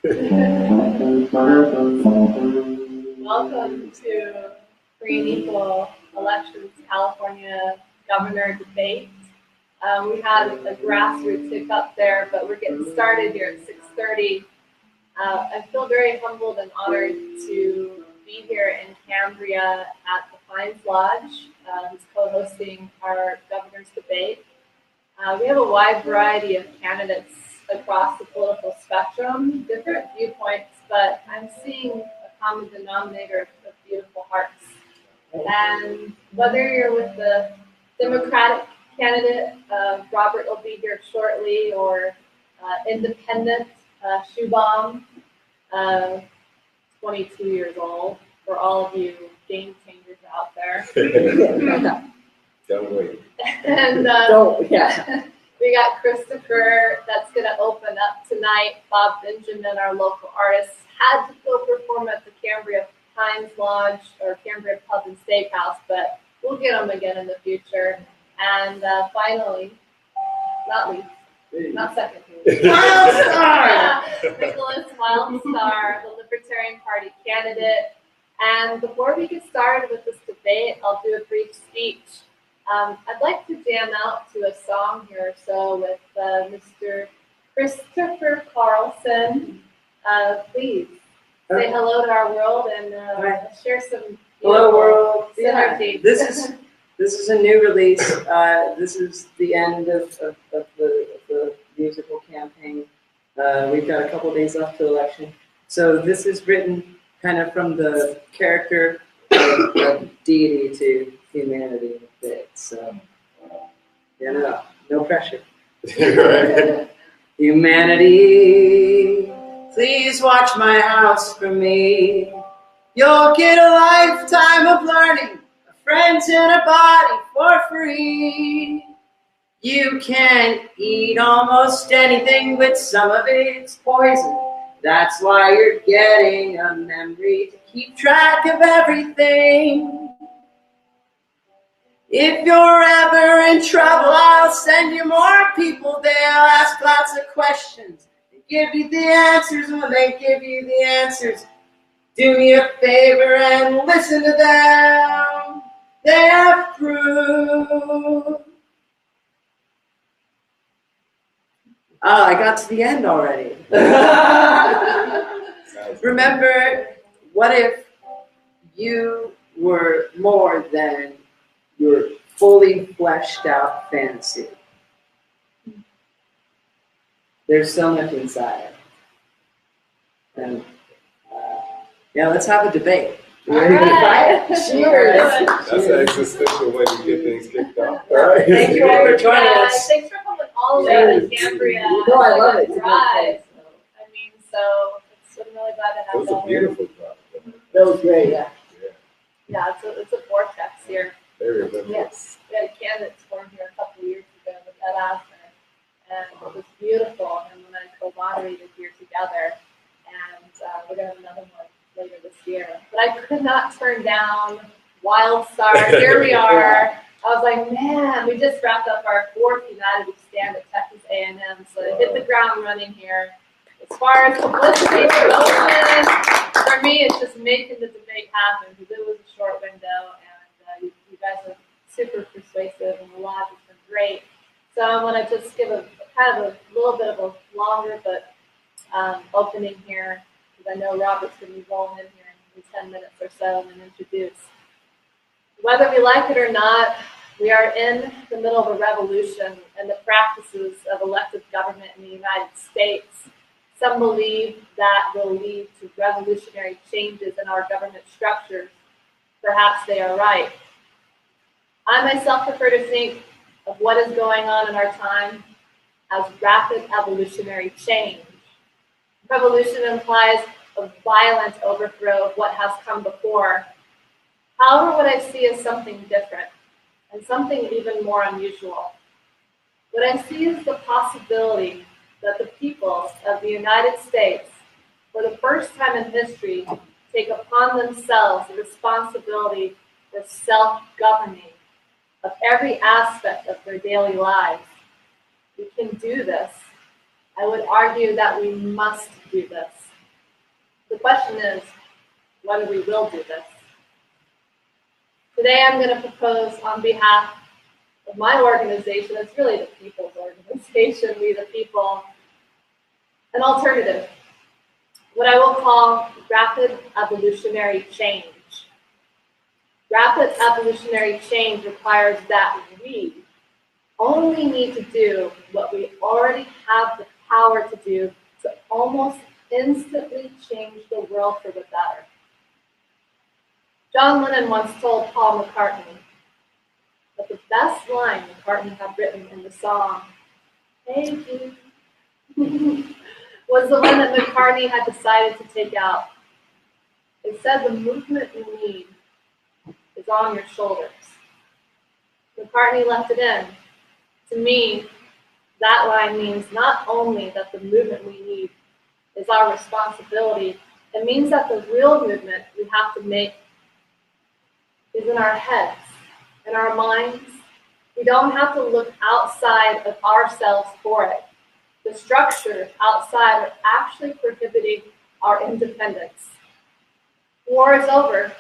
Welcome to Free and Equal Elections California Governor Debate. We had a grassroots hiccup there, but we're getting started here at 6:30. I feel very humbled and honored to be here in Cambria at the Pines Lodge, who's co-hosting our governor's debate. We have a wide variety of candidates across the political spectrum, different viewpoints, but I'm seeing a common denominator of beautiful hearts. And whether you're with the Democratic candidate, Robert will be here shortly, or independent, Shubham, 22 years old, for all of you game changers out there. Don't wait. And we got Christopher that's going to open up tonight. Bob Benjamin, our local artist, had to go perform at the Cambria Pines Lodge or Cambria Pub and Steakhouse, but we'll get him again in the future. And finally, not least, not second, Wildstar! Nickolas, Wildstar, the Libertarian Party candidate. And before we get started with this debate, I'll do a brief speech. I'd like to jam out to a song here or so with Mr. Christopher Carlson. Please say hello to our world and share some hello world synergy. Yeah. This is a new release. This is the end of the musical campaign. We've got a couple days left to election. So this is written kind of from the character of deity to humanity. So, no pressure. Humanity, please watch my house for me. You'll get a lifetime of learning, friends in a body for free. You can eat almost anything, but some of it's poison. That's why you're getting a memory to keep track of everything. If you're ever in trouble, I'll send you more people. They'll ask lots of questions and give you the answers. When they give you the answers, do me a favor and listen to them. They have proof. Oh, I got to the end already. Remember, what if you were more than your fully fleshed out fantasy? There's so much inside. And let's have a debate. Right. Cheers. That's an existential way to get things kicked off. Right. Thank you all for joining us. Thanks for coming all the way to Cambria. No, I love it. Drive. I mean, so I'm really glad to have It was a beautiful drive. That was great. Yeah, it's a vortex here. Very eventful. Yes, we had a candidates forum here a couple of years ago with Ed Asner, and it was beautiful. And when I co-moderated here together, and we're going to have another one later this year. But I could not turn down Wildstar. Here we are. I was like, man, we just wrapped up our 4th United We Stand at Texas A&M, so I hit the ground running here. As far as publicity goes, for me, it's just making the debate happen because it was a short window, and you guys are super persuasive, and the lodge has been great. So I want to just give a kind of a little bit of a longer but opening here, because I know Robert's going to be rolling in here in 10 minutes or so and then introduce. Whether we like it or not, we are in the middle of a revolution, and the practices of elective government in the United States, some believe that will lead to revolutionary changes in our government structures. Perhaps they are right. I myself prefer to think of what is going on in our time as rapid evolutionary change. Revolution implies a violent overthrow of what has come before. However, what I see is something different and something even more unusual. What I see is the possibility that the people of the United States, for the first time in history, take upon themselves the responsibility for self-governing of every aspect of their daily lives. We can do this. I would argue that we must do this. The question is whether we will do this. Today I'm going to propose on behalf of my organization, it's really the people's organization, we the people, an alternative. What I will call rapid evolutionary change. Rapid evolutionary change requires that we only need to do what we already have the power to do to almost instantly change the world for the better. John Lennon once told Paul McCartney that the best line McCartney had written in the song, "Hey Jude," was the one that McCartney had decided to take out. It said, "The movement you need is on your shoulders." McCartney left it in. To me, that line means not only that the movement we need is our responsibility, it means that the real movement we have to make is in our heads, in our minds. We don't have to look outside of ourselves for it. The structures outside are actually prohibiting our independence. War is over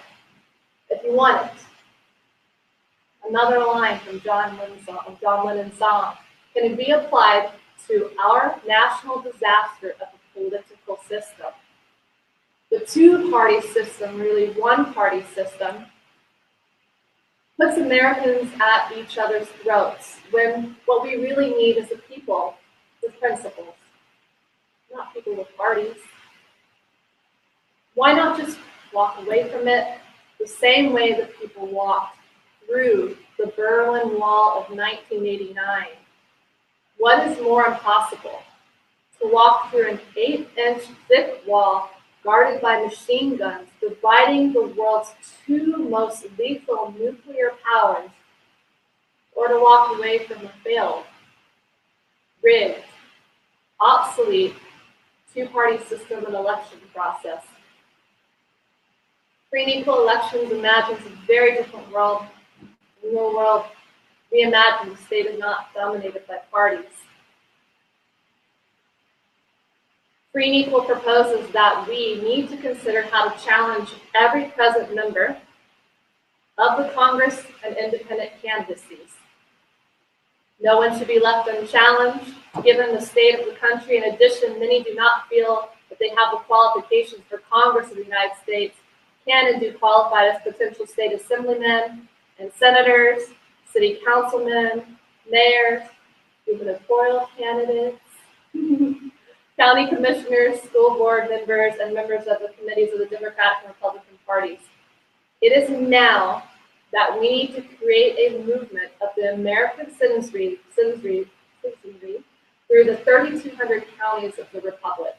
if you want it. Another line from John Lennon's song. Can it be applied to our national disaster of the political system? The two-party system, really one-party system, puts Americans at each other's throats when what we really need is a people with principles, not people with parties. Why not just walk away from it the same way that people walked through the Berlin Wall of 1989? What is more impossible? To walk through an 8-inch thick wall guarded by machine guns, dividing the world's two most lethal nuclear powers, or to walk away from a failed, rigged, obsolete two-party system and election process. Free and equal elections imagines a very different world. In the world we imagine, the state is not dominated by parties. Free and Equal proposes that we need to consider how to challenge every present member of the Congress and independent candidacies. No one should be left unchallenged, given the state of the country. In addition, many do not feel that they have the qualifications for Congress of the United States, can and do qualify as potential state assemblymen and senators, city councilmen, mayors, gubernatorial candidates, county commissioners, school board members, and members of the committees of the Democratic and Republican parties. It is now that we need to create a movement of the American citizenry through the 3,200 counties of the Republic.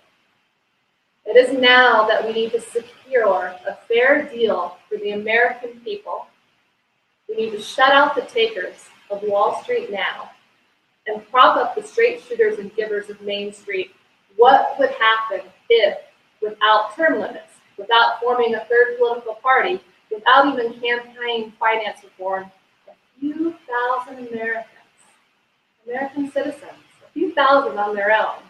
It is now that we need to secure a fair deal for the American people. We need to shut out the takers of Wall Street now and prop up the straight shooters and givers of Main Street. What would happen if, without term limits, without forming a third political party, without even campaign finance reform, a few thousand American citizens, a few thousand on their own,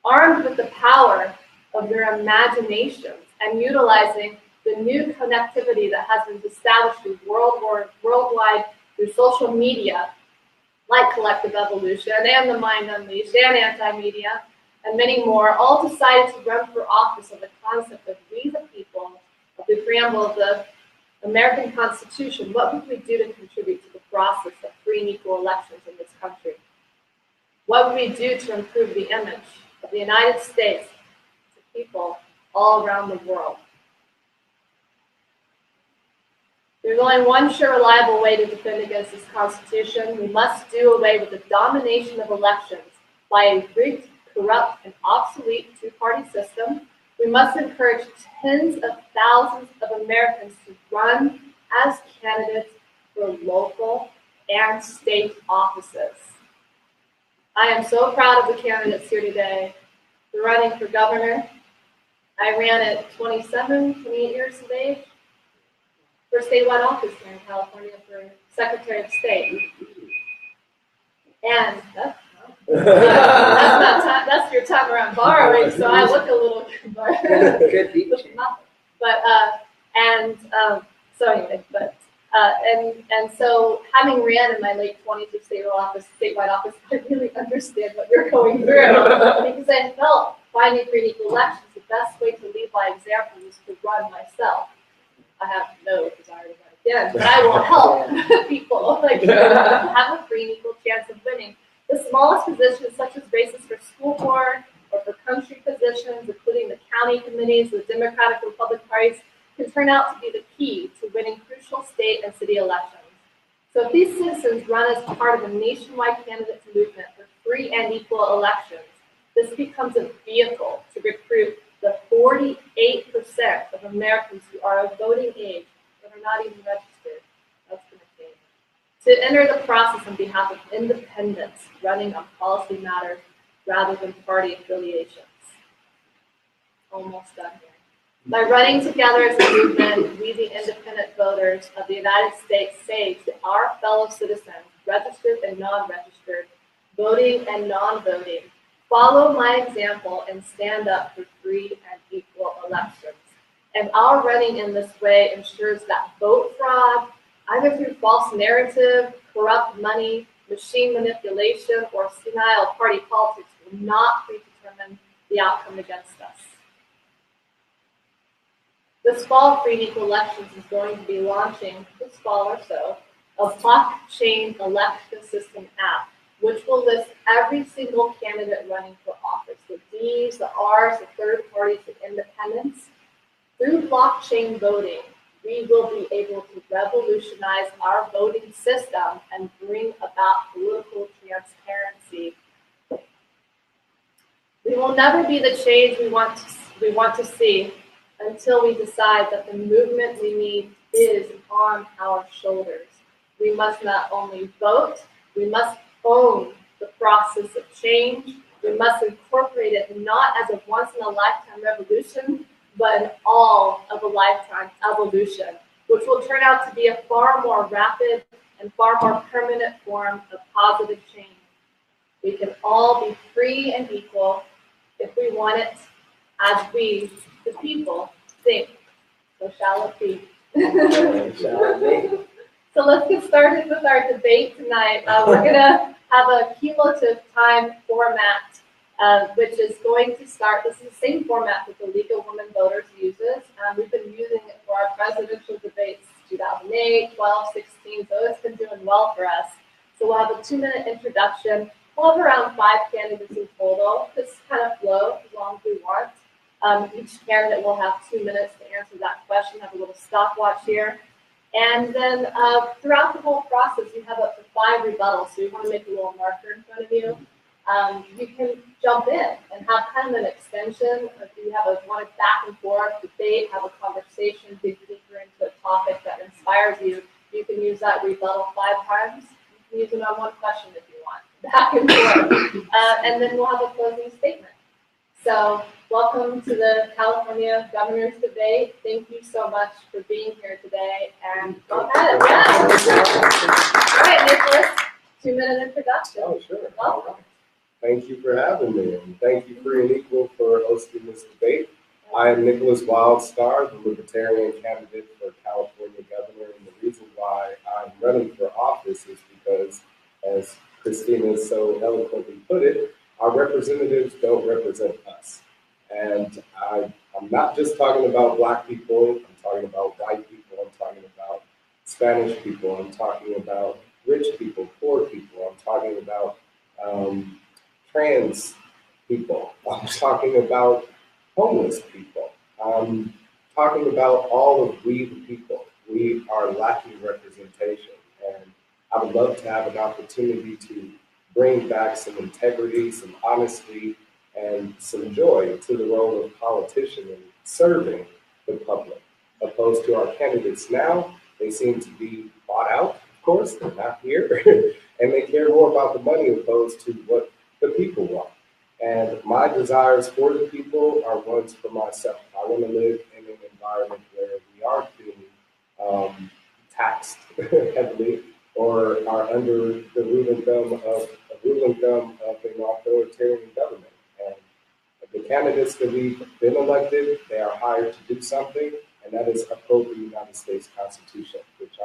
armed with the power of their imaginations and utilizing the new connectivity that has been established through worldwide through social media, like Collective Evolution and The Mind Unleashed and Anti-Media, and many more, all decided to run for office of the concept of we the people, of the preamble of the American Constitution. What would we do to contribute to the process of free and equal elections in this country? What would we do to improve the image of the United States to people all around the world? There's only one sure, reliable way to defend against this Constitution. We must do away with the domination of elections by a rigged, corrupt, and obsolete two-party system. We must encourage tens of thousands of Americans to run as candidates for local and state offices. I am so proud of the candidates here today. They're running for governor. I ran at 28 years of age for statewide office here in California for Secretary of State. And That's not time. That's your time around borrowing. So I look a little Good beat. But so anyway, and so having ran in my late 20s for statewide office, I really understand what you're going through because I felt finding free and equal elections the best way to lead by example was to run myself. I have no desire to run again, but I will help people have a free and equal chance of winning. The smallest positions, such as races for school board or for country positions, including the county committees, the Democratic and Republican parties, can turn out to be the key to winning crucial state and city elections. So if these citizens run as part of a nationwide candidates movement for free and equal elections, this becomes a vehicle to recruit the 48% of Americans who are of voting age but are not even registered. That's going to change. To enter the process on behalf of independents running on policy matters rather than party affiliations. Almost done here. By running together as a movement, we, the independent voters of the United States, say to our fellow citizens, registered and non-registered, voting and non-voting, follow my example and stand up for free and equal elections. And our running in this way ensures that vote fraud, either through false narrative, corrupt money, machine manipulation, or senile party politics will not predetermine the outcome against us. This fall, Free and Equal Elections is going to be launching, this fall or so, a blockchain election system app, which will list every single candidate running for office, the Ds, the Rs, the third parties, the independents. Through blockchain voting, we will be able to revolutionize our voting system and bring about political transparency. We will never be the change we want to see until we decide that the movement we need is on our shoulders. We must not only vote, we must own the process of change. We must incorporate it not as a once-in-a-lifetime revolution, but an all-of-a-lifetime evolution, which will turn out to be a far more rapid and far more permanent form of positive change. We can all be free and equal if we want it, as we, the people, think. So shall it be. So let's get started with our debate tonight. We're going to have a cumulative time format, which is going to start. This is the same format that the League of Women Voters uses. We've been using it for our presidential debates 2008, 12, 16, so it's been doing well for us. So we'll have a 2-minute introduction. We'll have around 5 candidates in total. This kind of flow as long as we want. Each candidate will have 2 minutes to answer that question. Have a little stopwatch here. And then throughout the whole process, you have up to 5 rebuttals. So you want to make a little marker in front of you. You can jump in and have kind of an extension. If you want a back and forth debate, have a conversation, dig deeper into a topic that inspires you, you can use that rebuttal 5 times. You can use it on one question if you want, back and forth. And then we'll have a closing statement. So welcome to the California Governor's Debate. Thank you so much for being here today. And go ahead. All right, Nickolas, 2-minute introduction. Oh, sure. Welcome. Thank you for having me, and thank you, Free and Equal, for hosting this debate. I am Nickolas Wildstar, the Libertarian candidate for California governor, and the reason why I'm running for office is because, as Christina so eloquently put it, our representatives don't represent us. And I'm not just talking about Black people, I'm talking about white people, I'm talking about Spanish people, I'm talking about rich people, poor people, I'm talking about trans people, I'm talking about homeless people, I'm talking about all of we the people. We are lacking representation, and I would love to have an opportunity to bring back some integrity, some honesty, and some joy to the role of politician in serving the public. Opposed to our candidates now, they seem to be bought out, of course, they're not here, and they care more about the money opposed to what the people want. And my desires for the people are ones for myself. I want to live in an environment where we aren't being taxed heavily or are under the rule and thumb of rule and thumb of an authoritarian government. And the candidates that we've been elected, they are hired to do something, and that is uphold the United States Constitution, which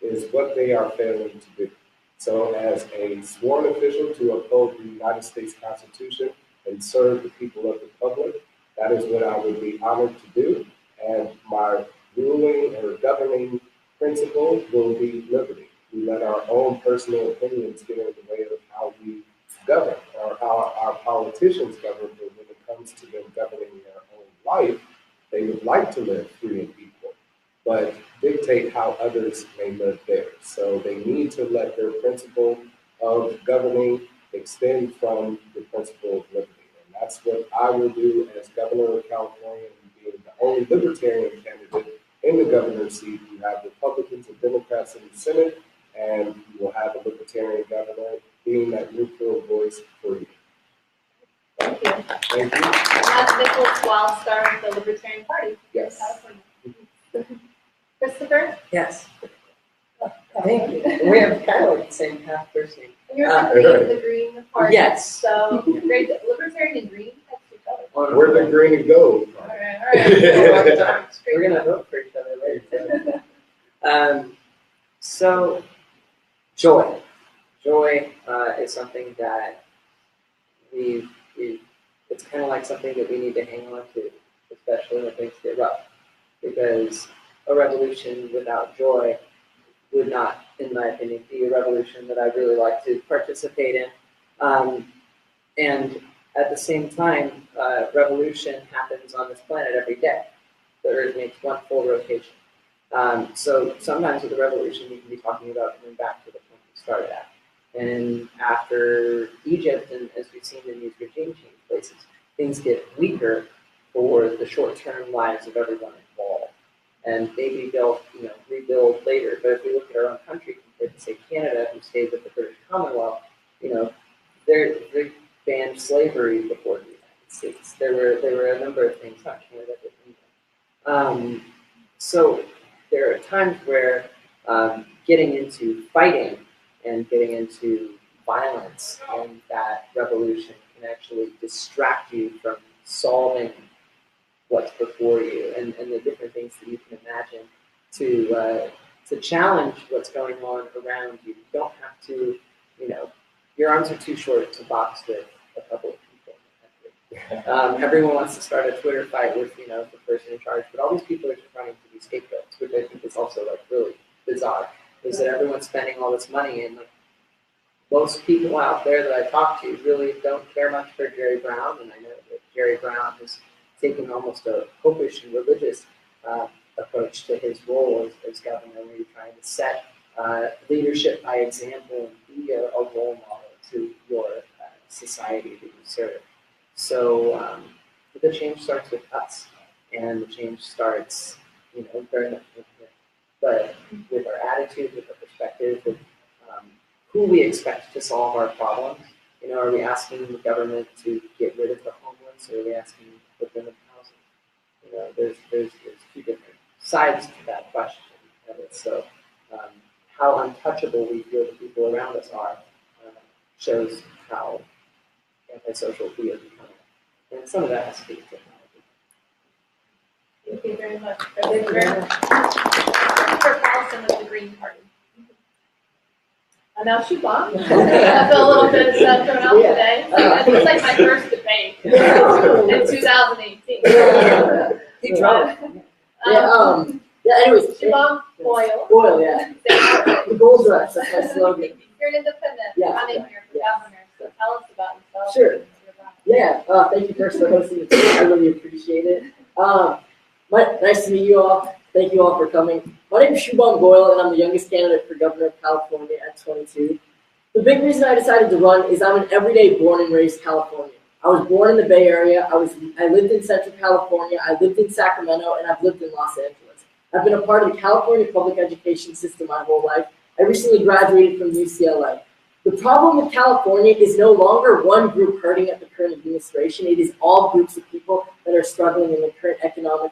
is what they are failing to do. So as a sworn official to uphold the United States Constitution and serve the people of the public, that is what I would be honored to do. And my ruling or governing principle will be liberty. We let our own personal opinions get in the way of how we govern or how our politicians govern, but when it comes to them governing their own life, they would like to live free and equal, but dictate how others may live theirs. So they need to let their principle of governing extend from the principle of liberty. And that's what I will do as governor of California, and being the only libertarian candidate in the governor's seat. You have Republicans and Democrats in the Senate, and you will have a libertarian governor, being that neutral voice for you. Thank you. Thank you. And that's Nickolas Wildstar with the Libertarian Party. Yes. California. Christopher? Yes. Thank you. We have kind of like the same path personally. And you're the green party. Yes. So great. Libertarian and green next to each other. We're the green and gold. All right. We're going to vote for each other later. So, joy. Joy is something that it's kind of like something that we need to hang on to, especially when things get rough. Because a revolution without joy would not, in my opinion, be a revolution that I really like to participate in. And at the same time, revolution happens on this planet every day. The Earth makes one full rotation. So sometimes with a revolution, you can be talking about coming back to the point you started at. And after Egypt, and as we've seen in these regime change places, things get weaker for the short-term lives of everyone involved. And they rebuild later. But if we look at our own country compared to, say, Canada, who stayed with the British Commonwealth, they banned slavery before the United States. There were a number of things, not Canada, but England. So there are times where getting into fighting and getting into violence and that revolution can actually distract you from solving what's before you and the different things that you can imagine to challenge what's going on around you. You don't have to, your arms are too short to box with a couple of people in the country. Everyone wants to start a Twitter fight with, the person in charge, but all these people are just running to be scapegoats, which I think is also really bizarre, is that everyone's spending all this money and most people out there that I talk to really don't care much for Jerry Brown, and I know that Jerry Brown has taken almost a popish and religious approach to his role as governor, where you're trying to set leadership by example and be a role model to your society that you serve. So the change starts with us, and the change starts, very much with him. But with our attitude, with our perspective, with who we expect to solve our problems, are we asking the government to get rid of the homeless, or are we asking them to put them in housing? There's two different sides to that question. So how untouchable we feel the people around us are shows how antisocial we are becoming. And some of that has to do with technology. Thank you very much. Thank you very much. For Carlson with the Green Party. And now Shubham. I feel a little bit thrown out today. It's like my first debate in 2018. He tried. Anyways. Shubham Goel. Goel, yeah. The Gold Rush, that's my slogan. You're an independent running here for governor, so tell us about yourself. Sure. Yeah, thank you first for hosting the tour. I really appreciate it. Nice to meet you all. Thank you all for coming. My name is Shubham Goel, and I'm the youngest candidate for governor of California at 22. The big reason I decided to run is I'm an everyday born and raised Californian. I was born in the Bay Area. I lived in Central California. I lived in Sacramento, and I've lived in Los Angeles. I've been a part of the California public education system my whole life. I recently graduated from UCLA. The problem with California is no longer one group hurting at the current administration. It is all groups of people that are struggling in the current economic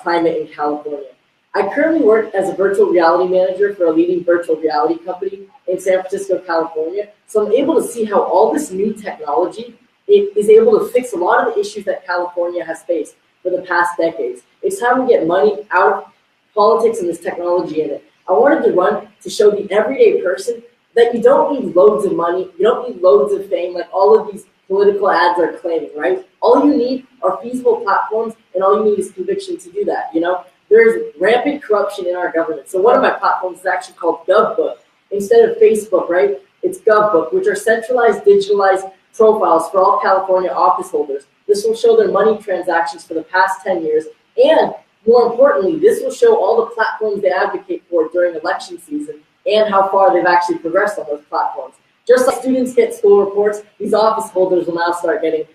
climate in California. I currently work as a virtual reality manager for a leading virtual reality company. in San Francisco, California. So I'm able to see how all this new technology is able to fix a lot of the issues that California has faced for the past decades. It's time to get money out of politics and this technology in it. I wanted to run to show the everyday person that you don't need loads of money, you don't need loads of fame like all of these political ads are claiming, right? All you need are feasible platforms, and all you need is conviction to do that, you know? There's rampant corruption in our government. So one of my platforms is actually called GovBook. Instead of Facebook, right, it's GovBook, which are centralized, digitalized profiles for all California office holders. This will show their money transactions for the past 10 years, and more importantly, this will show all the platforms they advocate for during election season and how far they've actually progressed on those platforms. Just like students get school reports, these office holders will now start getting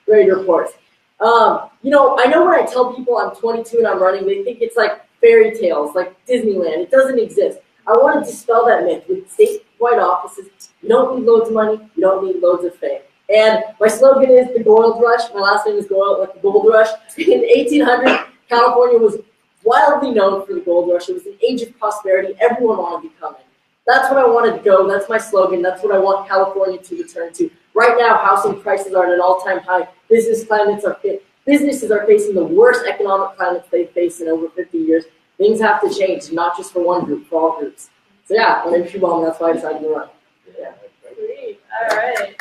grade reports. You know, I know when I tell people I'm 22 and I'm running, they think it's like fairy tales, like Disneyland. It doesn't exist. I want to dispel that myth. With statewide offices, you don't need loads of money, you don't need loads of fame. And my slogan is the Gold Rush. My last name is Goel, like the Gold Rush. In 1800, California was wildly known for the gold rush. It was an age of prosperity. Everyone wanted to come in. That's what I wanted to go. That's my slogan. That's what I want California to return to. Right now, housing prices are at an all-time high. Businesses are facing the worst economic climates they've faced in over 50 years. Things have to change, not just for one group, for all groups. So yeah, my name's Shubham. That's why I decided to run. Yeah. Sweet. All right.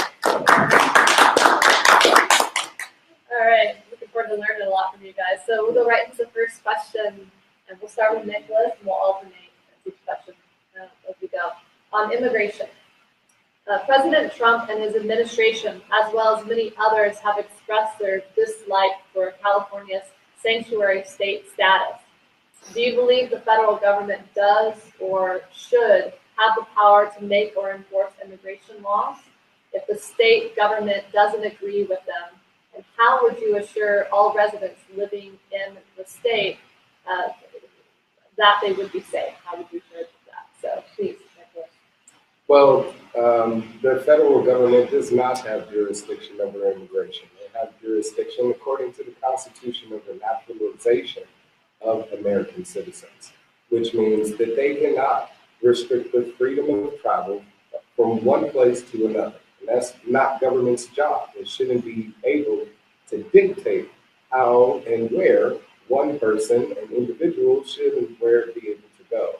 All right. Looking forward to learning a lot from you guys. So we'll go right into the first question, and we'll start with Nickolas, and we'll alternate each question as we go. On immigration, President Trump and his administration, as well as many others, have expressed their dislike for California's sanctuary state status. Do you believe the federal government does or should have the power to make or enforce immigration laws if the state government doesn't agree with them? And how would you assure all residents living in the state that they would be safe? How would you assure that? So please, Nickolas. Well, the federal government does not have jurisdiction over immigration. They have jurisdiction according to the Constitution of the naturalization of American citizens, which means that they cannot restrict the freedom of travel from one place to another. And that's not government's job. It shouldn't be able to dictate how and where one person, an individual, should and where be able to go.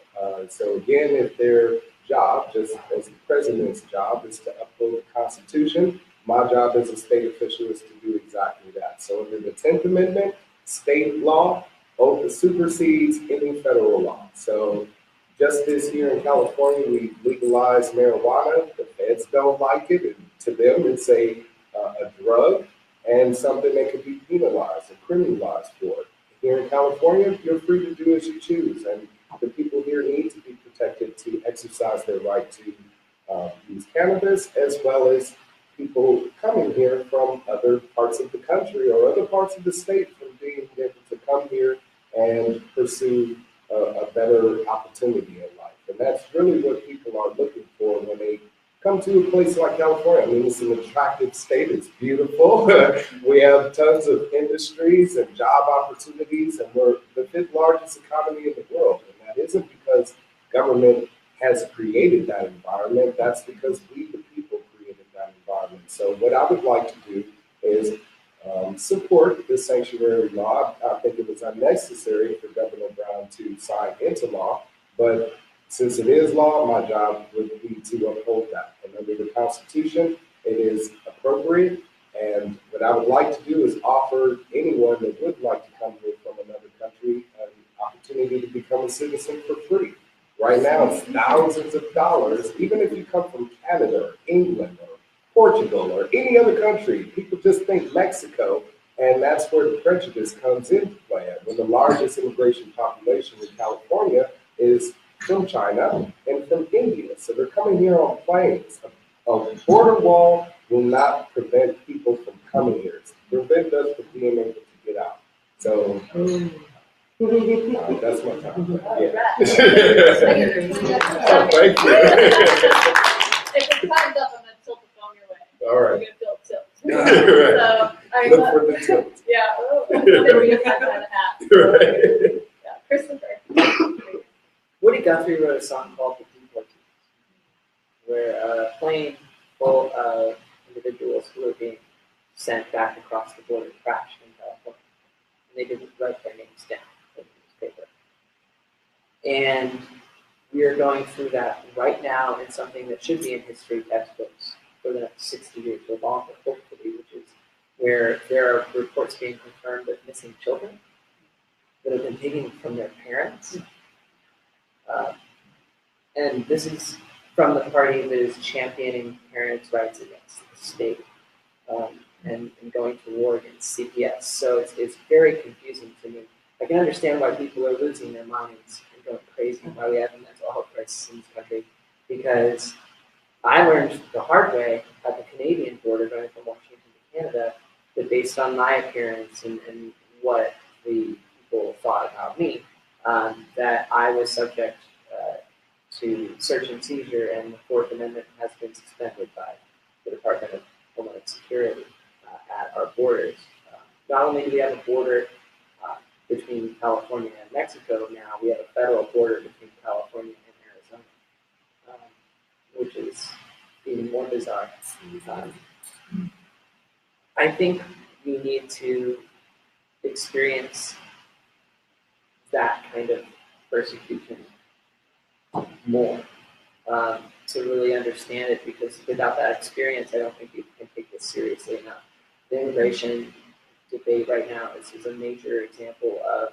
So again, if their job, just as the president's job, is to uphold the Constitution, my job as a state official is to do exactly that. So under the 10th Amendment, state law supersedes any federal law. So just this year in California, we legalized marijuana. The feds don't like it, and to them it's a drug and something that could be penalized and criminalized for. Here in California, you're free to do as you choose, and the people here need to be protected to exercise their right to use cannabis, as well as people coming here from other parts of the country or other parts of the state from being able to come here and pursue a better opportunity in life. And that's really what people are looking for when they come to a place like California. I mean, it's an attractive state. It's beautiful. We have tons of industries and job opportunities, and we're the 5th largest economy in the world. And that isn't because government has created that environment. That's because we, the people, created that environment. So what I would like to do is support the sanctuary law. I think it was unnecessary for Governor Brown to sign into law, but since it is law, my job would be to uphold that. And under the Constitution, it is appropriate. And what I would like to do is offer anyone that would like to come here from another country an opportunity to become a citizen for free. Right now, it's thousands of dollars, even if you come from Canada or England or Portugal or any other country. People just think Mexico, and that's where the prejudice comes into play. When the largest immigration population in California is from China and from India. So they're coming here on planes. A border wall will not prevent people from coming here. It's prevent us from being able to get out. So that's my time. Yeah. Oh, thank you. If the time's up, I'm going to tilt the phone your way. All right. You're going to tilt. Right. So, all right, look for the tilt. Yeah. Maybe we have that kind of hat. So, Right. yeah. Christopher. Woody Guthrie wrote a song called The Deportees. where a plane full of individuals who were being sent back across the border crashed in California. And they didn't write their names down in the newspaper. And we are going through that right now in something that should be in history textbooks for the next 60 years or longer, hopefully, which is where there are reports being confirmed of missing children that have been taken from their parents. And this is from the party that is championing parents' rights against the state and going to war against CPS. So it's very confusing to me. I can understand why people are losing their minds and going crazy, why we have a mental health crisis in this country, because I learned the hard way at the Canadian border going from Washington to Canada that based on my appearance and what the people thought about me, that I was subject to search and seizure, and the Fourth Amendment has been suspended by the Department of Homeland Security at our borders. Not only do we have a border between California and Mexico now, we have a federal border between California and Arizona, which is even more bizarre. I think we need to experience that kind of persecution more to really understand it, because without that experience, I don't think you can take this seriously enough. The immigration debate right now is a major example of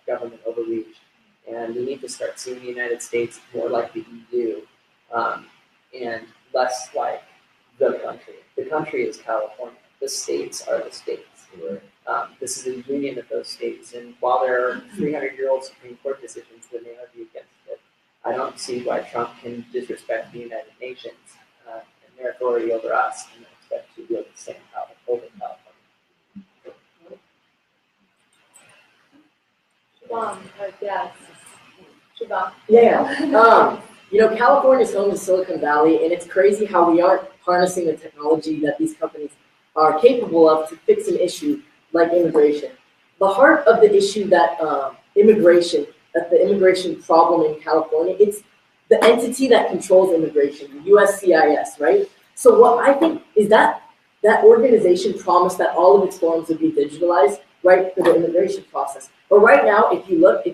government overreach, and we need to start seeing the United States more like the EU and less like the country. The country is California. The states are the states. This is a union of those states, and while there are 300-year-old Supreme Court decisions that may argue against it, I don't see why Trump can disrespect the United Nations and their authority over us and expect to wield the same power over California. Shubham, yes. Shubham. Yeah. California is home to Silicon Valley, and it's crazy how we aren't harnessing the technology that these companies are capable of to fix an issue like immigration. The heart of the issue that the immigration problem in California, it's the entity that controls immigration, the USCIS, right? So what I think is that organization promised that all of its forms would be digitalized, right, for the immigration process. But right now, if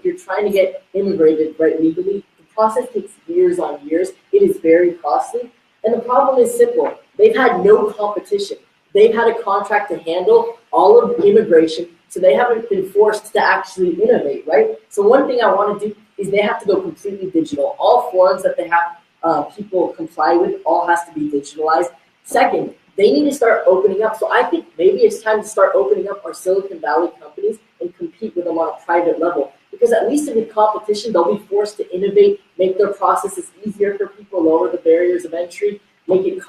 you're trying to get immigrated, right, legally, the process takes years on years. It is very costly. And the problem is simple. They've had no competition. They've had a contract to handle all of immigration, so they haven't been forced to actually innovate, right? So one thing I want to do is they have to go completely digital. All forms that they have people comply with all has to be digitalized. Second, they need to start opening up. So I think maybe it's time to start opening up our Silicon Valley companies and compete with them on a private level. Because at least in the competition, they'll be forced to innovate, make their processes easier for people, lower the barriers of entry, make it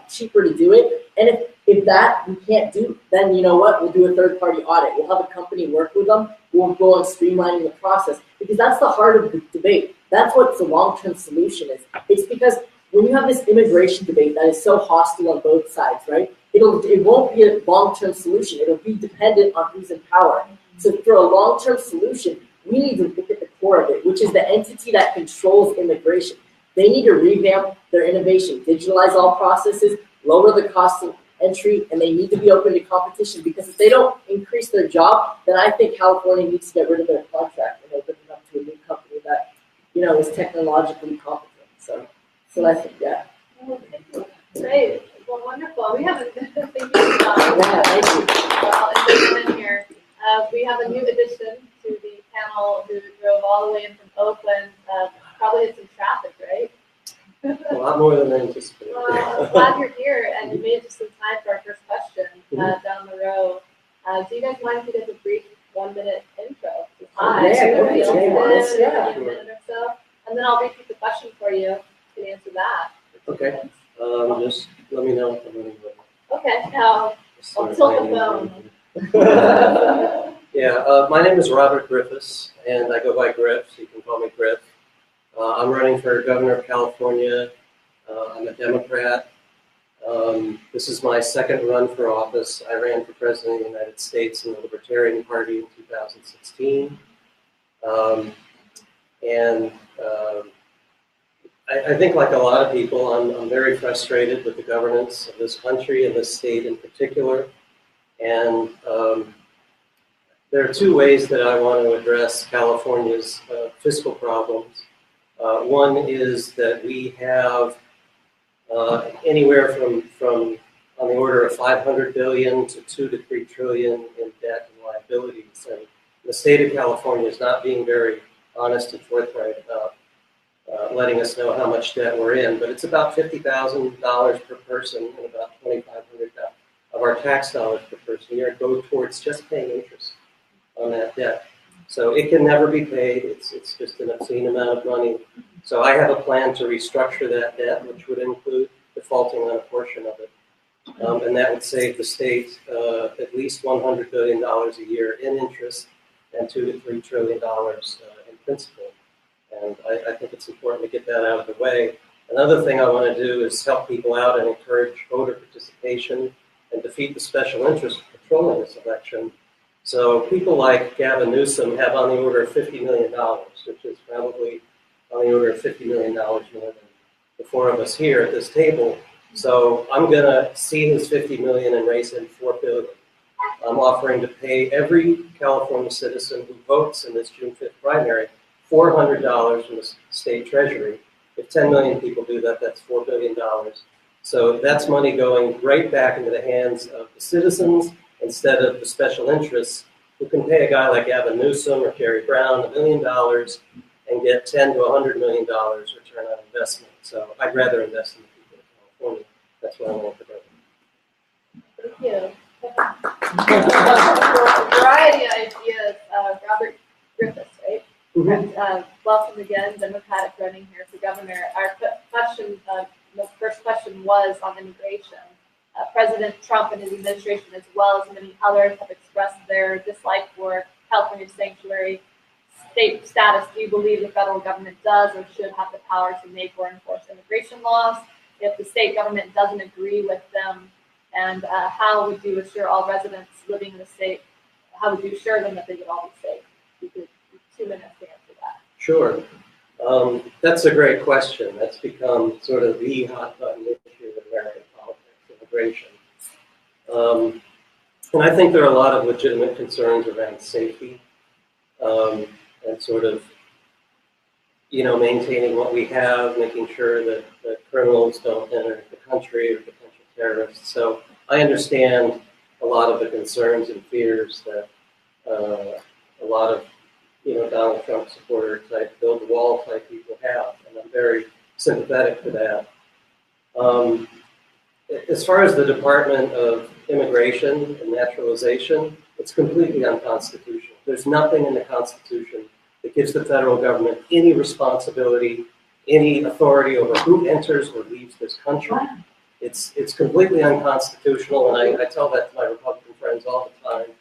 cheaper to do it. And if that we can't do, then you know what? We'll do a third-party audit. We'll have a company work with them. We'll go on streamlining the process. Because that's the heart of the debate. That's what the long-term solution is. It's because when you have this immigration debate that is so hostile on both sides, right? It won't be a long-term solution. It'll be dependent on who's in power. So for a long-term solution, we need to look at the core of it, which is the entity that controls immigration. They need to revamp their innovation, digitalize all processes, lower the cost of entry, and they need to be open to competition, because if they don't increase their job, then I think California needs to get rid of their contract and open it up to a new company that, is technologically competent. So I think, yeah. Great. Well, wonderful. We have thank you, Shubham. Yeah, thank you. Well, and everyone in here. We have a new addition to the panel who drove all the way in from Oakland. Probably had some traffic, right? A lot more than anticipated. Well, I'm glad you're here, and you made it just in time for our first question down the row. Do you guys mind if we get a brief 1-minute intro? Hi, Yeah, everybody else okay. in a minute or so, and then I'll repeat the question for you to answer that. Okay. Just let me know if I'm running late. Okay, now I'll tilt the phone. Yeah, my name is Robert Griffis, and I go by Griff, so you can call me Griff. I'm running for governor of California. I'm a Democrat. This is my second run for office. I ran for president of the United States in the Libertarian Party in 2016. I think like a lot of people, I'm very frustrated with the governance of this country and this state in particular. And there are two ways that I want to address California's fiscal problems. One is that we have anywhere from on the order of 500 billion to 2 to 3 trillion in debt and liabilities. And the state of California is not being very honest and forthright about letting us know how much debt we're in, but it's about $50,000 per person and about $2,500 of our tax dollars per person a year go towards just paying interest on that debt. So it can never be paid. It's just an obscene amount of money. So I have a plan to restructure that debt, which would include defaulting on a portion of it. And that would save the state at least $100 billion a year in interest and $2 to $3 trillion in principal. And I think it's important to get that out of the way. Another thing I want to do is help people out and encourage voter participation and defeat the special interest controlling this election. So people like Gavin Newsom have on the order of $50 million, which is probably on the order of $50 million more than the four of us here at this table. So I'm going to see his $50 million and raise him $4 billion. I'm offering to pay every California citizen who votes in this June 5th primary $400 from the state treasury. If 10 million people do that, that's $4 billion. So that's money going right back into the hands of the citizens instead of the special interests who can pay a guy like Gavin Newsom or Jerry Brown $1 million and get $10 to $100 million return on investment. So I'd rather invest in the people of California. That's what I want to do. Thank you. A variety of ideas. Robert Griffis, right? Mm-hmm. Welcome again, Democratic running here for governor. Our question, the first question was on immigration. President Trump and his administration, as well as many others, have expressed their dislike for California's sanctuary state status. Do you believe the federal government does or should have the power to make or enforce immigration laws? If the state government doesn't agree with them, and how would you assure all residents living in the state, how would you assure them that they would all be safe? You could 2 minutes to answer that. Sure. That's a great question. That's become sort of the hot button issue in American politics, immigration. And I think there are a lot of legitimate concerns around safety and sort of, maintaining what we have, making sure that criminals don't enter the country or potential terrorists. So I understand a lot of the concerns and fears that a lot of Donald Trump supporter type, build the wall type people have, and I'm very sympathetic to that. As far as the Department of Immigration and Naturalization, it's completely unconstitutional. There's nothing in the Constitution that gives the federal government any responsibility, any authority over who enters or leaves this country. It's completely unconstitutional, and I tell that to my Republican friends all the time.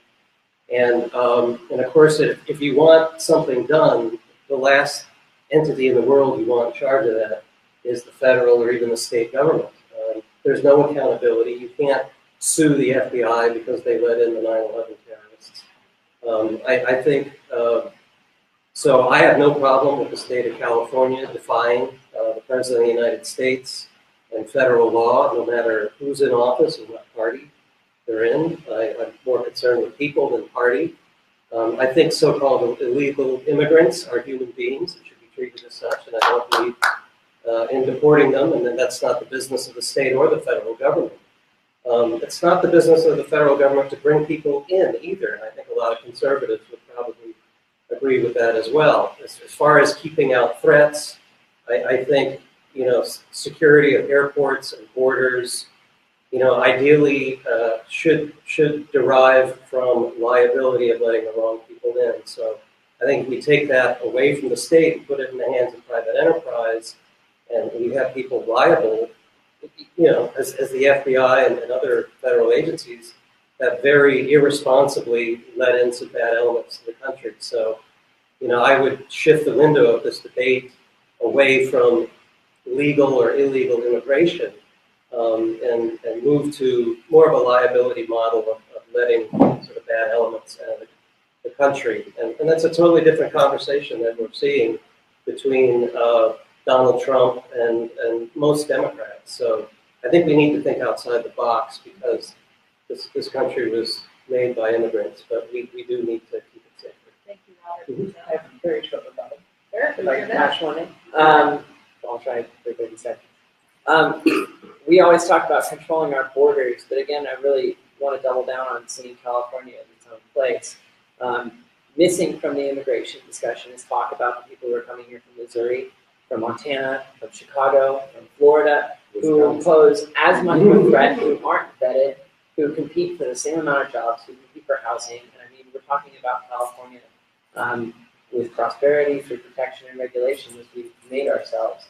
And of course, if you want something done, the last entity in the world you want in charge of that is the federal or even the state government. There's no accountability. You can't sue the FBI because they let in the 9/11 terrorists. I think, so I have no problem with the state of California defying the President of the United States and federal law, no matter who's in office and what party they're in. I'm more concerned with people than party. I think so-called illegal immigrants are human beings and should be treated as such, and I don't believe in deporting them, and then that's not the business of the state or the federal government. It's not the business of the federal government to bring people in either, and I think a lot of conservatives would probably agree with that as well. As far as keeping out threats, I think, security of airports and borders, ideally should derive from liability of letting the wrong people in. So I think if we take that away from the state and put it in the hands of private enterprise, and we have people liable, as the FBI and other federal agencies have very irresponsibly let in some bad elements to the country. So, I would shift the window of this debate away from legal or illegal immigration and move to more of a liability model of letting sort of bad elements out of the country. And that's a totally different conversation that we're seeing between Donald Trump and most Democrats. So I think we need to think outside the box because this country was made by immigrants, but we do need to keep it safer. Thank you, Robert. I have a very short rebuttal. Sure, If I you're can good. catch one in. I'll try for 30 seconds. We always talk about controlling our borders, but again, I really want to double down on seeing California in its own place. Missing from the immigration discussion is talk about the people who are coming here from Missouri, from Montana, from Chicago, from Florida, who pose as much of a threat, who aren't vetted, who compete for the same amount of jobs, who compete for housing. And I mean, we're talking about California with prosperity, through protection and regulation, which we've made ourselves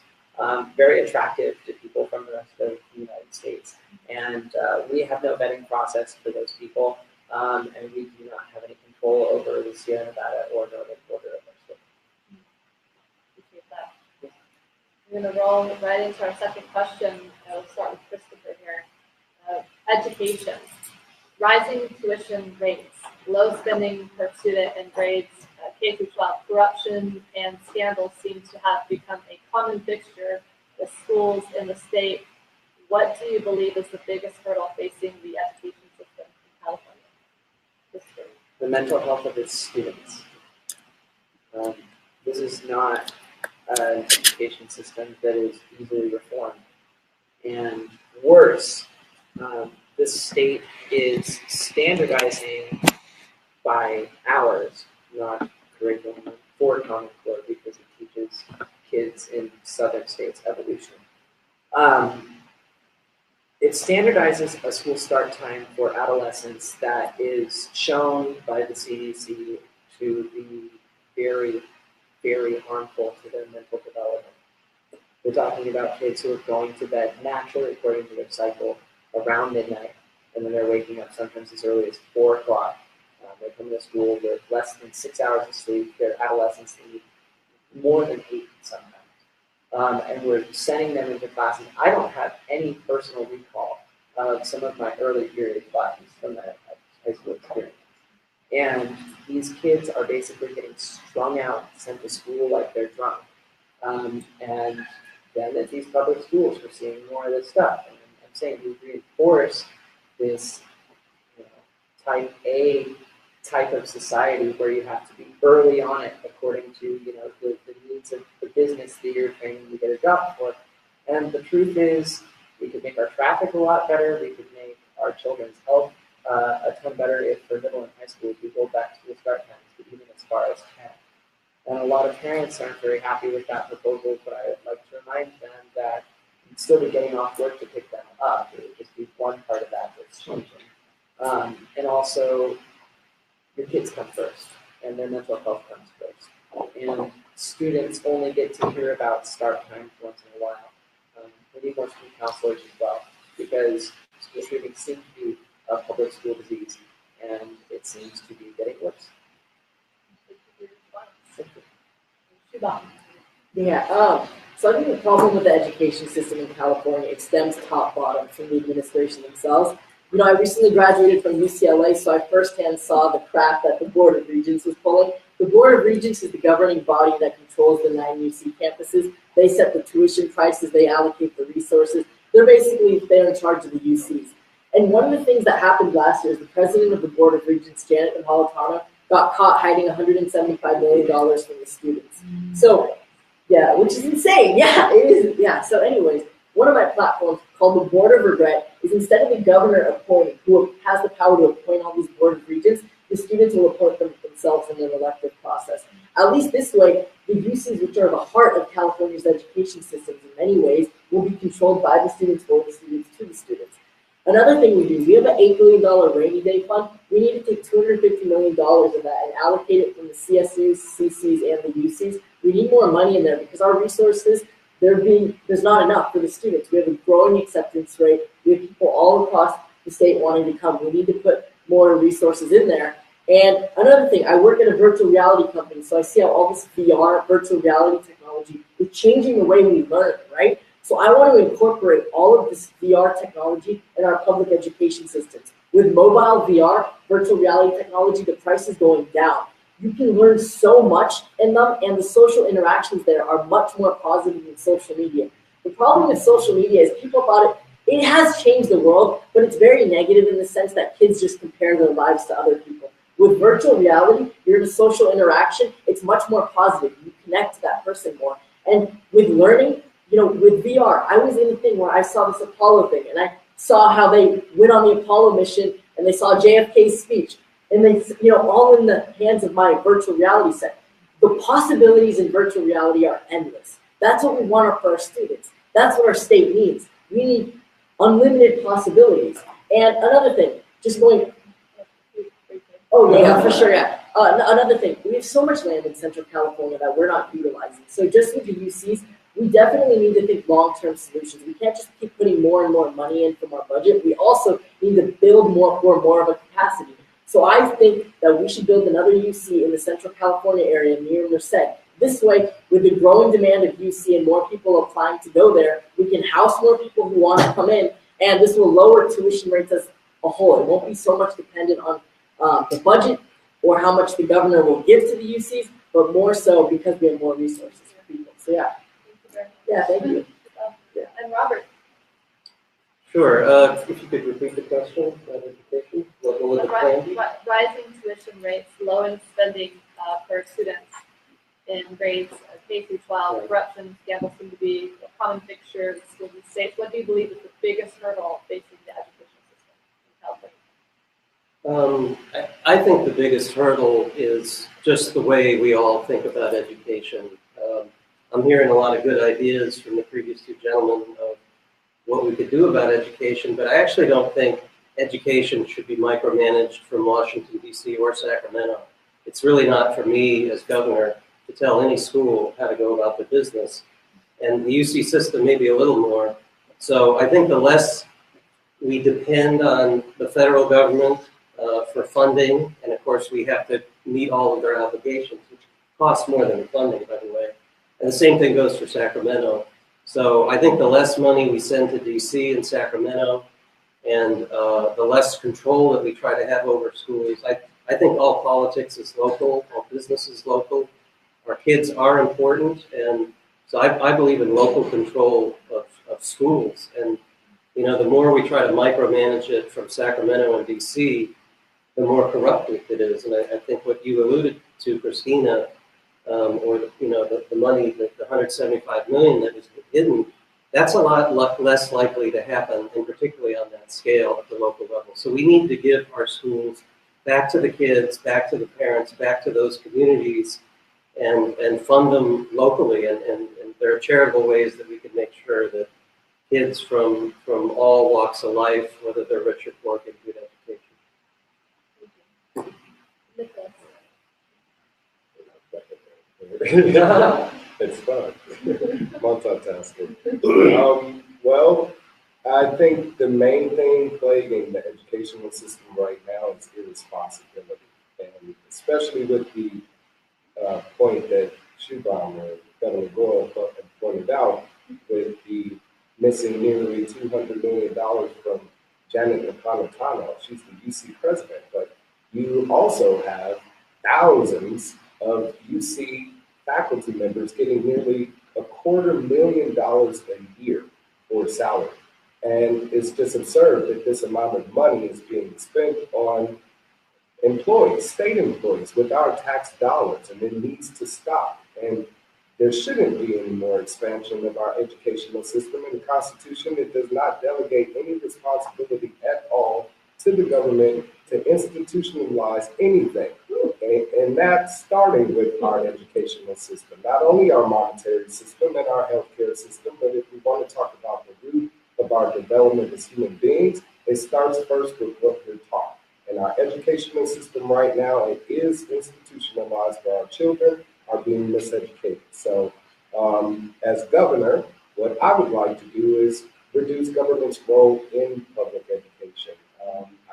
very attractive to people from the rest of the United States. And we have no vetting process for those people, and we do not have any control over the Sierra Nevada or northern border of our state. Appreciate that. We're going to roll right into our second question. We'll start with Christopher here. Education. Rising tuition rates, low spending per student in grades K-12, corruption and scandals seem to have become a common fixture with schools in the state. What do you believe is the biggest hurdle facing the education system in California? The mental health of its students. This is not an education system that is easily reformed. And worse, this state is standardizing by hours, not curriculum, for Common Core because it teaches kids in southern states evolution. It standardizes a school start time for adolescents that is shown by the CDC to be very, very harmful to their mental development. We're talking about kids who are going to bed naturally according to their cycle around midnight, and then they're waking up sometimes as early as 4 o'clock. They come to school with less than 6 hours of sleep. They're adolescents, they need more than 8 sometimes. And we're sending them into classes. I don't have any personal recall of some of my early period classes from that high school experience. And these kids are basically getting strung out, sent to school like they're drunk. And then at these public schools, we're seeing more of this stuff. And I'm saying we reinforce this type A type of society where you have to be early on it according to the needs of the business that you're training to get a job for. And the truth is, we could make our traffic a lot better. We could make our children's health a ton better if for middle and high school we go back to the start times, but even as far as 10. And a lot of parents aren't very happy with that proposal, but I would like to remind them that you'd still be getting off work to pick them up. It would just be one part of that that's changing. And also, your kids come first, and their mental health comes first. And students only get to hear about start times once in a while. We need more school counselors as well, because school shooting seems to be a public school disease, and it seems to be getting worse. Shubham. Yeah, so I think the problem with the education system in California, it stems top bottom from the administration themselves. I recently graduated from UCLA, so I firsthand saw the crap that the Board of Regents was pulling. The Board of Regents is the governing body that controls the 9 UC campuses. They set the tuition prices, they allocate the resources. They're in charge of the UCs. And one of the things that happened last year is the president of the Board of Regents, Janet Napolitano, got caught hiding $175 million from the students. So, yeah, which is insane. Yeah, it is. Yeah, so anyways, one of my platforms called the Board of Regret is instead of the governor appointing, who has the power to appoint all these Board of Regents, the students will appoint them themselves in an elective process. At least this way, the UCs, which are the heart of California's education systems in many ways, will be controlled by the students for the students to the students. Another thing we do, we have an $8 billion rainy day fund. We need to take $250 million of that and allocate it from the CSUs, CCs, and the UCs. We need more money in there because our resources, there's not enough for the students. We have a growing acceptance rate. We have people all across the state wanting to come. We need to put more resources in there. And another thing, I work at a virtual reality company, so I see how all this VR, virtual reality technology, is changing the way we learn, right? So I want to incorporate all of this VR technology in our public education systems. With mobile VR, virtual reality technology, the price is going down. you can learn so much in them, and the social interactions there are much more positive than social media. The problem with social media is people thought it has changed the world, but it's very negative in the sense that kids just compare their lives to other people. With virtual reality, you're in a social interaction, it's much more positive. You connect to that person more. And with learning, with VR, I was in a thing where I saw this Apollo thing, and I saw how they went on the Apollo mission, and they saw JFK's speech, and they, all in the hands of my virtual reality set. The possibilities in virtual reality are endless. That's what we want for our students. That's what our state needs. We need unlimited possibilities. And another thing, just going, oh yeah, for sure, yeah. Another thing, we have so much land in Central California that we're not utilizing. So just with the UCs, we definitely need to think long-term solutions. We can't just keep putting more and more money in from our budget. We also need to build more of a capacity. So I think that we should build another UC in the Central California area near Merced. This way, with the growing demand of UC and more people applying to go there, we can house more people who want to come in, and this will lower tuition rates as a whole. It won't be so much dependent on the budget or how much the governor will give to the UCs, but more so because we have more resources for people. So yeah. Yeah, thank you. Yeah. And Robert. Sure. If you could repeat the question about education, what was the plan? Rising tuition rates, lowering spending per students in grades K through 12, corruption scandals seem to be a common fixture in schools and states. What do you believe is the biggest hurdle facing the education system in California? I think the biggest hurdle is just the way we all think about education. I'm hearing a lot of good ideas from the previous two gentlemen of what we could do about education, but I actually don't think education should be micromanaged from Washington, D.C. or Sacramento. It's really not for me as governor to tell any school how to go about the business. And the UC system maybe a little more. So I think the less we depend on the federal government for funding, and of course we have to meet all of their obligations, which costs more than the funding, by the way. And the same thing goes for Sacramento. So I think the less money we send to DC and Sacramento, and the less control that we try to have over schools. I think all politics is local, all business is local. Our kids are important, and so I believe in local control of schools. And the more we try to micromanage it from Sacramento and DC, the more corrupted it is. And I think what you alluded to, Christina, or the money, the $175 million that was hidden, that's a lot less likely to happen, and particularly on that scale at the local level. So we need to give our schools back to the kids, back to the parents, back to those communities, and fund them locally. And there are charitable ways that we can make sure that kids from all walks of life, whether they're rich or poor, get good education. It's fun. Multitasking. Well, I think the main thing plaguing the educational system right now is irresponsibility, and especially with the point that Shubham or Governor Goel pointed out, with the missing nearly $200 million from Janet Napolitano. She's the UC president, but you also have thousands of UC faculty members getting nearly $250,000 a year for salary. And it's just absurd that this amount of money is being spent on employees, state employees, with our tax dollars, and it needs to stop. And there shouldn't be any more expansion of our educational system. In the Constitution, it does not delegate any responsibility at all to the government to institutionalize anything. And that's starting with our educational system, not only our monetary system and our healthcare system, but if we want to talk about the root of our development as human beings, it starts first with what we're taught. And our educational system right now, it is institutionalized where our children are being miseducated. So as governor, what I would like to do is reduce government's role in public education.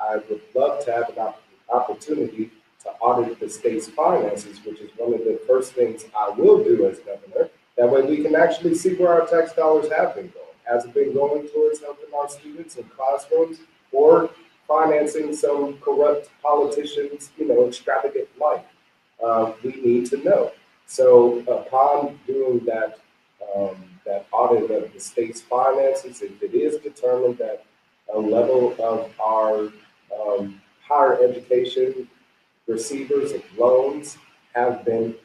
I would love to have an opportunity to audit the state's finances, which is one of the first things I will do as governor. That way we can actually see where our tax dollars have been going. Has it been going towards helping our students in classrooms or financing some corrupt politicians, extravagant life? we need to know. So upon doing that, that audit of the state's finances, if it is determined that a level of our higher education receivers of loans have been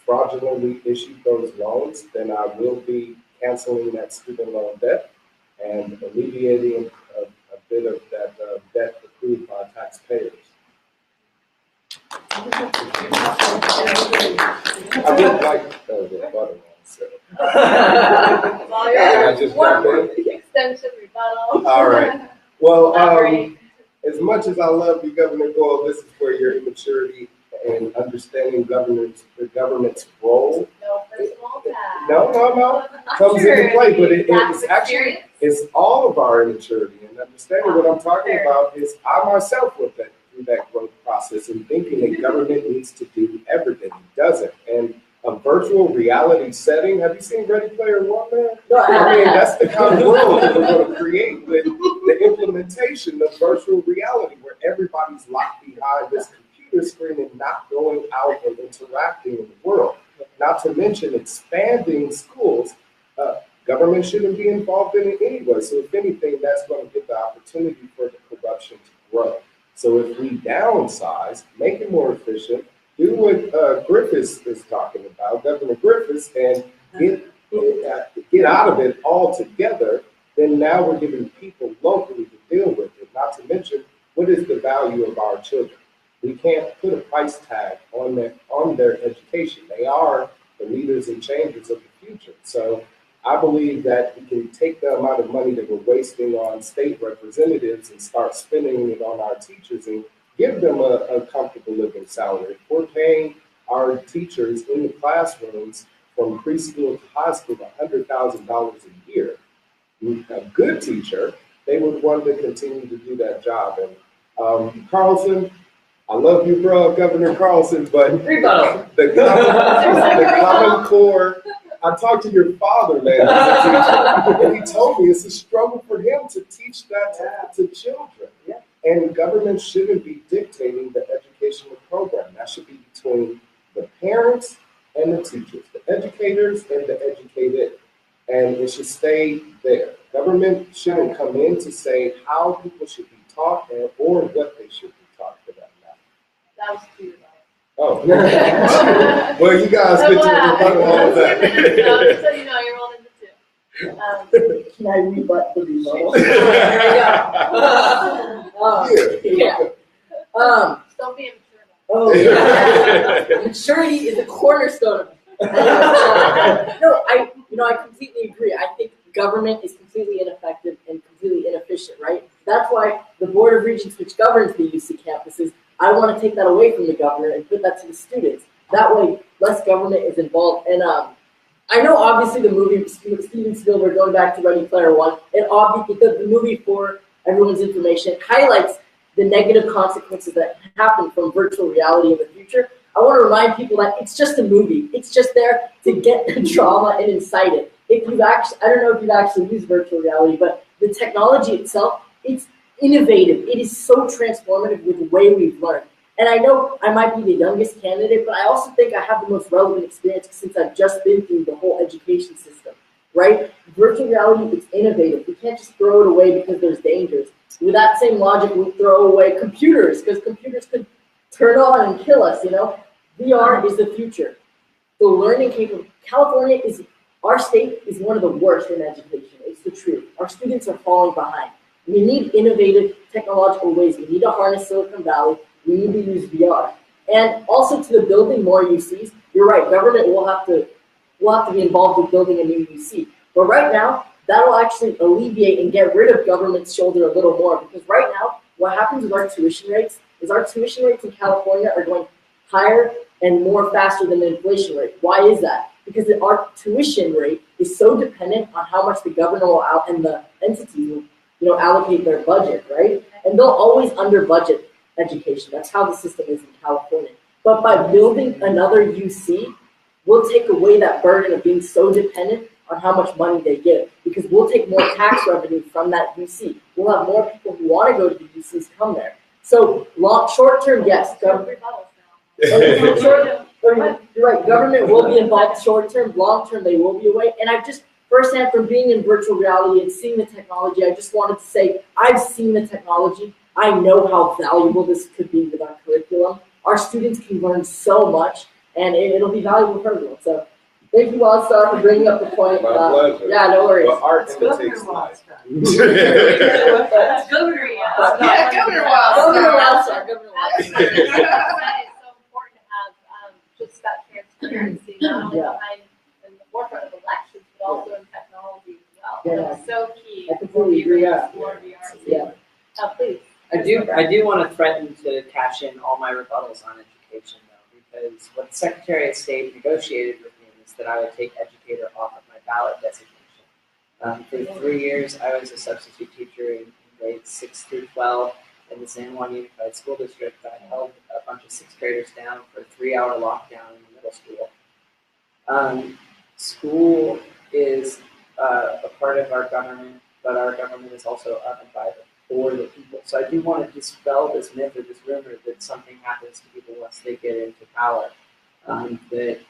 fraudulently issued those loans, then I will be canceling that student loan debt and alleviating a bit of that debt accrued by taxpayers. I didn't like the rebuttal one, so. I just One jump in? extension rebuttal. All right. Well, Elaborate. as much as I love you, Governor Goel, this is where your immaturity and understanding the government's role. No personal attack. No, comes into play, but it's actually, experience. it's all of our immaturity and understanding what I'm talking Fair. about is I myself went through that growth process and thinking that government needs to do everything. It doesn't. And a virtual reality setting, have you seen Ready Player One, man? I mean, that's the kind of world that we're going to create with the implementation of virtual reality where everybody's locked behind this computer screen and not going out and interacting in the world. Not to mention expanding schools. Government shouldn't be involved in it anyway. So if anything, that's going to give the opportunity for the corruption to grow. So if we downsize, make it more efficient, do what Griffis is talking about, Governor Griffis, and get out of it altogether, then now we're giving people locally to deal with it. Not to mention, what is the value of our children? We can't put a price tag on their education. They are the leaders and changers of the future. So I believe that we can take the amount of money that we're wasting on state representatives and start spending it on our teachers and give them a comfortable living salary. If we're paying our teachers in the classrooms from preschool to high school $100,000 a year, a good teacher, they would want to continue to do that job. And Carlson, I love you, bro, Governor Carlson, but the common core, I talked to your father, man, as a teacher, and he told me it's a struggle for him to teach that to children. Yeah. And government shouldn't be dictating the educational program. That should be between the parents and the teachers, the educators and the educated. And it should stay there. Government shouldn't come in to say how people should be taught or what they should be taught for that matter. That was cute. Oh, well, you guys get to rebuttal all of that. So you know, you're rolled into two. Can I rebut the rebuttal? Don't be immature. Oh, yeah. Maturity is a cornerstone. No, I completely agree. I think government is completely ineffective and completely inefficient, right? That's why the Board of Regents, which governs the UC campuses, I want to take that away from the governor and put that to the students. That way, less government is involved. And I know, obviously, the movie Steven Spielberg, going back to Ready Player One, the movie, for everyone's information, highlights the negative consequences that happen from virtual reality in the future. I want to remind people that it's just a movie. It's just there to get the drama and incite it. I don't know if you've actually used virtual reality, but the technology itself, it's innovative. It is so transformative with the way we've learned. And I know I might be the youngest candidate, but I also think I have the most relevant experience since I've just been through the whole education system, right? Virtual reality is innovative. We can't just throw it away because there's dangers. With that same logic, we throw away computers because computers could turn on and kill us, you know? VR is the future. The learning capability, our state is one of the worst in education. It's the truth. Our students are falling behind. We need innovative technological ways. We need to harness Silicon Valley. We need to use VR. And also to the building more UCs, you're right, government will have to be involved with building a new UC. But right now, that'll actually alleviate and get rid of government's shoulder a little more. Because right now, what happens with our tuition rates is our tuition rates in California are going higher and more faster than the inflation rate. Why is that? Because our tuition rate is so dependent on how much the governor will and the entities will allocate their budget, right? And they'll always under budget education. That's how the system is in California. But by building another UC, we'll take away that burden of being so dependent on how much money they give, because we'll take more tax revenue from that UC. We'll have more people who want to go to the UCs come there. So short term, yes. You're right. Government will be involved short term, long term they will be away. And I've just firsthand from being in virtual reality and seeing the technology, I just wanted to say I've seen the technology. I know how valuable this could be with our curriculum. Our students can learn so much, and it'll be valuable for everyone. So thank you, Wildstar, for bringing up the point. My pleasure. Yeah, no worries. But art imitates life. Governor Governor Wildstar. It's so important to have just that transparency, not only behind in the forefront of elections, but also in technology as well. Yeah. It's so key. I completely agree. Yeah. Yeah. Please. I do want to threaten to cash in all my rebuttals on education, though, because what the Secretary of State negotiated with me is that I would take educator off of my ballot designation. For 3 years, I was a substitute teacher in grades 6 through 12 in the San Juan Unified School District. I held a bunch of sixth graders down for a 3-hour lockdown in the middle school. School is a part of our government, but our government is also of and by the for the people. So I do want to dispel this myth or this rumor that something happens to people once they get into power that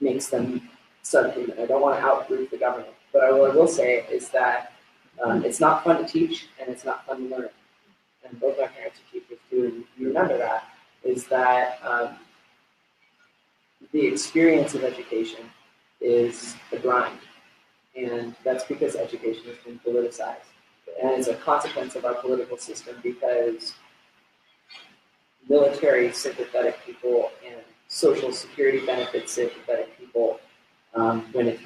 makes them subhuman. I don't want to outgroup the government, but what I will say is that it's not fun to teach and it's not fun to learn. And both my parents are teachers too, and you remember that, is that the experience of education is a grind. And that's because education has been politicized. And it's a consequence of our political system because military sympathetic people and social security benefit sympathetic people, when it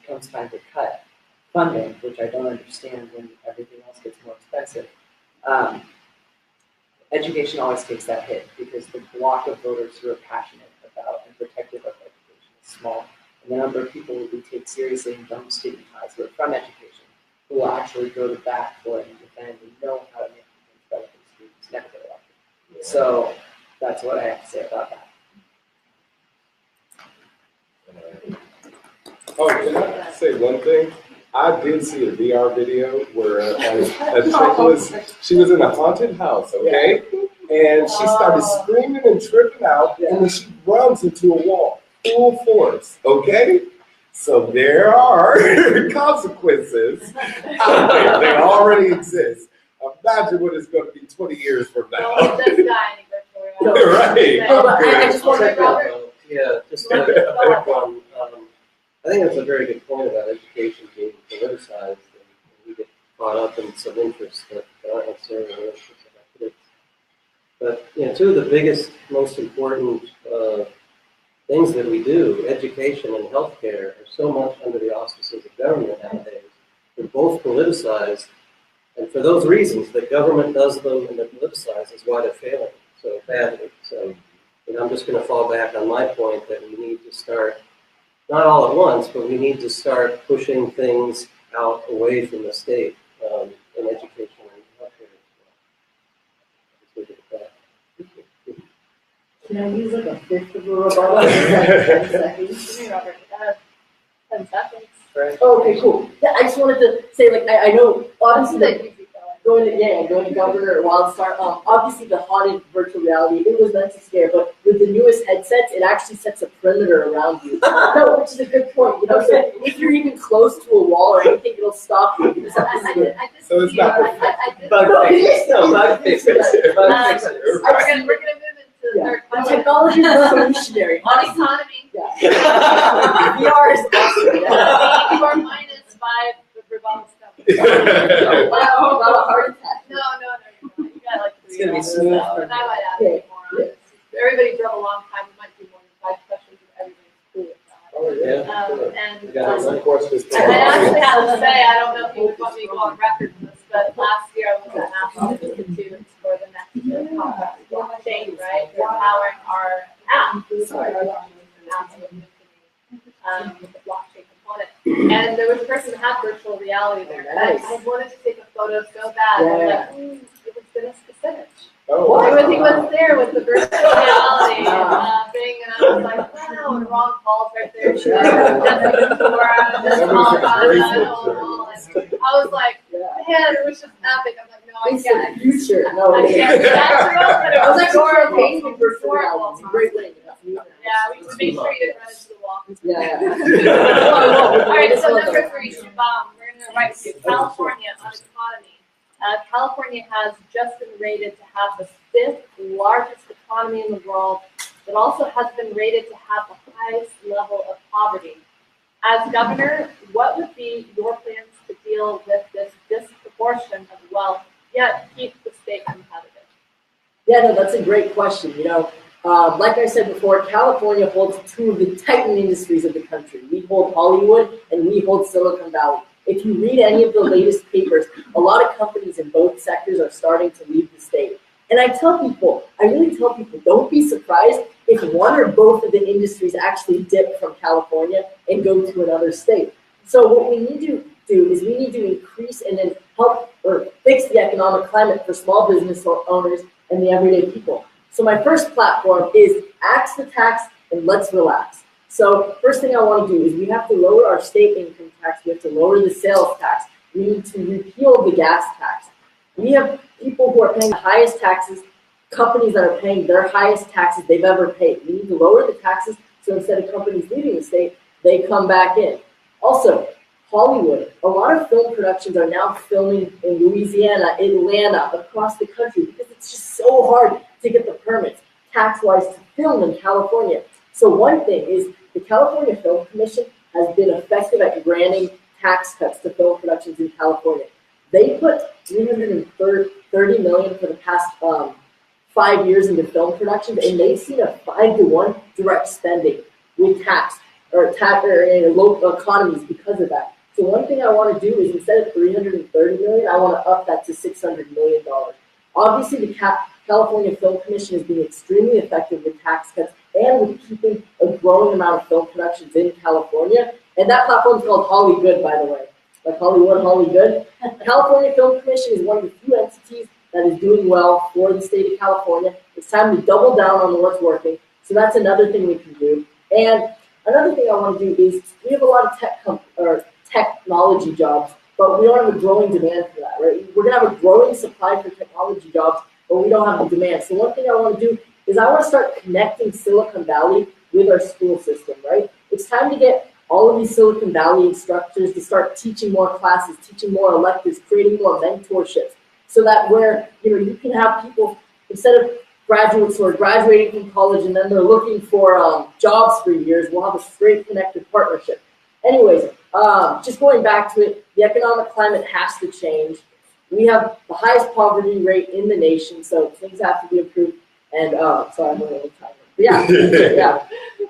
comes time to cut funding, which I don't understand when everything else gets more expensive, education always takes that hit because the block of voters who are passionate about and protective of education is small. And the number of people who we take seriously and don't stigmatize who are from education, who will actually go to bat for it and defend and know how to make things better for the students, never get elected. So that's what I have to say about that. Oh, can I say one thing? I did see a VR video where a chick she was in a haunted house, okay? And she started screaming and tripping out, and then she runs into a wall, full force, okay? So there are consequences out there. They already exist. Imagine what it's going to be 20 years from now. Well, this guy in Libertarian. Right. I just want to Yeah, just a quick one. I think that's a very good point about education being politicized, and we get caught up in some interests that aren't necessarily the interests of our kids. But two of the biggest, most important things that we do, education and healthcare, are so much under the auspices of government nowadays. They're both politicized, and for those reasons, the government does them and they're politicized is why they're failing so badly. So, I'm just going to fall back on my point that we need to start, not all at once, but we need to start pushing things out away from the state in education and healthcare as well. Just leave it at that. Can I use like a fifth of a rebuttal? Like 10 seconds? Give me, Robert. 10 seconds. Right. Oh, okay, cool. Yeah, I just wanted to say, like, I know, obviously, That like, you keep going. going to Governor Wildstar, obviously the haunted virtual reality, it was meant to scare, but with the newest headsets, it actually sets a perimeter around you. No, which is a good point, So if you're even close to a wall or anything, it'll stop you. Because So it's not Bug fix. No, bug fix it. Bug fix it. We're gonna move into the third The question. technology is revolutionary. On economy. Yeah. VR is awesome. Yeah. You are minus 5 with revolve stuff. Wow, not a heart attack. No. You got like 3. It's gonna be smooth. And I might add a bit more on it. Everybody drove a long time. We might do more than 5 questions if everybody's cool with that. Oh, yeah. And Of course, this I actually have to say, I don't know if you would want me to go on record for this, but last year I was at National Institute for the next conference, blockchain, right? We're powering our app. Sorry, our apps with the blockchain component. And there was a person that had virtual reality there. And I wanted to take a photo so bad. I was like, it was Dennis Kucinich. Oh, He was there with the virtual reality thing, and I was like, wow, and Ron Paul's right there. She was I was like, man, it was just epic. I'm like, no, I It's can't. the future. No, I can't do that to him, but it I was was actually adorable. campaigning for virtual reality. It's a great way to go. Just make sure you didn't run into the wall. Yeah. All right, so number 3, Shubham, we're going to write to California on economy. California has just been rated to have the 5th largest economy in the world, but also has been rated to have the highest level of poverty. As governor, what would be your plans to deal with this disproportion of wealth, yet keep the state competitive? Yeah, no, that's a great question. Like I said before, California holds 2 of the titan industries of the country. We hold Hollywood and we hold Silicon Valley. If you read any of the latest papers, a lot of companies in both sectors are starting to leave the state. And I really tell people, don't be surprised if one or both of the industries actually dip from California and go to another state. So what we need to do is we need to increase and then help or fix the economic climate for small business owners and the everyday people. So my first platform is axe the tax and let's relax. So first thing I want to do is we have to lower our state income tax. We have to lower the sales tax. We need to repeal the gas tax. We have people who are paying the highest taxes, companies that are paying their highest taxes they've ever paid. We need to lower the taxes so instead of companies leaving the state, they come back in. Also, Hollywood. A lot of film productions are now filming in Louisiana, Atlanta, across the country because it's just so hard to get the permits tax-wise to film in California. So one thing is the California Film Commission has been effective at granting tax cuts to film productions in California. They put $330 million for the past 5 years into film productions, and they've seen a 5-to-1 direct spending with tax or local economies because of that. So one thing I want to do is instead of $330 million, I want to up that to $600 million. Obviously, the California Film Commission is being extremely effective with tax cuts and with keeping a growing amount of film productions in California. And that platform is called Hollywood, by the way. Like Hollywood, Hollywood. California Film Commission is one of the few entities that is doing well for the state of California. It's time to double down on what's working. So that's another thing we can do. And another thing I want to do is we have a lot of technology jobs, but we don't have a growing demand for that, right? We're going to have a growing supply for technology jobs, but we don't have the demand. So one thing I want to do is I want to start connecting Silicon Valley with our school system, right? It's time to get all of these Silicon Valley instructors to start teaching more classes, teaching more electives, creating more mentorships, so that where you can have people, instead of graduates who are graduating from college and then they're looking for jobs for years, we'll have a straight connected partnership. Anyways, just going back to it, the economic climate has to change. We have the highest poverty rate in the nation, so things have to be improved. And sorry, I'm running out of time. But yeah, yeah. Thank you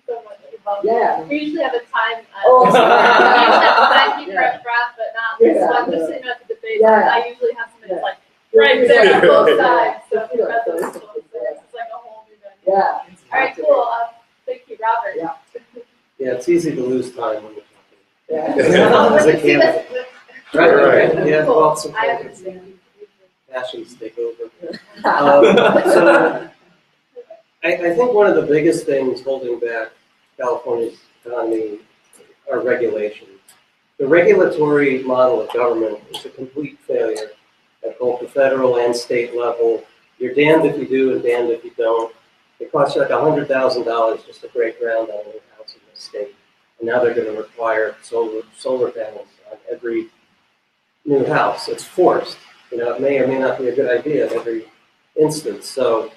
so much, Shubham. Yeah. We usually have a time. Oh, we usually have a time keep yeah. our breath, but not this Yeah. one. Just so you know, at the debate, Yeah. I usually have somebody Yeah. like right there on both sides. So Yeah. if you're at those both sides, it's like a whole new venue. Yeah. All right, cool. Thank you, Robert. Yeah. Yeah, it's easy to lose time when you're talking. Yeah. Oh, As a but see, candidate. that's- Right, Right. right. Yeah, Cool. well, some I understand. passions take over. So I think one of the biggest things holding back California's economy are regulations. The regulatory model of government is a complete failure at both the federal and state level. You're damned if you do and damned if you don't. It costs you like $100,000 just to break ground on a new house in the state. And now they're going to require solar panels on every new house. It's forced. It may or may not be a good idea in every instance. So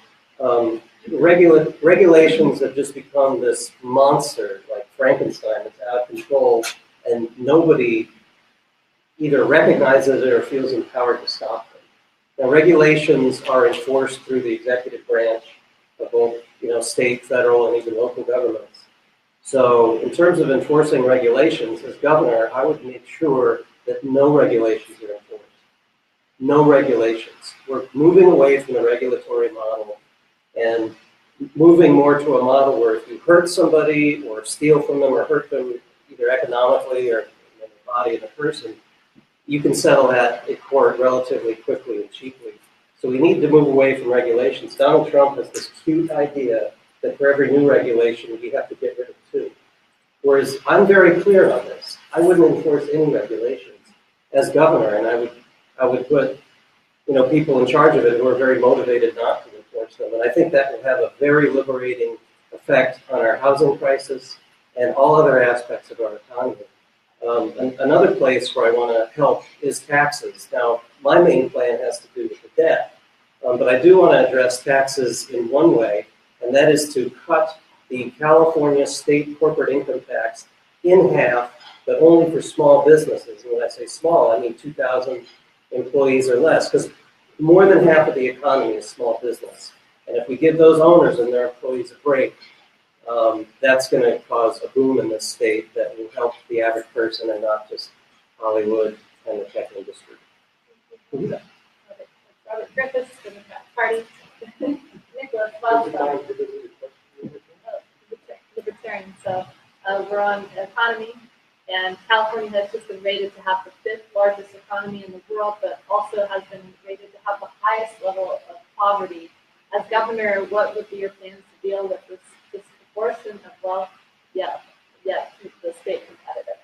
regulations have just become this monster, like Frankenstein. It's out of control, and nobody either recognizes it or feels empowered to stop them. Now, regulations are enforced through the executive branch of both, state, federal, and even local governments. So in terms of enforcing regulations, as governor, I would make sure that no regulations are enforced. No regulations. We're moving away from the regulatory model and moving more to a model where if you hurt somebody or steal from them or hurt them either economically or in the body of the person, you can settle that in court relatively quickly and cheaply. So we need to move away from regulations. Donald Trump has this cute idea that for every new regulation, we have to get rid of 2. Whereas I'm very clear on this. I wouldn't enforce any regulations as governor, and I would put people in charge of it who are very motivated not to enforce them. And I think that will have a very liberating effect on our housing prices and all other aspects of our economy. Another place where I want to help is taxes. Now, my main plan has to do with the debt, but I do want to address taxes in one way, and that is to cut the California state corporate income tax in half, but only for small businesses. And when I say small, I mean 2,000 employees or less, because more than half of the economy is small business. And if we give those owners and their employees a break, that's going to cause a boom in this state that will help the average person and not just Hollywood and the tech industry. Robert Griffis, Democrat Party. Nickolas, Wildstar, Libertarian. So we're on economy, and California has just been rated to have the 5th largest economy in the world, but also has been rated to have the highest level of poverty. As governor, what would be your plans to deal with this disproportion of wealth, yet keep the state competitive?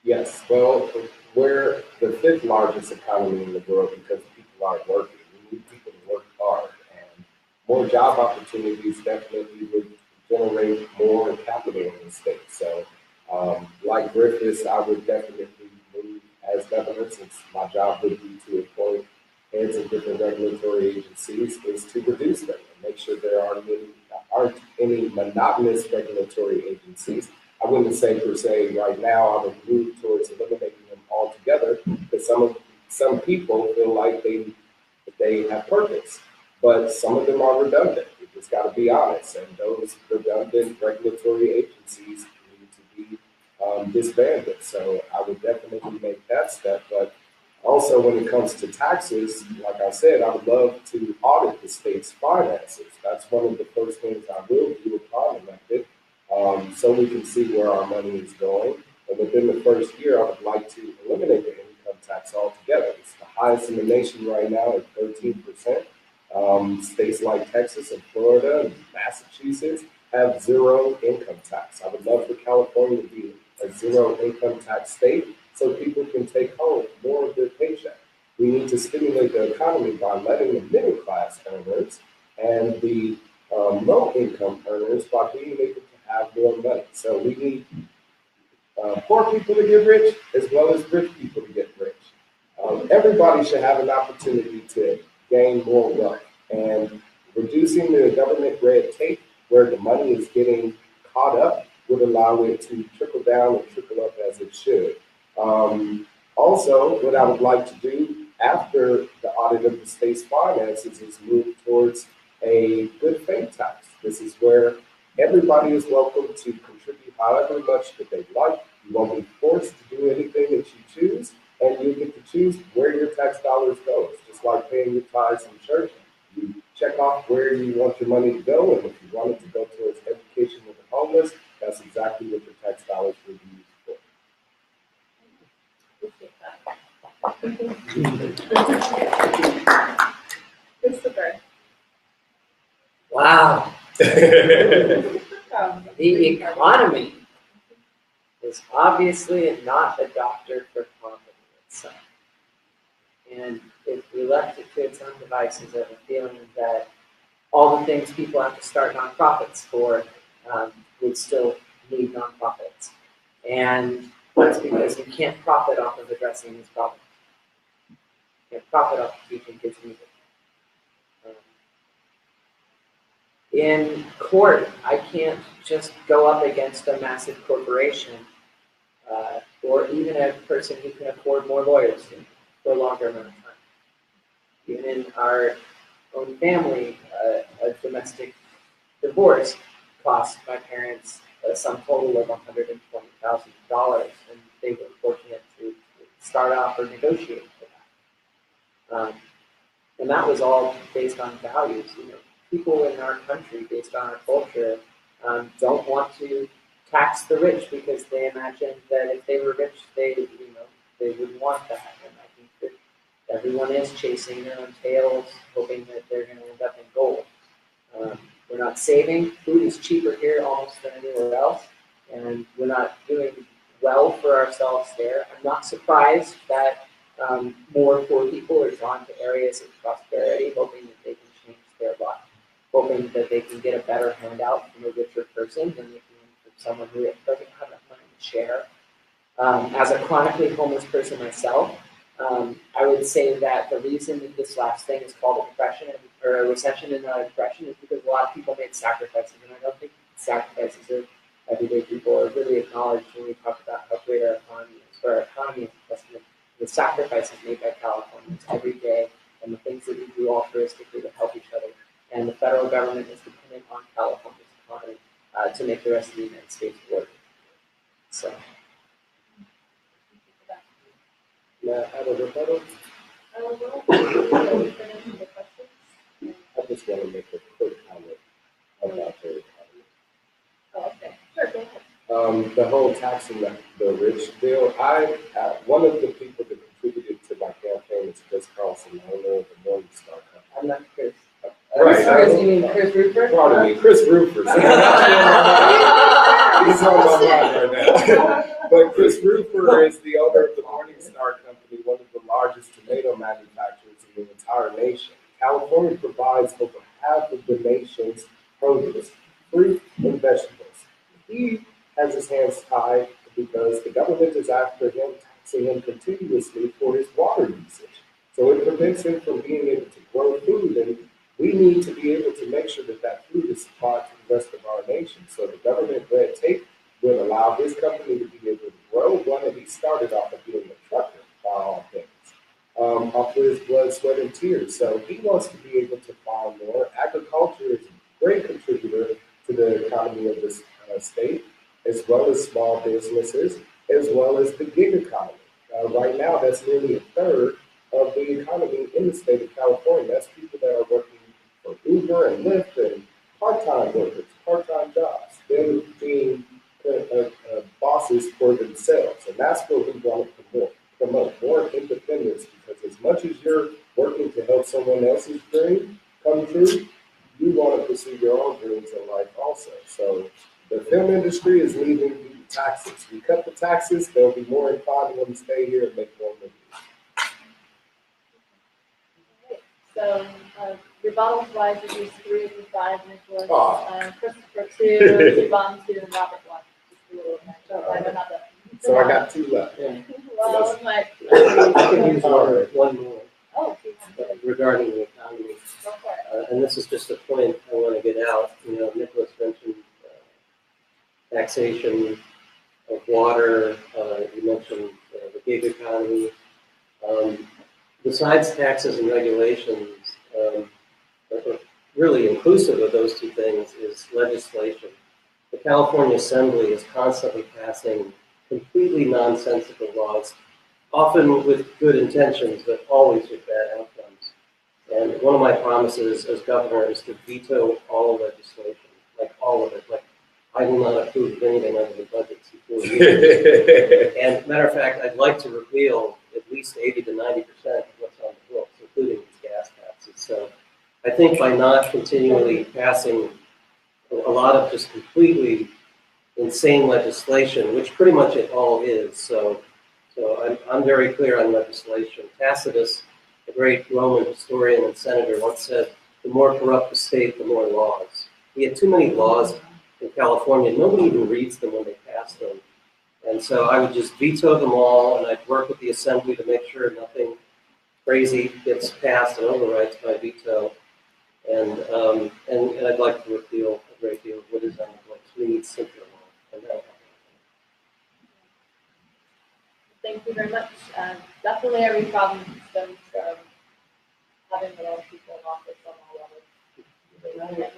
Yes, well, we're the 5th largest economy in the world because people aren't working. We need people to work hard, and more job opportunities definitely would generate more capital in the state. So, like Griffis, I would definitely move as governor, since my job would be to appoint heads of different regulatory agencies, is to reduce them and make sure there aren't any monotonous regulatory agencies. I wouldn't say per se right now I would move towards eliminating them altogether, because some people feel like they have purpose, but some of them are redundant. You just got to be honest, and those redundant regulatory agencies need to be disbanded. So I would definitely make that step. But also, when it comes to taxes, like I said, I would love to audit the state's finances. That's one of the first things I will do upon elected, so we can see where our money is going. And within the first year, I would like to eliminate the income tax altogether. It's the highest in the nation right now at 13%. States like Texas and Florida and Massachusetts have zero income tax. I would love for California to be a zero income tax state, so people can take home more of their paycheck. We need to stimulate the economy by letting the middle class earners and the low income earners by being able to have more money. So we need poor people to get rich as well as rich people to get rich. Everybody should have an opportunity to gain more wealth, and reducing the government red tape where the money is getting caught up would allow it to trickle down and trickle up as it should. Also, what I would like to do after the audit of the state's finances is move towards a good faith tax. This is where everybody is welcome to contribute however much that they like. You won't be forced to do anything that you choose, and you get to choose where your tax dollars go. It's just like paying your tithes in church. You check off where you want your money to go, and if you want it to go towards education of the homeless, that's exactly what your tax dollars will be used for. Christopher. Wow. The economy is obviously not a doctor for poverty itself. And if we left it to its own devices, I have a feeling that all the things people have to start nonprofits for would still need nonprofits. And that's because you can't profit off of addressing these problems. You can't profit off of teaching kids music. In court, I can't just go up against a massive corporation or even a person who can afford more lawyers for a longer amount of time. Even in our own family, a domestic divorce cost my parents a sum total of $120,000, and they were fortunate to start off or negotiate for that. And that was all based on values. You know, people in our country, based on our culture, don't want to tax the rich because they imagine that if they were rich, they wouldn't want that. And I think that everyone is chasing their own tails, hoping that they're going to end up in gold. We're not saving. Food is cheaper here almost than anywhere else, and we're not doing well for ourselves there. I'm not surprised that more poor people are drawn to areas of prosperity, hoping that they can change their life. hoping that they can get a better handout from a richer person than they can from someone who doesn't have enough money to share. As a chronically homeless person myself, I would say that the reason that this last thing is called a depression or a recession and not a depression is because a lot of people made sacrifices, and I don't think sacrifices of everyday people are really acknowledged when we talk about how great our economy is. For our economy is a testament to the sacrifices made by Californians every day and the things that we do altruistically to help each other. And the federal government is dependent on California's economy to make the rest of the United States work. So. Now, I don't know. I just want to make a quick comment about the economy. Oh, okay. Sure, go ahead. The whole taxing the rich bill. One of the people that contributed to my campaign is Chris Carlson, the owner of the Wildstar company. I'm not Chris. Right. Chris, you mean Chris Rupert? Pardon me, Chris Rupert. He's on my mind right now. But Chris Rupert is the owner of the Morningstar Company, one of the largest tomato manufacturers in the entire nation. California provides over half of the nation's produce, fruit, and vegetables. He has his hands tied because the government is after him, taxing him continuously for his water usage. So it prevents him from being able to grow food, and we need to be able to make sure that that food is supplied to the rest of our nation. So the government red tape will allow his company to be able to grow. One that he started off of being a trucker, by all things, off of his blood, sweat, and tears. So he wants to be able to farm more. Agriculture is a great contributor to the economy of this state, as well as small businesses, as well as the gig economy. Right now, that's nearly a third of the economy in the state of California. That's people that are working for Uber and Lyft and part-time workers, part-time jobs, them being bosses for themselves. And that's what we want to promote more independence, because as much as you're working to help someone else's dream come true, you want to pursue your own dreams in life also. So the film industry is leaving due to taxes. We cut the taxes, they'll be more inclined to want to stay here and make more money. So, rebuttals wise, it was 3 of the 5, Nickolas, Christopher 2, Shubham 2, and Robert 1. Just a little bit. So I don't have that. So I got 2 left. Well, my. I can use one more Oh, regarding the economy. go for it. And this is just a point I want to get out. You know, Nickolas mentioned taxation of water. You mentioned the gig economy. Besides taxes and regulations, really inclusive of those two things is legislation. The California Assembly is constantly passing completely nonsensical laws, often with good intentions, but always with bad outcomes. And one of my promises as governor is to veto all legislation, like all of it. Like, I will not approve of anything under the budget in 4 years. And matter of fact, I'd like to repeal at least 80 to 90% of what's on the books, including these gas taxes. So I think by not continually passing a lot of just completely insane legislation, which pretty much it all is. So I'm very clear on legislation. Tacitus, the great Roman historian and senator, once said, the more corrupt the state, the more laws. We had too many laws in California. Nobody even reads them when they pass them. And so I would just veto them all, and I'd work with the Assembly to make sure nothing crazy gets passed and overrides my veto. And I'd like to repeal a great deal of what is on the books. We need simpler law. And that'll happen. Thank you very much. Definitely every problem stems from having the wrong people in office on all levels.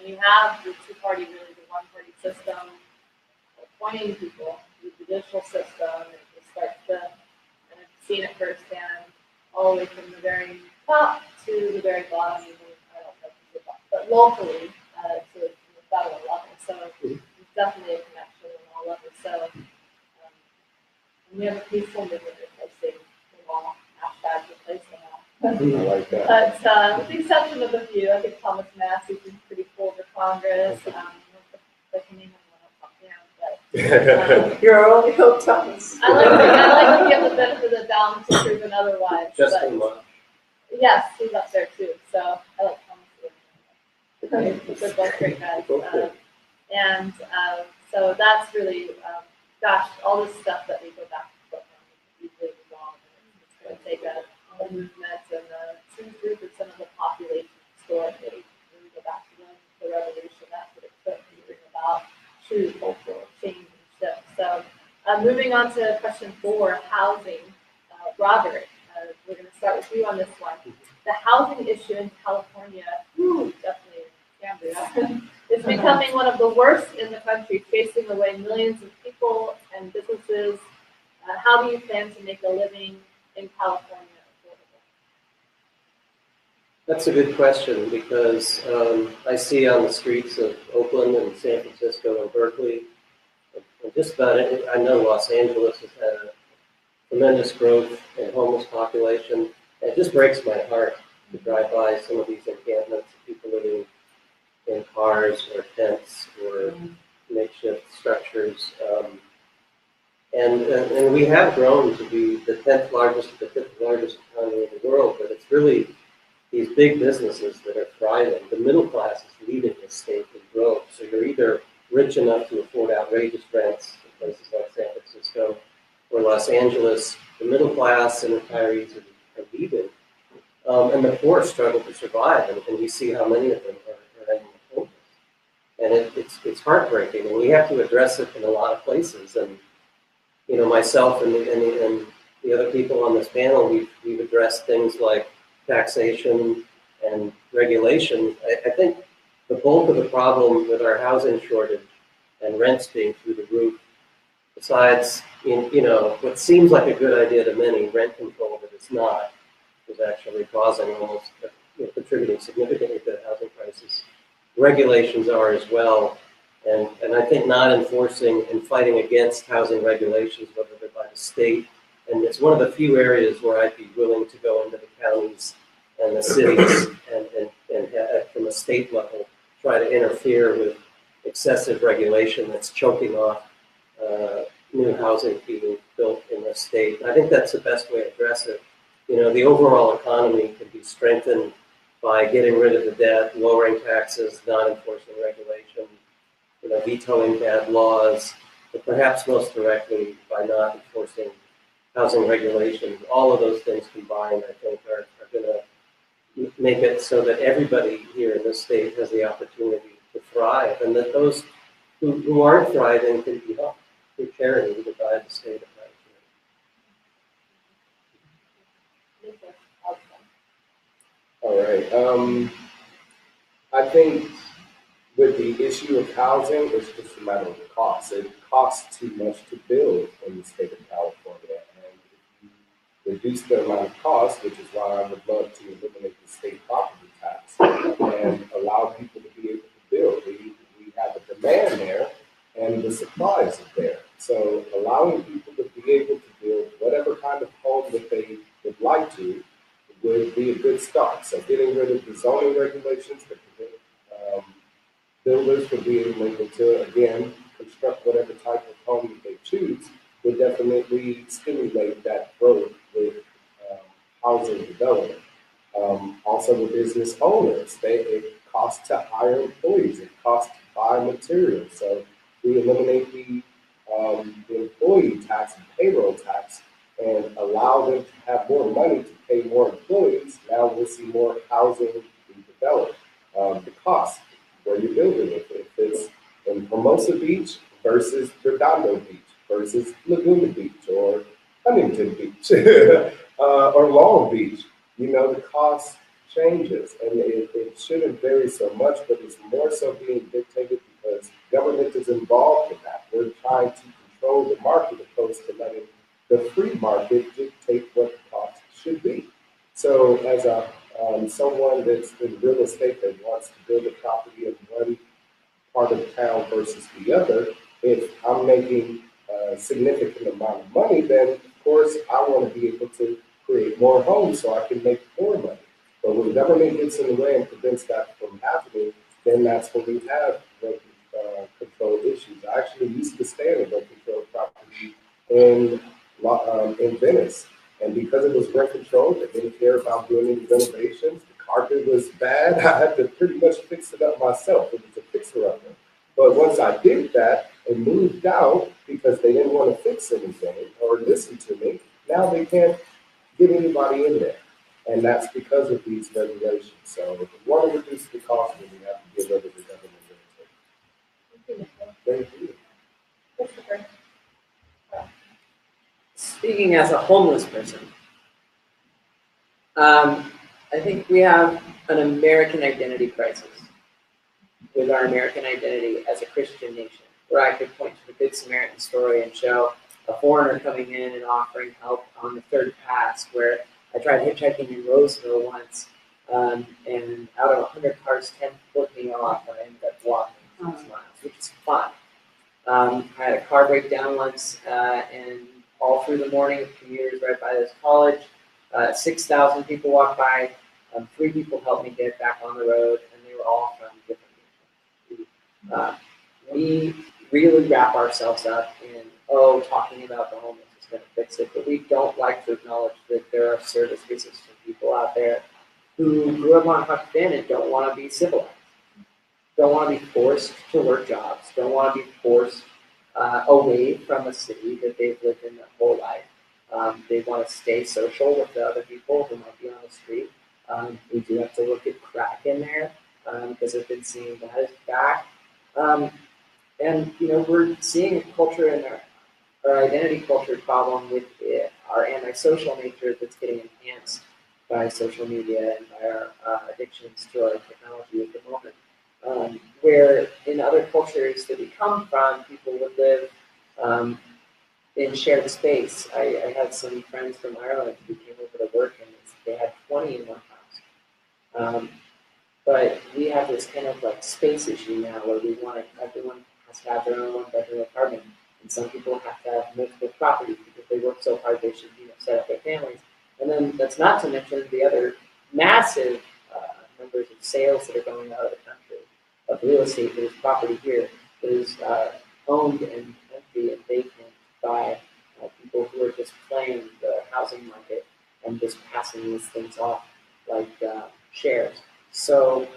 When you have the two-party, really the one-party system, appointing people, the judicial system, and it starts to, and I've seen it firsthand, all the way from the very top to the very bottom, even I don't know if it's but locally to the federal level. So it's definitely a connection on all levels. So and we have a peaceful movement replacing the law, hashtag replace the law. I like that. But with the exception of a few, I think Thomas Massey's been pretty cool for Congress. The Canadian one, but You're only hope, Thomas. I like to give the benefit of the doubt to proven otherwise. Just but in much. yes, he's up there too. So I like Thomas. They're both great guys. Both good. And so that's really, gosh, all this stuff that we go back and forth on is really long. And it's going to take a movement and some group of some of the population historically really go back to the revolution. That's what it took to bring about true cultural change and shift. So moving on to question 4, housing. Robert, we're going to start with you on this one. The housing issue in California, definitely Cambria, is becoming one of the worst in the country, chasing away millions of people and businesses. How do you plan to make a living in California affordable? That's a good question because I see on the streets of Oakland and San Francisco and Berkeley, and just about it, I know Los Angeles has had a tremendous growth in homeless population. And it just breaks my heart to drive by some of these encampments of people living in cars or tents or makeshift structures. And we have grown to be the 10th largest, the 5th largest economy in the world, but it's really these big businesses that are thriving. The middle class is leaving the state with growth. So you're either rich enough to afford outrageous rents in places like San Francisco or Los Angeles. The middle class and retirees are leaving. And the poor struggle to survive, and we see how many of them are ending up homeless. And it's heartbreaking, and we have to address it in a lot of places. And you know, myself and the other people on this panel, we've addressed things like taxation and regulation. I think the bulk of the problem with our housing shortage and rents being through the roof, besides what seems like a good idea to many, rent control that it's not, is actually causing almost, contributing significantly to the housing crisis. Regulations are as well, and I think not enforcing and fighting against housing regulations, whether they're by the state, and it's one of the few areas where I'd be willing to go into the counties and the cities and from a state level try to interfere with excessive regulation that's choking off new housing being built in the state. I think that's the best way to address it. You know, the overall economy can be strengthened by getting rid of the debt, lowering taxes, not enforcing regulation, vetoing bad laws, but perhaps most directly by not enforcing housing regulations. All of those things combined, I think, are going to make it so that everybody here in this state has the opportunity to thrive, and that those who aren't thriving can be helped through charity to provide the state of All right. I think with the issue of housing, it's just a matter of cost. It costs too much to build in the state of California. And if you reduce the amount of cost, which is why I would love to eliminate the state property tax and allow people to be able to build. We have a demand there and the supplies are there. So allowing people to be able to build whatever kind of home that they would like to would be a good start. So getting rid of the zoning regulations that prevent builders from being able to, again, construct whatever type of home that they choose would definitely stimulate that growth with housing development. Also, the business owners, it costs to hire employees, it costs to buy materials. So we eliminate the employee tax and payroll tax and allow them to have more money to pay more employees. Now we'll see more housing be developed. The cost where you're building it, if it's in Hermosa Beach versus Redondo Beach versus Laguna Beach or Huntington Beach or Long Beach, the cost changes, and it shouldn't vary so much, but it's more so being dictated because government is involved in that. We're trying to control the market opposed to letting the free market dictate what the cost should be. So as someone that's in real estate that wants to build a property in one part of town versus the other, if I'm making a significant amount of money, then of course I want to be able to create more homes so I can make more money. But when government gets in the way and prevents that from happening, then that's when we have rent control issues. I actually used to stay in a rent control property in Venice. And because it was rent controlled, they didn't care about doing any renovations. The carpet was bad, I had to pretty much fix it up myself. It was a fixer-upper. But once I did that and moved out because they didn't want to fix anything or listen to me, now they can't get anybody in there. And that's because of these regulations. So if we want to reduce the cost, then we have to get rid of the government regulation. Thank you. Christopher. Speaking as a homeless person, I think we have an American identity crisis with our American identity as a Christian nation, where I could point to the Good Samaritan story and show a foreigner coming in and offering help on the third pass, where I tried hitchhiking in Roseville once, and out of 100 cars, 10 flipped me off, and I ended up walking 6 miles, which is fun. I had a car break down once, and all through the morning, commuters right by this college, 6,000 people walked by. 3 people helped me get back on the road, and they were all from different nations. We really wrap ourselves up in, talking about the homeless is going to fix it, but we don't like to acknowledge that there are service-resistant people out there who grew up on Huck Finn and don't want to be civilized, don't want to be forced to work jobs, don't want to be forced away from a city that they've lived in their whole life. They want to stay social with the other people who might be on the street. We do have to look at crack in there because I've been seeing that is back. And, we're seeing a culture in our identity culture problem with our antisocial nature that's getting enhanced by social media and by our addictions to our technology at the moment. Where in other cultures that we come from, people would live in shared space. I had some friends from Ireland who came over to work, and they had 20 in one house. But we have this kind of like space issue now where we want everyone has to have their own one-bedroom apartment, and some people have to have multiple properties because they work so hard they should set up their families. And then that's not to mention the other massive numbers of sales that are going out of the country of real estate that is property here that is owned and empty and vacant by people who are just playing the housing market and just passing these things off like shares. So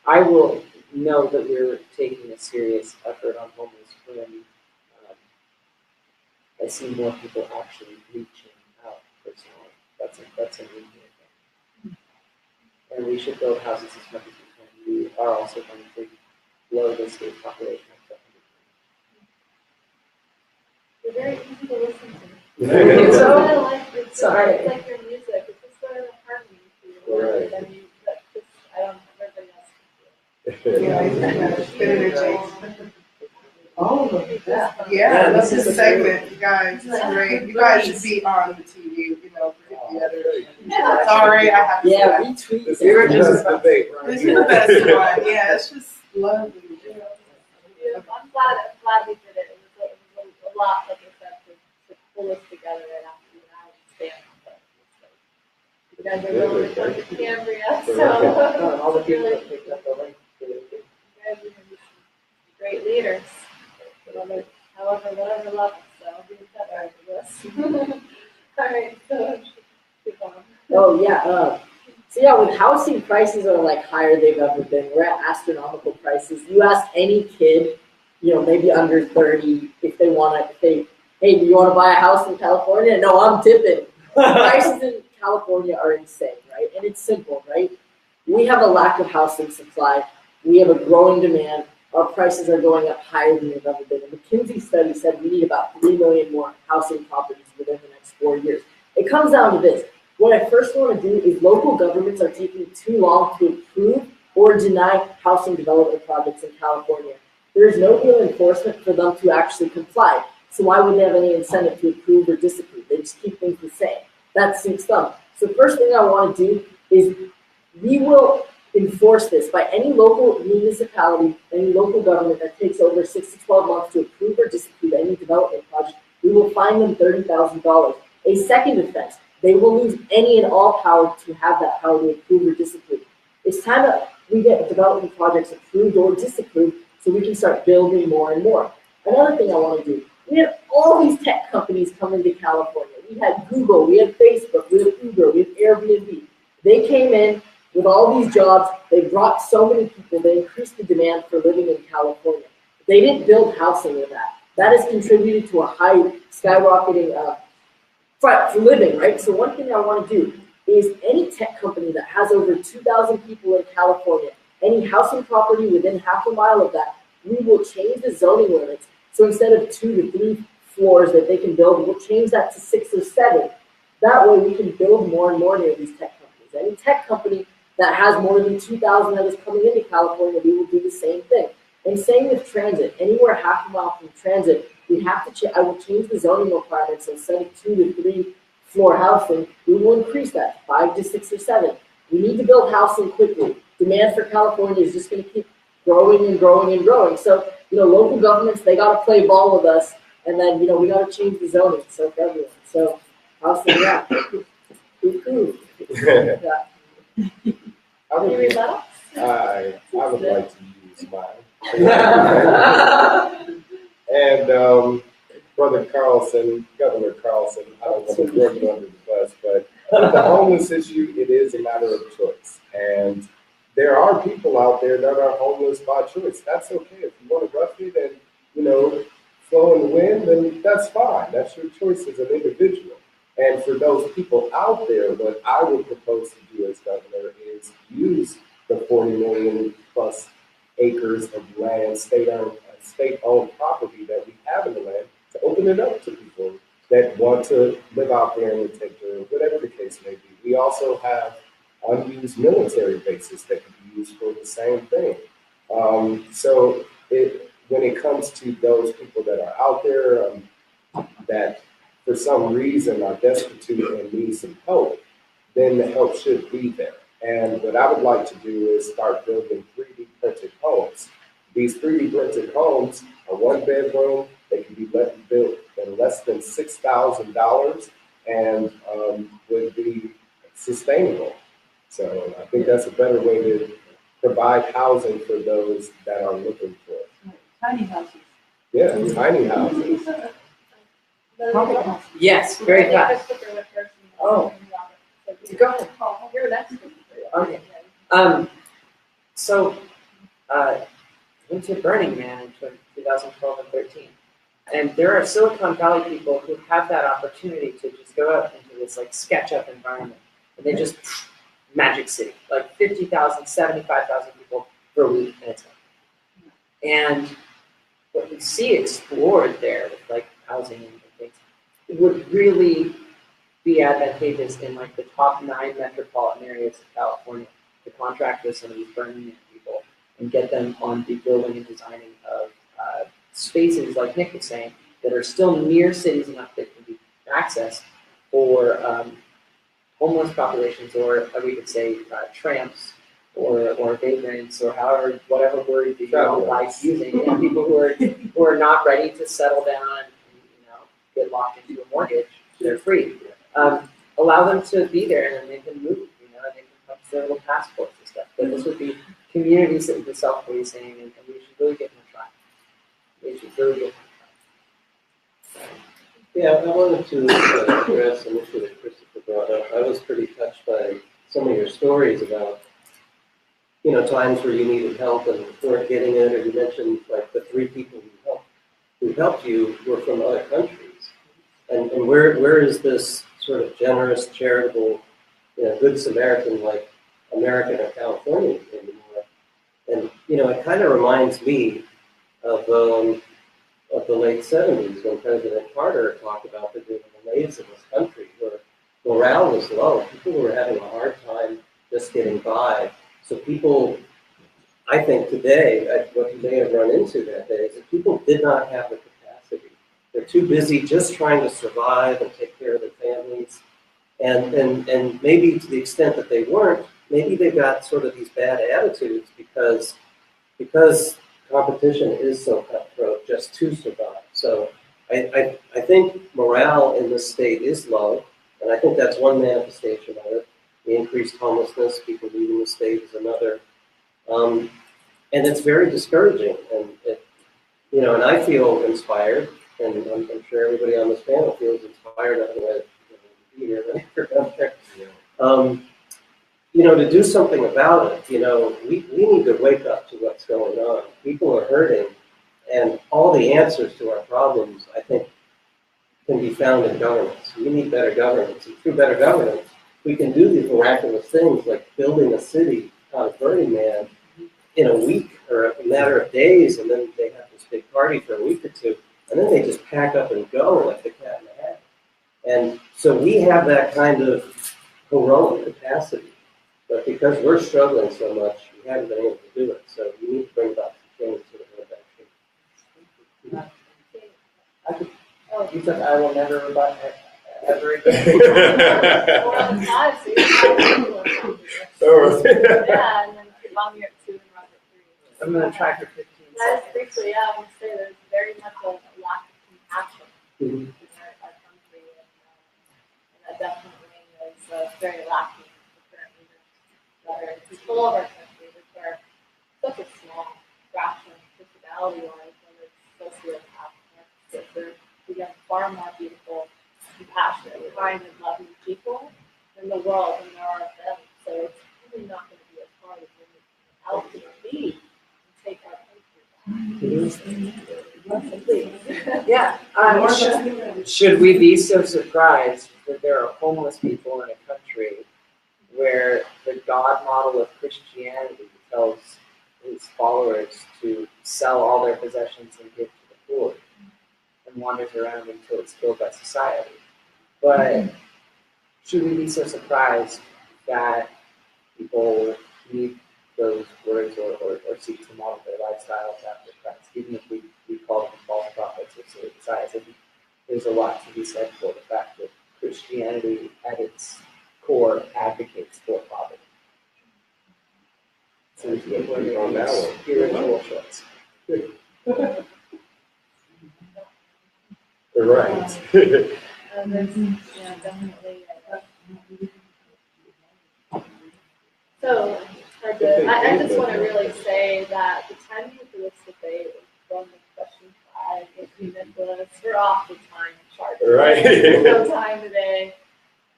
I will know that we're taking a serious effort on homeless when I see more people actually reaching out personally. That's an easier thing. And we should build houses as much as we can. We are also going to blow the state population up to 100%. You're very easy to listen to. So, I like it. sorry. It's like your music. It's just sort of a harmony to your words. I mean, that's just, I don't know if everybody else can do it. Yeah, oh, look at that. Yeah, I love this segment, you guys. It's great. You guys should be on the TV, for the other. Sorry, I have to say that. Retweet. This is the best debate right This is here. the best one. Yeah, it's just lovely. I'm glad we did it. It was a lot, like I said, to pull us together and after I stand on it. You guys are willing to come to Cambria, so. All the people that picked up the link. You guys are going to be some great leaders. Whatever level, so I'll do that after this. All right, so keep on. Oh yeah. So yeah, with housing prices are like higher they've ever been. We're at astronomical prices. You ask any kid, maybe under 30, if they want to, hey, do you want to buy a house in California? No, I'm tipping. Prices in California are insane, right? And it's simple, right? We have a lack of housing supply. We have a growing demand. Our prices are going up higher than they've ever been. A McKinsey study said we need about 3 million more housing properties within the next 4 years. It comes down to this. What I first want to do is local governments are taking too long to approve or deny housing development projects in California. There is no real enforcement for them to actually comply. So why would they have any incentive to approve or disapprove? They just keep things the same. That suits them. So the first thing I want to do is we will enforce this by any local municipality, any local government that takes over 6 to 12 months to approve or disapprove any development project. We will fine them $30,000. A second offense, they will lose any and all power to have that power to approve or disapprove. It's time that we get development projects approved or disapproved so we can start building more and more. Another thing I want to do, we had all these tech companies coming to California. We had Google, we had Facebook, we had Uber, we had Airbnb. They came in with all these jobs, they brought so many people, they increased the demand for living in California. They didn't build housing with that. That has contributed to a high skyrocketing for living, right? So one thing I want to do is any tech company that has over 2,000 people in California, any housing property within half a mile of that, we will change the zoning limits. So instead of 2 to 3 floors that they can build, we'll change that to 6 or 7. That way we can build more and more near these tech companies. Any tech company that has more than 2,000 that is coming into California, we will do the same thing. And same with transit. Anywhere half a mile from transit, we have to I will change the zoning requirements. So instead of 2 to 3 floor housing, we will increase that to 5 to 6 or 7. We need to build housing quickly. Demand for California is just going to keep growing and growing and growing. So, local governments, they got to play ball with us. And then, we got to change the zoning. So for everyone. So housing, yeah. Yeah. Can you read that? I would like to use mine. And Brother Carlson, Governor Carlson, I don't want to throw you under the bus, but the homeless issue, it is a matter of choice. And there are people out there that are homeless by choice. That's okay. If you want to rough it and, flow in the wind, then that's fine. That's your choice as an individual. And for those people out there, what I would propose to do as governor is use the 40 million plus acres of land, state-owned property that we have in the land, to open it up to people that want to live out there and take care of whatever the case may be. We also have unused military bases that can be used for the same thing. So when it comes to those people that are out there that for some reason are destitute and need some help, then the help should be there. And what I would like to do is start building 3D printed homes. These 3D printed homes are 1 bedroom. They can be built in less than $6,000 and would be sustainable. So I think that's a better way to provide housing for those that are looking for it. Tiny houses. Yeah, tiny houses. Yes, very fast. Oh. Go ahead. You're next. Okay. So, went to Burning Man in 2012 and 13. And there are Silicon Valley people who have that opportunity to just go out into this SketchUp environment. And they just, Magic City, 50,000, 75,000 people per week, and it's and what we see explored there with housing and things, it would really be advantageous in the top 9 metropolitan areas of California to contract with some of these Burning Man people and get them on the building and designing of spaces, like Nick was saying, that are still near cities enough that can be accessed for homeless populations, or we could say tramps, or vagrants, or whatever word you don't like using. People who are not ready to settle down and get locked into a mortgage. They're free. Allow them to be there, and then they can move. And they can punch their little passports and stuff. But this would be communities that would be self-policing, and we should really get them a try. We should really get them a try. Yeah, I wanted to address an issue that Christopher brought up. I was pretty touched by some of your stories about, times where you needed help and weren't getting it, or you mentioned the 3 people who helped you were from other countries. And where is this sort of generous, charitable, good Samaritan like American or Californian anymore? And it kind of reminds me of the late 70s when President Carter talked about the malaise of this country, where morale was low. People were having a hard time just getting by. So people, I think today, what you may have run into that day is that people did not have the capacity. They're too busy just trying to survive and take care of their families. And maybe to the extent that they weren't, maybe they got sort of these bad attitudes because competition is so cutthroat just to survive. So I think morale in this state is low, and I think that's one manifestation of it. The increased homelessness, people leaving the state is another. And it's very discouraging. And I feel inspired, and I'm sure everybody on this panel feels inspired, otherwise be here when I there. to do something about it, we need to wake up to what's going on. People are hurting, and all the answers to our problems, I think, can be found in governance. We need better governance. And through better governance, we can do these miraculous things like building a city out of Burning Man in a week or a matter of days, and then they have this big party for a week or two, and then they just pack up and go like the cat in the hat. And so we have that kind of heroic capacity, but because we're struggling so much, we haven't been able to do it. So we need to bring about some change to the action. You said I will never rebut ever again. 4 out of 5, so yeah, and then Shubham, you're at 2 and Robert 3. I'm gonna try for 15 That is seconds. briefly, yeah, I want to say there's very much a lack of compassion in our country, and that definitely is very lacking in the current leaders that are in control of our country, which are such a small fraction personality-wise, and it's sociopath, narcissistic. We have far more beautiful, compassionate, kind, and loving people in the world than there are of them. So it's really not going to be as hard as we how to be and take our country back. Yeah. Should we be so surprised that there are homeless people in a country where the God model of Christianity tells his followers to sell all their possessions and give to the poor, and wanders around until it's killed by society? But should we be so surprised that people need those words or seek to model their lifestyles after Christ, even if we call them false prophets or messiahs? I think there's a lot to be said for the fact that Christianity at its core advocates for poverty. So we get on that one. Spiritual choice. Right. Yeah, definitely. So, I just want to really say that the timing for this debate is from question 5 with Nickolas. We're off the time chart. Right. There's no time today.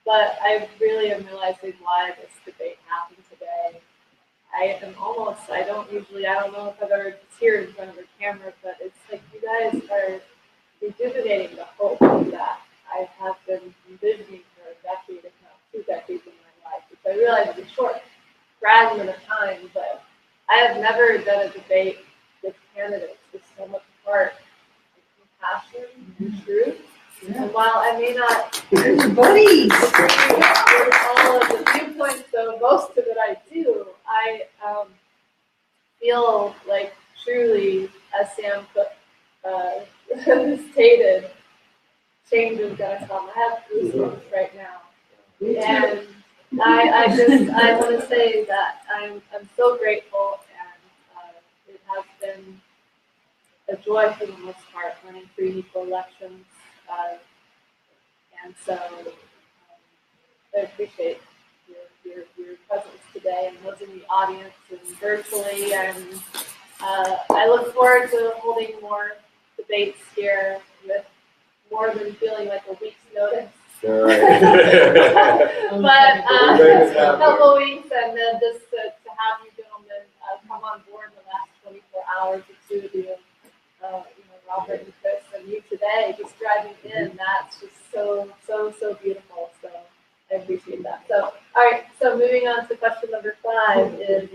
But I really am realizing why this debate happened today. I don't know if I've ever cheered in front of a camera, but it's like you guys are rejuvenating the hope that I have been envisioning for a decade, if not 2 decades in my life, which I realize is a short fragment of time, but I have never done a debate with candidates with so much heart and compassion and truth. Yeah. And while I may not Buddies. with all of the viewpoints, though most of it I do, I feel like truly, as Sam stated, change is going to come. I have goosebumps right now. And I want to say that I'm so grateful, and it has been a joy for the most part running free and equal elections. And so I appreciate your presence today and those in the audience and virtually. And I look forward to holding more debates here with more than feeling like a week's notice. Right. But a couple weeks, and then just to have you gentlemen come on board in the last 24 hours, the 2 of you, Robert and Chris, and you today, just driving in, that's just so beautiful. So I appreciate that. So, all right, so moving on to question number 5 is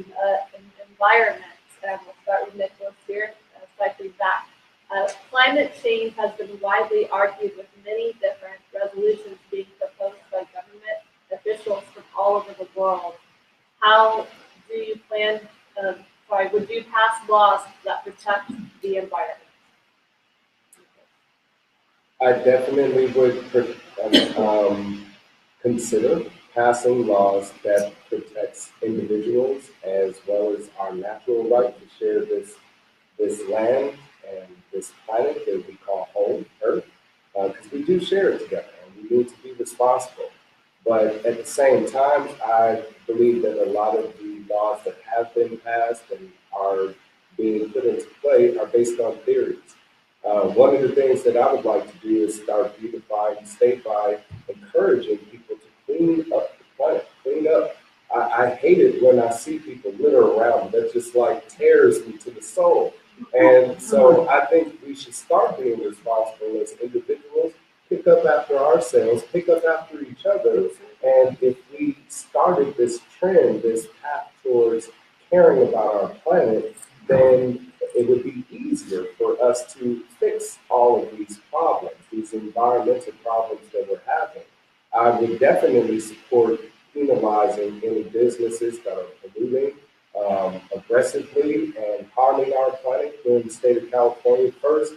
environment, and we'll start with Nickolas here, cycling back. Climate change has been widely argued with many different resolutions being proposed by government officials from all over the world. How do you plan, would you pass laws that protect the environment? I definitely would consider passing laws that protects individuals as well as our natural right to share this land and this planet that we call home, Earth, because we do share it together and we need to be responsible. But at the same time, I believe that a lot of the laws that have been passed and are being put into play are based on theories. One of the things that I would like to do is start beautifying the state by encouraging people to clean up the planet, clean up I hate it when I see people litter around. That just like tears me to the soul. And so I think we should start being responsible as individuals, pick up after ourselves, pick up after each other. And if we started this trend, this path towards caring about our planet, then it would be easier for us to fix all of these problems, these environmental problems that we're having. I would definitely support penalizing any businesses that are polluting aggressively and harming our planet. Here in the state of California, first,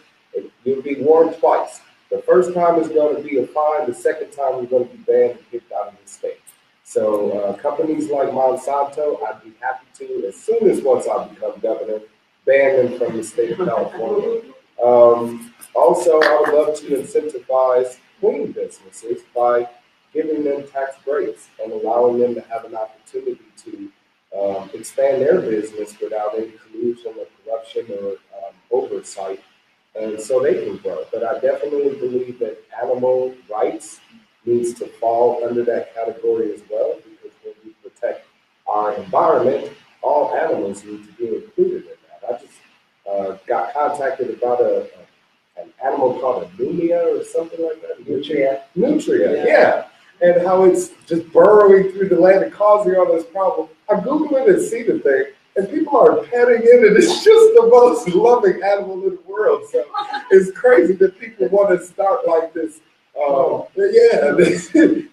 you'll be warned twice. The first time is going to be a fine. The second time, you're going to be banned and kicked out of the state. So companies like Monsanto, I'd be happy to, as soon as once I become governor, ban them from the state of California. Also, I would love to incentivize clean businesses by giving them tax breaks and allowing them to have an opportunity to expand their business without any collusion or corruption or oversight, and so they can grow. But I definitely believe that animal rights needs to fall under that category as well, because when we protect our environment, all animals need to be included in that. I just got contacted about an animal called a numia or something like that. Nutria, yeah. And how it's just burrowing through the land and causing all this problem. I Googled it and see the thing, and people are petting it, and it's just the most loving animal in the world. So it's crazy that people want to start like this,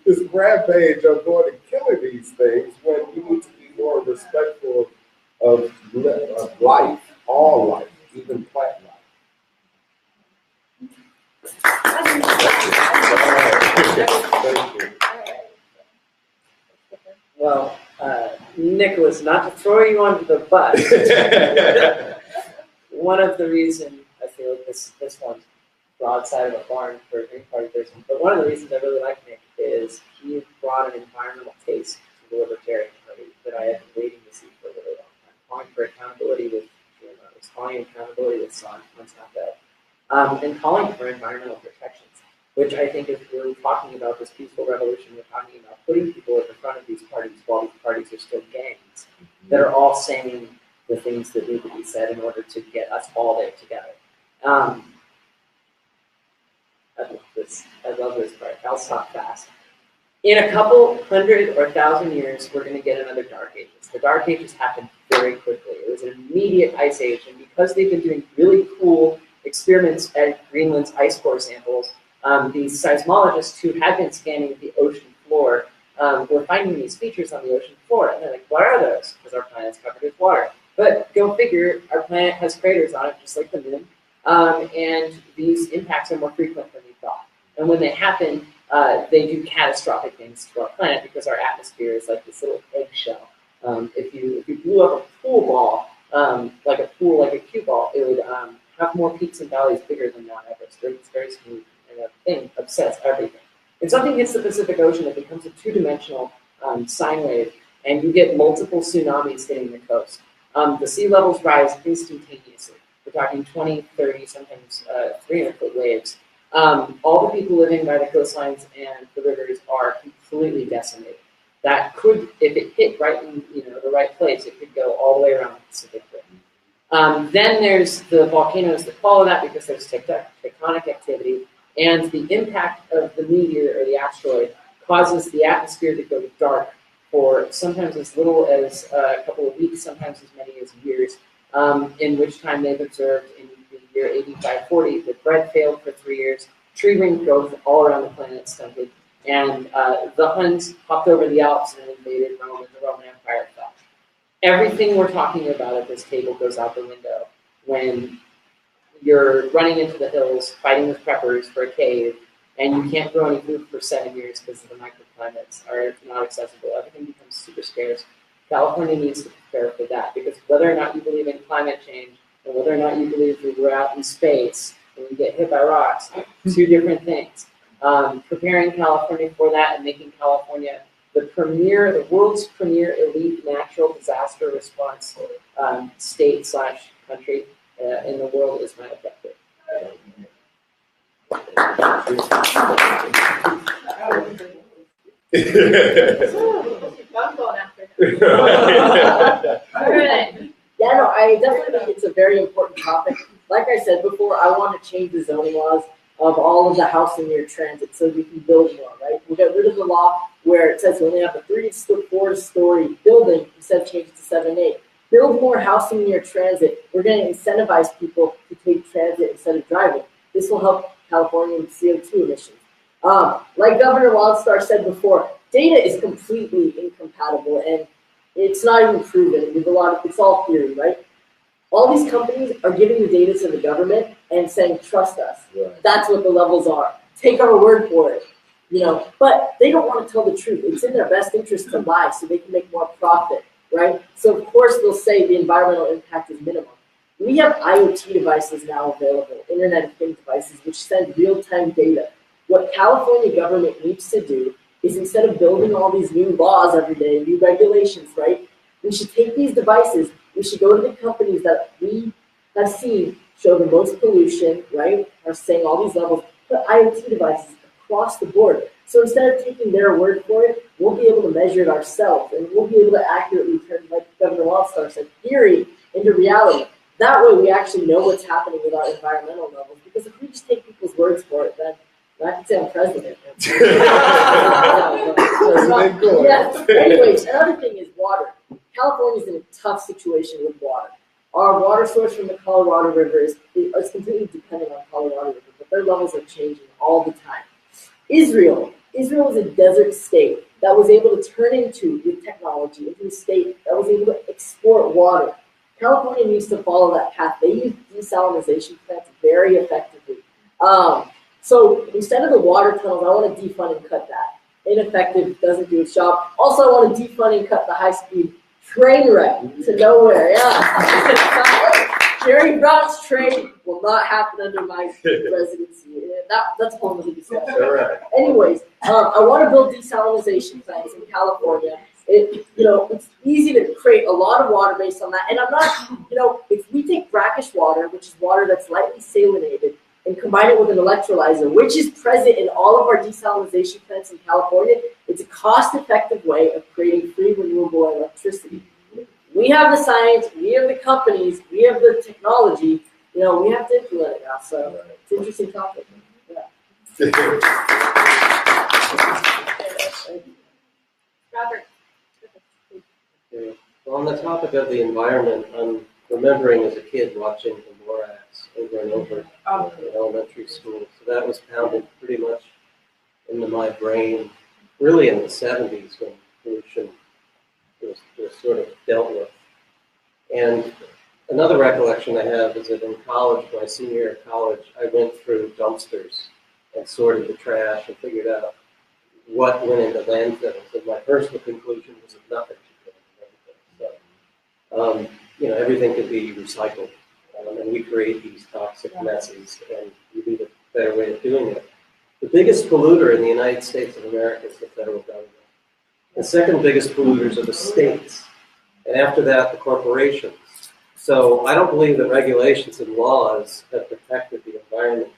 this rampage of going and killing these things when we need to be more respectful of life, all life, even plant life. Thank you. Well, Nickolas, not to throw you under the bus, one of the reasons I feel like this one's broadside of a barn for a Green Party person, but one of the reasons I really like Nick is he brought an environmental taste to the Libertarian Party that I have been waiting to see for a really long time. Calling for accountability with GMOs, calling accountability with Monsanto, and calling for environmental protections, which I think is really talking about this peaceful revolution. We're talking about putting people at the front of these parties while these parties are still gangs that are all saying the things that need to be said in order to get us all there together. I love this part. I'll stop fast. In a couple hundred or 1,000 years, we're going to get another Dark Ages. The Dark Ages happened very quickly. It was an immediate ice age, and because they've been doing really cool experiments at Greenland's ice core samples, these seismologists who have been scanning the ocean floor were finding these features on the ocean floor, and they're like, what are those? Because our planet's covered with water. But go figure, our planet has craters on it, just like the moon, and these impacts are more frequent than we thought. And when they happen, they do catastrophic things to our planet because our atmosphere is like this little eggshell. If you blew up a pool ball, like a cue ball, it would have more peaks and valleys bigger than Mount Everest. It's very smooth, and that thing upsets everything. If something hits the Pacific Ocean, it becomes a two-dimensional sine wave, and you get multiple tsunamis hitting the coast. The sea levels rise instantaneously. We're talking 20, 30, sometimes 300-foot waves. All the people living by the coastlines and the rivers are completely decimated. That could, if it hit right in the right place, it could go all the way around the Pacific Rim. Then there's the volcanoes that follow that because there's tectonic activity, and the impact of the meteor or the asteroid causes the atmosphere to go dark for sometimes as little as a couple of weeks, sometimes as many as years, in which time they've observed in the year 8540 that bread failed for 3 years, tree ring growth all around the planet stunted, and the Huns hopped over the Alps and invaded Rome, and the Roman Empire fell. Everything we're talking about at this table goes out the window when you're running into the hills, fighting with preppers for a cave, and you can't grow any food for 7 years because the microclimates are not accessible. Everything becomes super scarce. California needs to prepare for that, because whether or not you believe in climate change and whether or not you believe that we're out in space and we get hit by rocks, two different things. Preparing California for that and making California the world's premier elite natural disaster response state/country in the world is my objective. I'm going after him. Alright. Yeah, no, I definitely think it's a very important topic. Like I said before, I want to change the zoning laws of all of the housing near transit so we can build more, right? We'll get rid of the law where it says we only have a 3 to 4 story building instead of changing to 7, 8. Build more housing near transit. We're going to incentivize people to take transit instead of driving. This will help California with CO2 emissions. Like Governor Wildstar said before, data is completely incompatible and it's not even proven. It's all theory, right? All these companies are giving the data to the government and saying, trust us. Right. That's what the levels are. Take our word for it. But they don't want to tell the truth. It's in their best interest to lie so they can make more profit, right? So of course they'll say the environmental impact is minimum. We have IoT devices now available, Internet of Things devices, which send real-time data. What California government needs to do is instead of building all these new laws every day, new regulations, right? We should take these devices, we should go to the companies that we have seen show the most pollution, right? Are saying all these levels, put IoT devices across the board. So instead of taking their word for it, we'll be able to measure it ourselves and we'll be able to accurately turn, like Governor Wildstar said, theory into reality. That way we actually know what's happening with our environmental levels, because if we just take people's words for it, then I can say I'm president. Yeah. Anyways, another thing is water. California's in a tough situation with water. Our water source from the Colorado River is completely dependent on Colorado River, but their levels are changing all the time. Israel is a desert state that was able to turn into, with technology, into a state that was able to export water. California needs to follow that path. They use desalinization plants very effectively. So instead of the water tunnels, I want to defund and cut that. Ineffective, doesn't do its job. Also, I want to defund and cut the high-speed train wreck to nowhere. Yeah. Jerry Brown's train will not happen under my presidency. That's a whole other discussion. Right. Anyways, I want to build desalinization plants in California. It's easy to create a lot of water based on that. And I'm not, if we take brackish water, which is water that's lightly salinated, and combine it with an electrolyzer, which is present in all of our desalinization plants in California, it's a cost-effective way of creating free renewable electricity. We have the science, we have the companies, we have the technology, we have to implement it now. So it's an interesting topic. Yeah. Robert. Okay. Well, on the topic of the environment, I'm remembering as a kid watching the Lorax over and over in elementary school. So that was pounded pretty much into my brain, really in the 70s when pollution was sort of dealt with. And another recollection I have is that in college, my senior year of college, I went through dumpsters and sorted the trash and figured out what went into landfills. And my personal conclusion was that nothing should go into landfills. So, everything could be recycled. And we create these toxic messes, and we need a better way of doing it. The biggest polluter in the United States of America is the federal government. The second biggest polluters are the states, and after that, the corporations. So I don't believe that regulations and laws have protected the environment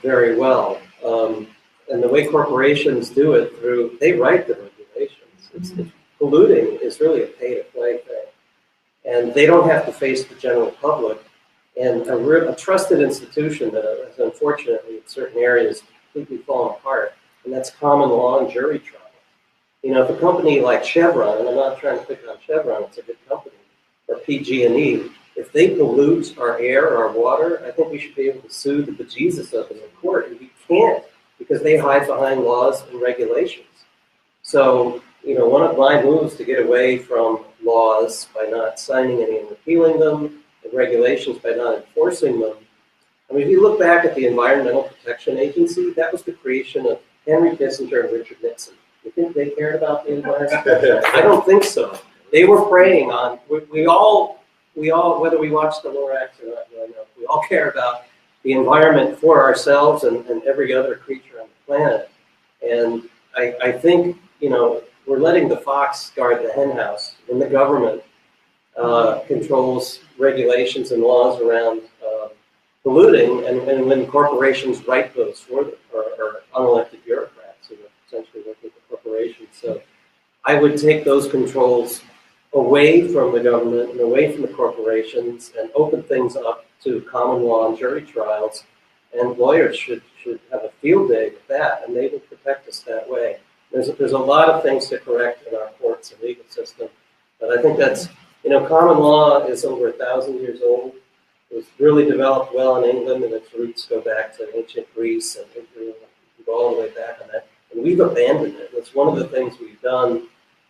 very well. And the way corporations do it they write the regulations. It's polluting is really a pay-to-play thing. And they don't have to face the general public. And a trusted institution that has unfortunately in certain areas completely fallen apart, and that's common law and jury trial. If a company like Chevron, and I'm not trying to pick on Chevron, it's a good company, or PG&E, if they pollute our air or our water, I think we should be able to sue the bejesus of them in court, and we can't because they hide behind laws and regulations. So, one of my moves to get away from laws by not signing any and repealing them, and regulations by not enforcing them. I mean, if you look back at the Environmental Protection Agency, that was the creation of Henry Kissinger and Richard Nixon. You think they cared about the environment? I don't think so. They were preying on, we all, whether we watch the Lorax or not, we all care about the environment for ourselves and every other creature on the planet. And I think, we're letting the fox guard the hen house when the government controls regulations and laws around polluting, and when corporations write those for them, or unelected bureaucrats who are essentially working for corporations. So I would take those controls away from the government and away from the corporations and open things up to common law and jury trials. And lawyers should have a field day with that, and they will protect us that way. There's a lot of things to correct in our courts and legal system, but I think that's, common law is over 1,000 years old. It was really developed well in England, and its roots go back to ancient Greece, and go all the way back on that. And we've abandoned it. It's one of the things we've done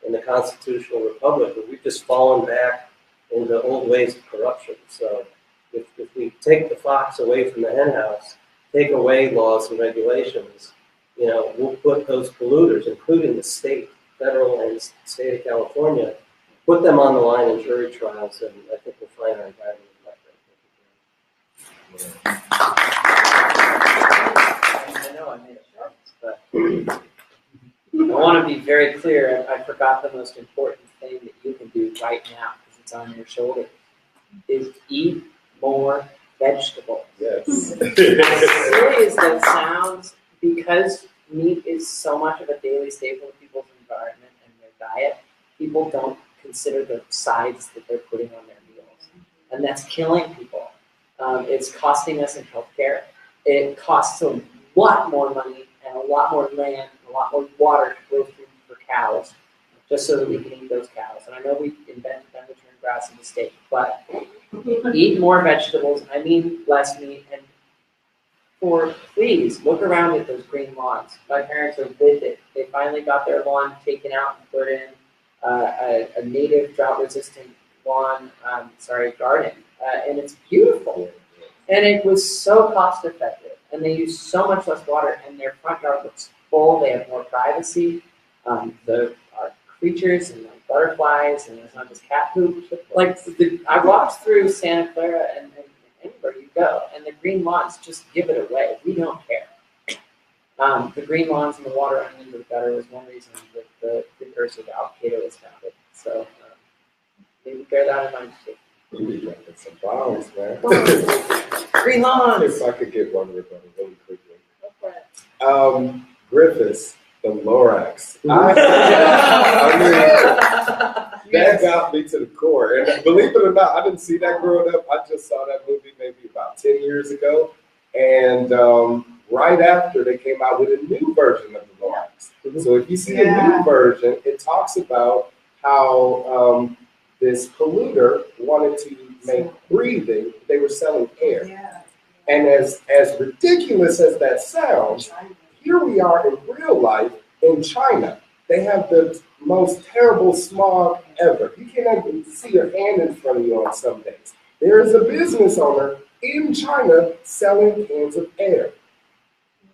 in the constitutional republic, where we've just fallen back into old ways of corruption. So if we take the fox away from the hen house, take away laws and regulations, we'll put those polluters, including the state, federal and state of California, put them on the line in jury trials, and I think we'll find our environment much better. I know I made it short, but I want to be very clear. I forgot the most important thing that you can do right now, because it's on your shoulder, is eat more vegetables. Yes. As silly as that sounds, because meat is so much of a daily staple in people's environment and their diet, people don't consider the sides that they're putting on their meals. And that's killing people. It's costing us in healthcare. It costs a lot more money and a lot more land and a lot more water to grow food for cows, just so that we can eat those cows. And I know we invented them to turn grass into steak, but eat more vegetables. I mean less meat. And please look around at those green lawns. My parents have lived it. They finally got their lawn taken out and put in a native drought-resistant garden, and it's beautiful. And it was so cost-effective, and they use so much less water, and their front yard looks full. They have more privacy. Our creatures and like butterflies, and it's not just cat poop. I walked through Santa Clara and anywhere you go, and the green lawns just give it away. We don't care. The green lawns and the water under the gutter was one reason that the precursor to Al Qaeda was founded. So maybe bear that in mind too. It's some flowers, man. Green lawns. If I could get one with them really quickly. Go for it. Griffis, the Lorax. That got me to the core. And believe it or not, I didn't see that growing up. I just saw that movie maybe about 10 years ago. And right after, they came out with a new version of the Lorax. So if you see a new version, it talks about how this polluter wanted to make breathing. They were selling air. Yeah. And as ridiculous as that sounds, here we are in real life in China. They have the most terrible smog ever. You can't even see your hand in front of you on some days. There is a business owner in China selling cans of air.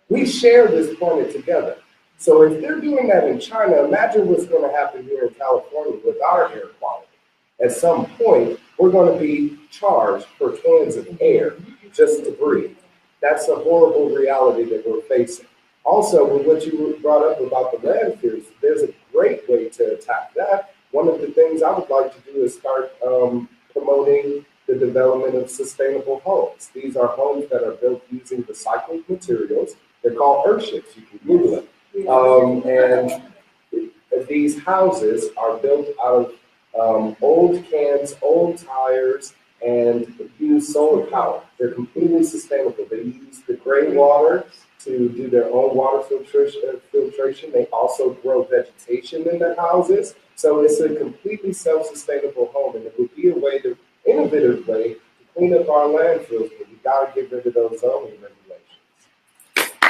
We share this planet together. So if they're doing that in China, imagine what's going to happen here in California with our air quality. At some point, we're going to be charged for cans of air just to breathe. That's a horrible reality that we're facing. Also, with what you brought up about the landfills, there's a great way to attack that. One of the things I would like to do is start promoting the development of sustainable homes. These are homes that are built using recycled materials. They're called earthships. You can Google it. And these houses are built out of old cans, old tires, and use solar power. They're completely sustainable. They use the gray water to do their own water filtration. They also grow vegetation in their houses. So it's a completely self-sustainable home, and it would be innovative way to clean up our landfills, but we gotta get rid of those zoning regulations. I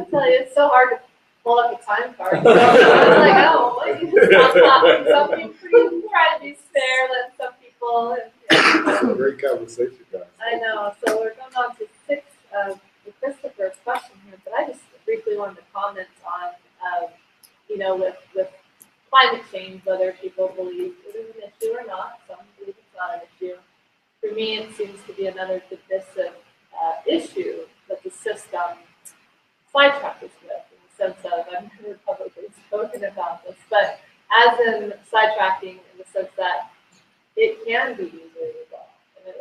tell you, it's so hard to pull up a time card. I'm like, oh, what? Some people try to be fair than some people. It's a great conversation, guys. I know. So we're going on to 6 of Christopher's question here, but I just briefly wanted to comment on, with climate change, whether people believe it is an issue or not. Some believe it's not an issue. For me, it seems to be another divisive issue that the system sidetracks us with, in the sense of, I've never publicly spoken about this, but as in sidetracking in the sense that it can be easily resolved.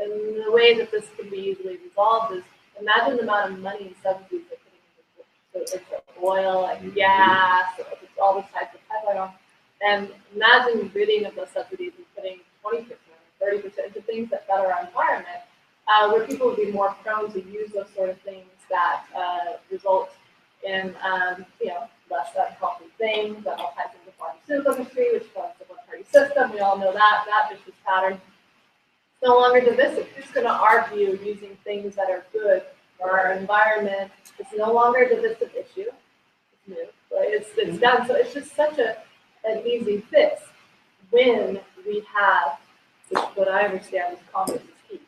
And the way that this can be easily resolved is, imagine the amount of money and subsidies they're putting into it's oil and gas, it's all these types of pipeline. And imagine ridding of those subsidies and putting 20% or 30% into things that better our environment, where people would be more prone to use those sort of things that result in less unhealthy things. That all ties into the pharmaceutical industry, which runs the one-party system. We all know that vicious pattern. It's no longer divisive. Who's going to argue using things that are good for our environment? It's no longer a divisive issue. It's new, but it's done. So it's just such an easy fix when we have what I understand is commerce is key.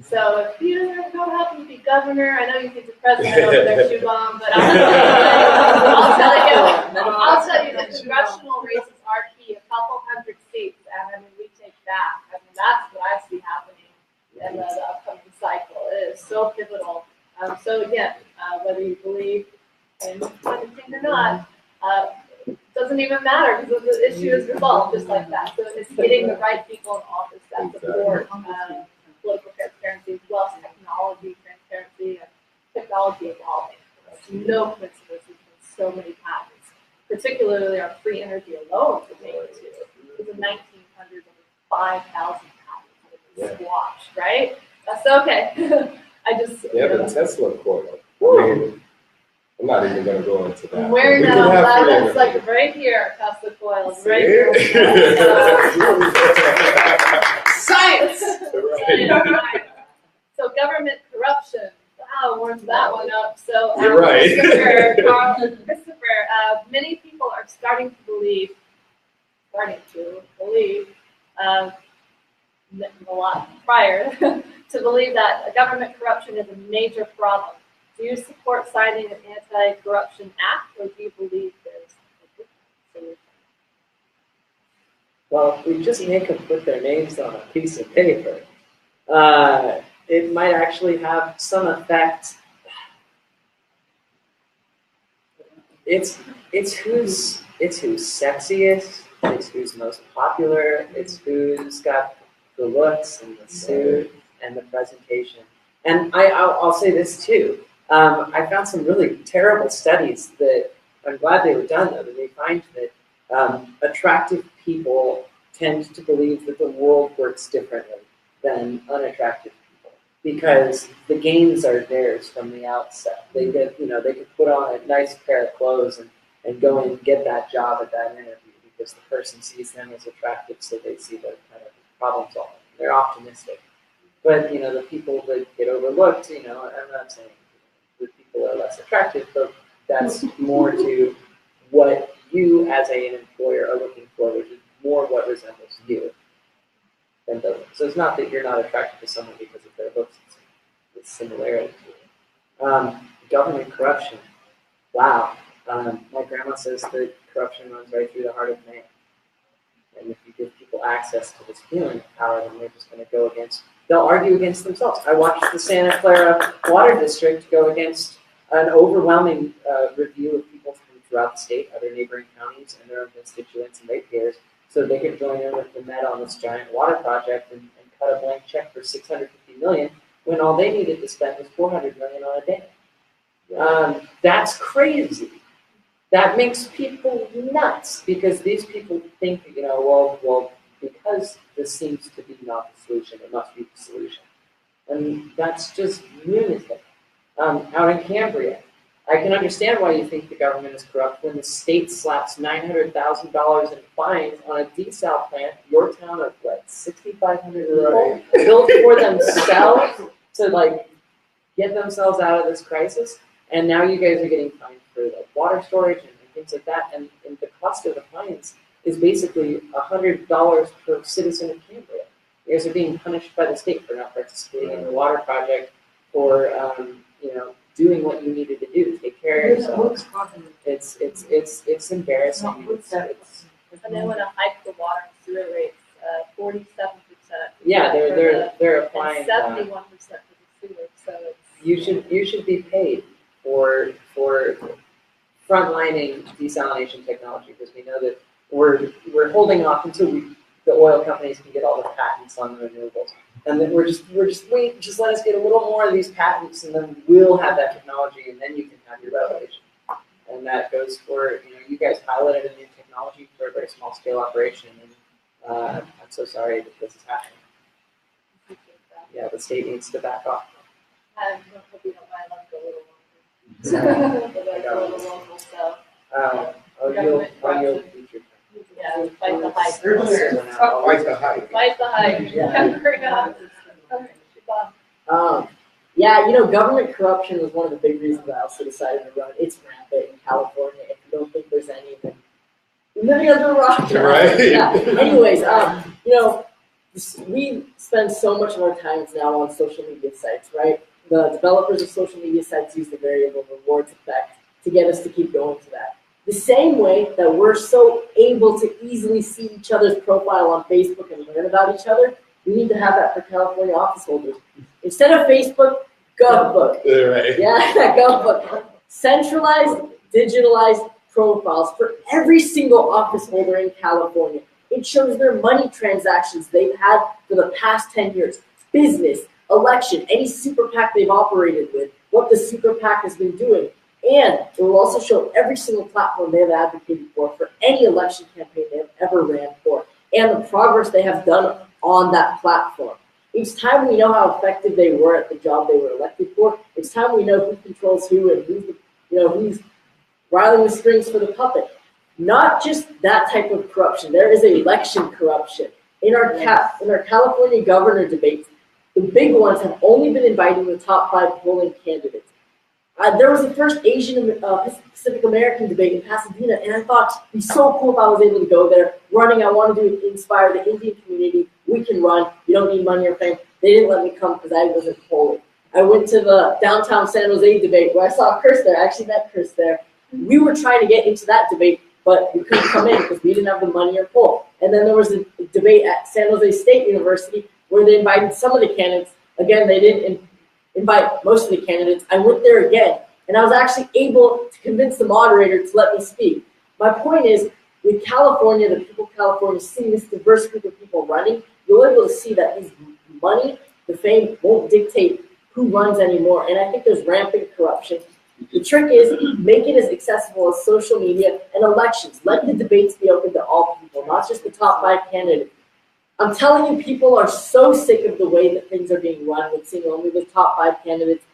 So if you don't happen to be governor, I know you think the president over there, Shubham, but I'll tell you the congressional races are key. A couple hundred seats, and I mean we take that. I mean that's what I see happening in the upcoming cycle. It is so pivotal. So again, whether you believe in anything or not, doesn't even matter because the issue is resolved just like that. So it's getting the right people in office that support political transparency as well as technology transparency and technology evolving. There's no coincidence there's been so many patents, particularly on free energy alone to name it too. In the 1900s, over 5,000 patents have been squashed, right? That's okay. The Tesla coil. I mean, I'm not even going to go into that. I'm wearing that on that. It's like right here, Tesla coils, right here. Science! Right. So government corruption. Wow, warms that one up. So You're right. Christopher, many people are starting to believe, a lot prior, to believe that government corruption is a major problem. Do you support signing an anti-corruption act, or do you believe there's a different solution? Well, if we just make them put their names on a piece of paper, it might actually have some effect. It's who's sexiest, it's who's most popular, it's who's got the looks and the suit and the presentation. And I'll say this too. I found some really terrible studies that I'm glad they were done though, that they find that attractive people tend to believe that the world works differently than unattractive people because the gains are theirs from the outset. They get, they can put on a nice pair of clothes and go and get that job at that interview because the person sees them as attractive, so they see the kind of problem solving. They're optimistic. But, the people that get overlooked, I'm not saying that people are less attractive, but that's more to what you as an employer are looking for, which is more what resembles you than doesn't. So it's not that you're not attracted to someone because of their looks, it's similarity to it. Government corruption. Wow. My grandma says that corruption runs right through the heart of man. And if you give people access to this feeling of power, then they're just going to they'll argue against themselves. I watched the Santa Clara Water District go against an overwhelming review of people from throughout the state, other neighboring counties, and their own constituents and ratepayers, so they could join in with the Met on this giant water project and cut a blank check for $650 million when all they needed to spend was $400 million on a day. That's crazy. That makes people nuts because these people think, well, because this seems to be not the solution, it must be the solution. And that's just lunatic. Out in Cambria, I can understand why you think the government is corrupt when the state slaps $900,000 in fines on a desal plant, your town of 6,500 people, built for themselves to get themselves out of this crisis. And now you guys are getting fined for water storage and things like that. And the cost of the fines is basically $100 per citizen of Cambria. You guys are being punished by the state for not participating in the water project, for doing what you needed to do to take care of yourselves. It's embarrassing. And they want to hike the water and sewer rates 47%. Yeah, they're applying 71% for the sewer. So you should be paid for frontlining desalination technology because we know that we're holding off until the oil companies can get all the patents on the renewables. And then wait, just let us get a little more of these patents, and then we'll have that technology, and then you can have your revelation. And that goes for, you guys piloted a new technology for a very small scale operation, and I'm so sorry that this is happening. Yeah, the state needs to back off. I hope you don't mind, let go a little longer. But I go a little local, so. You'll future. Yeah, fight the hype. Fight the hype. Fight the hype. Yeah, government corruption was one of the big reasons I also decided to run. It's rampant in California. If you don't think there's any, then you're living under a rock. Right. Yeah. Anyways, we spend so much of our time now on social media sites, right? The developers of social media sites use the variable rewards effect to get us to keep going to that. The same way that we're so able to easily see each other's profile on Facebook and learn about each other, we need to have that for California office holders. Instead of Facebook, GovBook. Right. Yeah, GovBook. Centralized, digitalized profiles for every single office holder in California. It shows their money transactions they've had for the past 10 years. Business, election, any super PAC they've operated with, what the super PAC has been doing. And it will also show every single platform they have advocated for any election campaign they have ever ran for, and the progress they have done on that platform. Each time we know how effective they were at the job they were elected for, each time we know who controls who and who's riling the strings for the puppet. Not just that type of corruption. There is election corruption. In our California governor debates, the big ones have only been inviting the top 5 polling candidates. There was the first Asian Pacific American debate in Pasadena, and I thought it'd be so cool if I was able to go there. Running, I wanted to inspire the Indian community. We can run. You don't need money or fame. They didn't let me come because I wasn't polling. I went to the downtown San Jose debate where I saw Chris there. I actually met Chris there. We were trying to get into that debate, but we couldn't come in because we didn't have the money or poll. And then there was a debate at San Jose State University where they invited some of the candidates. Again, they didn't invite most of the candidates. I went there again, and I was actually able to convince the moderator to let me speak. My point is, with California, the people of California seeing this diverse group of people running, you're able to see that his money, the fame, won't dictate who runs anymore. And I think there's rampant corruption. The trick is make it as accessible as social media and elections. Let the debates be open to all people, not just the top 5 candidates. I'm telling you, people are so sick of the way that things are being run with seeing only the top 5 candidates.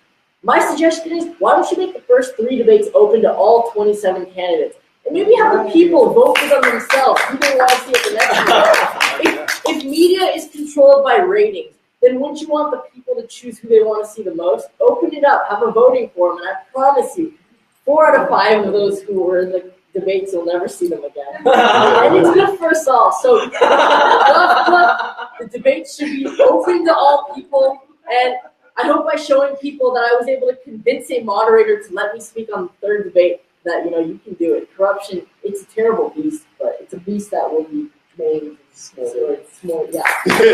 My suggestion is, why don't you make the first 3 debates open to all 27 candidates? And maybe have the people vote for them themselves, who they want to see at the next one. If media is controlled by ratings, then wouldn't you want the people to choose who they want to see the most? Open it up, have a voting forum, and I promise you, 4 out of 5 of those who were in the debates, you'll never see them again. And it's good for us all. So the debates should be open to all people, and I hope by showing people that I was able to convince a moderator to let me speak on the 3rd debate that, you can do it. Corruption, it's a terrible beast, but it's a beast that will be made small, yeah. Maybe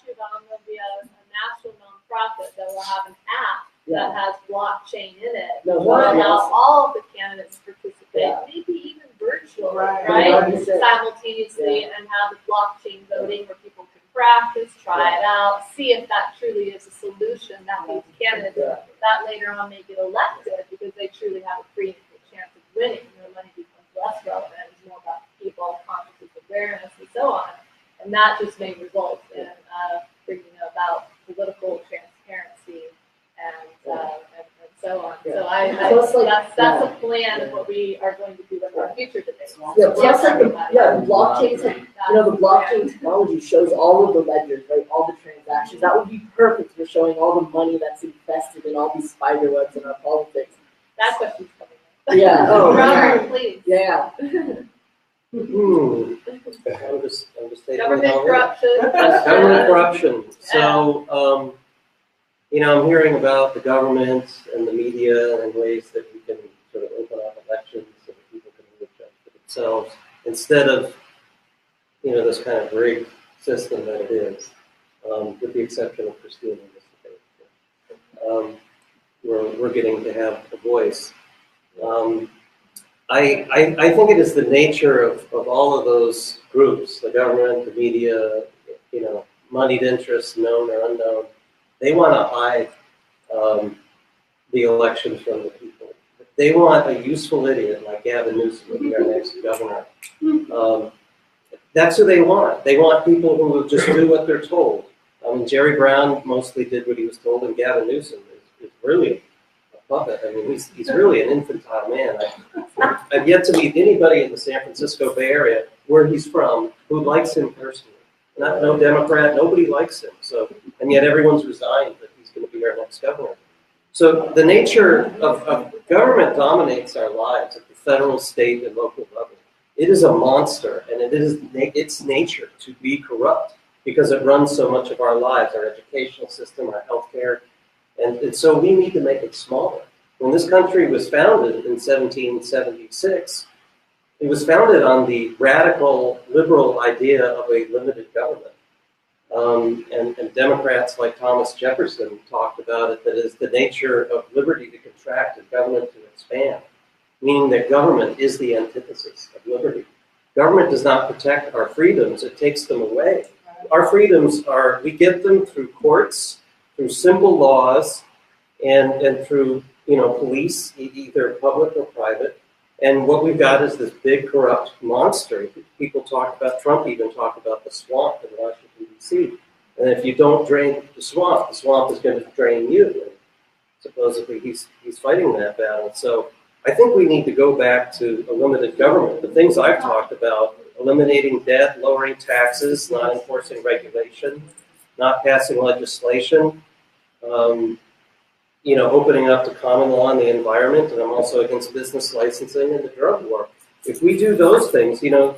Shubham will be a national nonprofit that will have an app that has blockchain in it. Allow all of the candidates to participate, maybe even virtual, right? Simultaneously, and have the blockchain voting where people can practice, try it out, see if that truly is a solution that these candidates that later on may get elected because they truly have a pretty good chance of winning. Money becomes less relevant. It's more about people, consciousness, awareness, and so on. And that just may result in bringing about political transparency and so on. So that's a plan of what we are going to do with our future debates. Yeah, plus the blockchain, the blockchain technology shows all of the ledgers, right? All the transactions. That would be perfect for showing all the money that's invested in all these spider webs in our politics. That question's coming. Yeah. Robert, please. Yeah. I'm just taking Government corruption. Government corruption. So, I'm hearing about the government and the media and ways that we can sort of open up elections so that people can really judge for themselves instead of, this kind of rigged system that it is, with the exception of Christine in this debate. We're getting to have a voice. I think it is the nature of all of those groups, the government, the media, moneyed interests, known or unknown. They want to hide the elections from the people. They want a useful idiot like Gavin Newsom to be our next governor. That's who they want. They want people who will just do what they're told. Jerry Brown mostly did what he was told, and Gavin Newsom is really a puppet. I mean, he's really an infantile man. I've yet to meet anybody in the San Francisco Bay Area where he's from who likes him personally. No Democrat, nobody likes him. So, and yet everyone's resigned that he's going to be our next governor. So the nature of government dominates our lives at the federal, state, and local level. It is a monster, and it is its nature to be corrupt because it runs so much of our lives, our educational system, our healthcare, and so we need to make it smaller. When this country was founded in 1776, it was founded on the radical liberal idea of a limited government. And Democrats like Thomas Jefferson talked about it, that is the nature of liberty to contract and government to expand, meaning that government is the antithesis of liberty. Government does not protect our freedoms, it takes them away. Our freedoms we get them through courts, through simple laws, and through police, either public or private. And what we've got is this big corrupt monster. People talk about, Trump even talked about the swamp in Washington, D.C. And if you don't drain the swamp is going to drain you. And supposedly he's fighting that battle. So I think we need to go back to a limited government. The things I've talked about, eliminating debt, lowering taxes, not enforcing regulation, not passing legislation, opening up to common law and the environment, and I'm also against business licensing and the drug war. If we do those things, the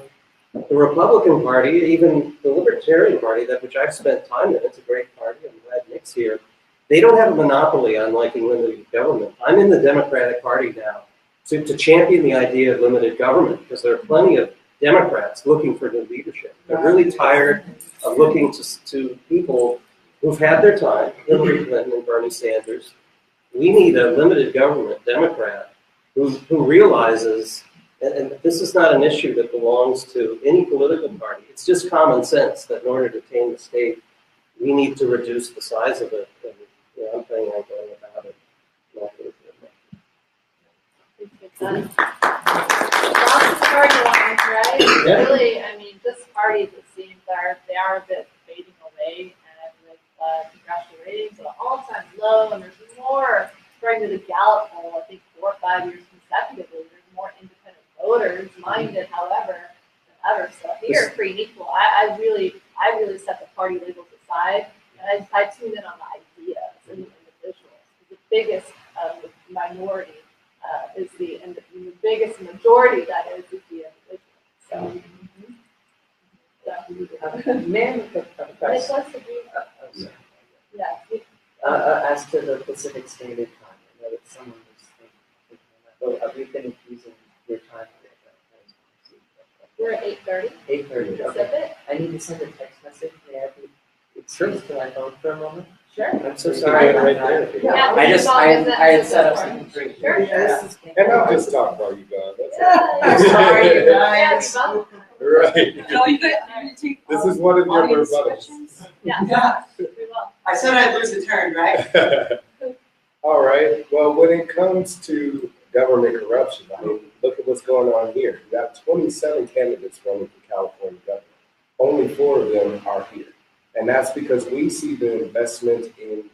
Republican Party, even the Libertarian Party, which I've spent time in, it's a great party, I'm glad Nick's here, they don't have a monopoly on liking limited government. I'm in the Democratic Party now to champion the idea of limited government, because there are plenty of Democrats looking for new leadership. They're really tired of looking to people who've had their time, Hillary Clinton and Bernie Sanders. We need a limited government Democrat who realizes, and this is not an issue that belongs to any political party, it's just common sense that in order to tame the state, we need to reduce the size of it. And, I'm planning on going about it. Lots of party lines, right? Yeah. Really, this party, it seems they are a bit fading away, and with congressional ratings at an all-time low, and there's more, according to the Gallup poll, I think 4 or 5 years consecutively, there's more independent voters minded, however, than ever. So we are free and equal. I really set the party labels aside, and I tune in on the ideas and the individuals. The biggest minority is and the biggest majority that is the individual. So. May I make a question? Nickolas, did you? Yeah. As to the Pacific Standard Time, I know that someone was thinking, have you been using your time? We're at 8:30. 8:30. Okay. I need to send a text message. May I be excused to my phone for a moment? Sure. I'm so sorry. Right there. Yeah, I had set up something for you. Sure. And I'll just talk while you go. Yeah. Sorry, you Yeah, guys. Right. No, you could take This is one of your audience rebuttals. questions. Yeah. We will. I said I'd lose a turn, right? All right. Well, when it comes to government corruption, look at what's going on here. You got 27 candidates running for California governor. Only 4 of them are here. And that's because we see the investment in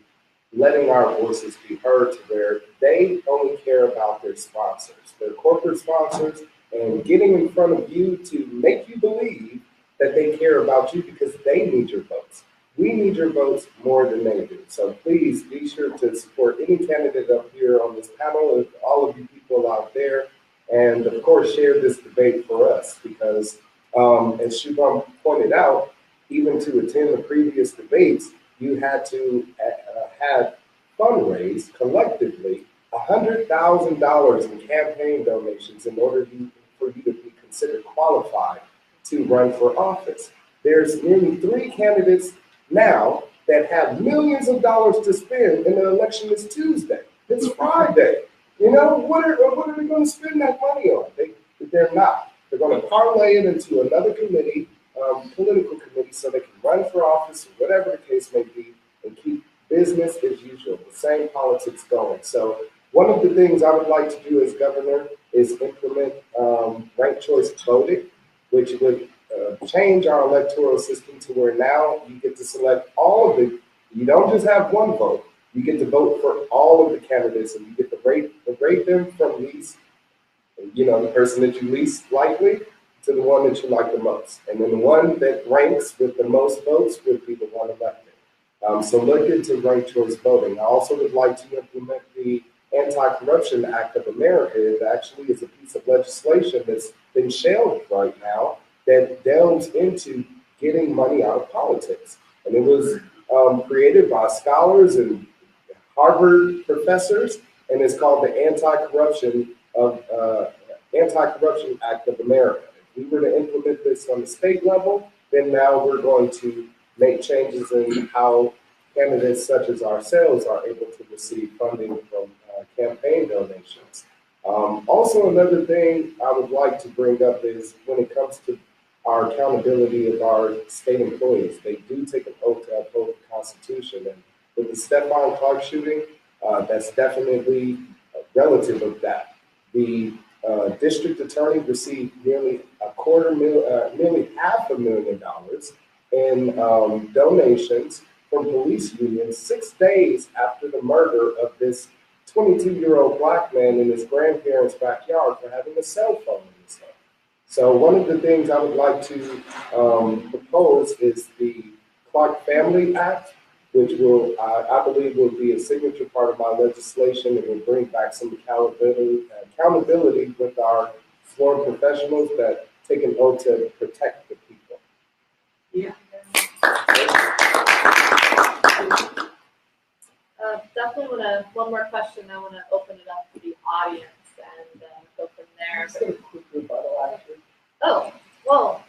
letting our voices be heard to where they only care about their sponsors, their corporate sponsors, and getting in front of you to make you believe that they care about you because they need your votes. We need your votes more than they do. So please be sure to support any candidate up here on this panel and all of you people out there. And of course, share this debate for us because as Shubham pointed out, even to attend the previous debates, you had to have fundraised collectively $100,000 in campaign donations in order for you to be considered qualified to run for office. There's nearly 3 candidates now that have millions of dollars to spend, and the election is Tuesday. It's Friday. You know, what are they going to spend that money on? They're not. They're going to parlay it into another committee, political committee, so they can run for office or whatever the case may be and keep business as usual, the same politics going. So one of the things I would like to do as governor is implement ranked choice voting, which would change our electoral system to where now you get to select all of the, you don't just have one vote, you get to vote for all of the candidates and you get to rate them from least, you know, the person that you least likely to the one that you like the most. And then the one that ranks with the most votes would be the one elected. So look into ranked choice voting. I also would like to implement the Anti-Corruption Act of America. It actually is a piece of legislation that's been shelved right now that delves into getting money out of politics. And it was created by scholars and Harvard professors, and it's called the Anti-Corruption Act of America. If we were to implement this on the state level, then now we're going to make changes in how candidates such as ourselves are able to receive funding from campaign donations. Also, another thing I would like to bring up is when it comes to our accountability of our state employees. They do take an oath to uphold the Constitution. And with the Stephon Clark shooting, that's definitely relative of that. The district attorney received nearly nearly $500,000 in donations from police unions 6 days after the murder of this 22-year-old black man in his grandparents' backyard for having a cell phone in his hand. So one of the things I would like to propose is the Clark Family Act, which will, I believe, will be a signature part of my legislation and will bring back some accountability with our sworn professionals that take an oath to protect the people. Yeah. Definitely one more question. I want to open it up to the audience and go from there. Just a quick rebuttal, actually. Oh, whoa.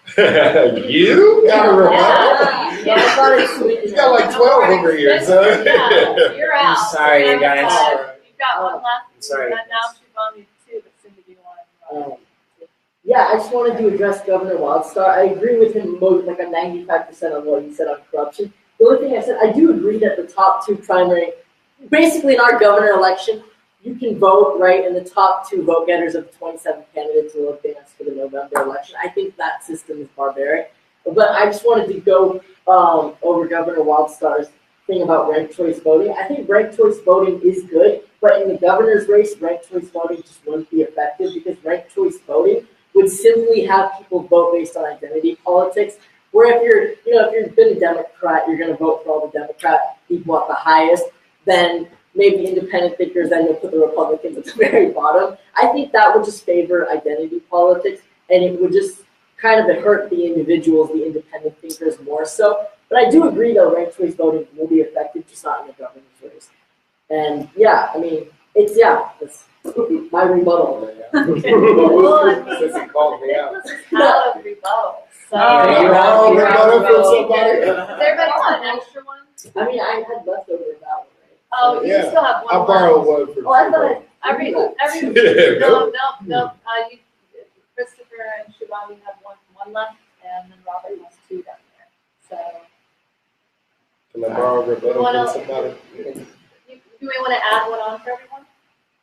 You got a rebuttal? Yeah. I thought it's sweet. You got like 12 over here, so. Yeah, you're out. I'm sorry, you guys. You've got one left. Sorry. And now Shubham, you two, but soon to be one. Yeah, I just wanted to address Governor Wildstar. I agree with him like a 95% on what he said on corruption. The only thing I said, I do agree that the top two primary, basically in our governor election, you can vote, right, and the top two vote getters of the 27 candidates will advance for the November election. I think that system is barbaric. But I just wanted to go over Governor Wildstar's thing about ranked choice voting. I think ranked choice voting is good, but in the governor's race, ranked choice voting just wouldn't be effective because ranked choice voting would simply have people vote based on identity politics. Where if you've been a Democrat, you're going to vote for all the Democrat people at the highest, then maybe independent thinkers, then you'll put the Republicans at the very bottom. I think that would just favor identity politics, and it would just kind of hurt the individuals, the independent thinkers more so. But I do agree, though, ranked choice voting will be effective, just not in the governor's race. And yeah, I mean, that's my rebuttal. Okay. Well, I mean, Since he called me out. Nickolas is out of rebuttal. So, You're out. You're out for somebody. does everybody want an extra one? I mean, I had leftover that one, right? Oh, you Yeah. still have one I left. borrowed one for Oh, I thought Every Yeah, no, go. you, Christopher and Shubham, you have one left, and then Robert has two down there. So, Can I borrow a rebuttal Wanna- from somebody? do we want to add one on for everyone?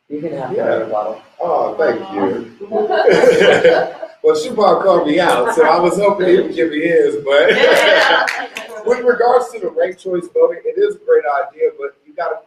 You can have Yeah. that rebuttal. Oh, thank you. Well, Shubham called me out, so I was hoping he would give me his, but with regards to the ranked choice voting, it is a great idea, but you gotta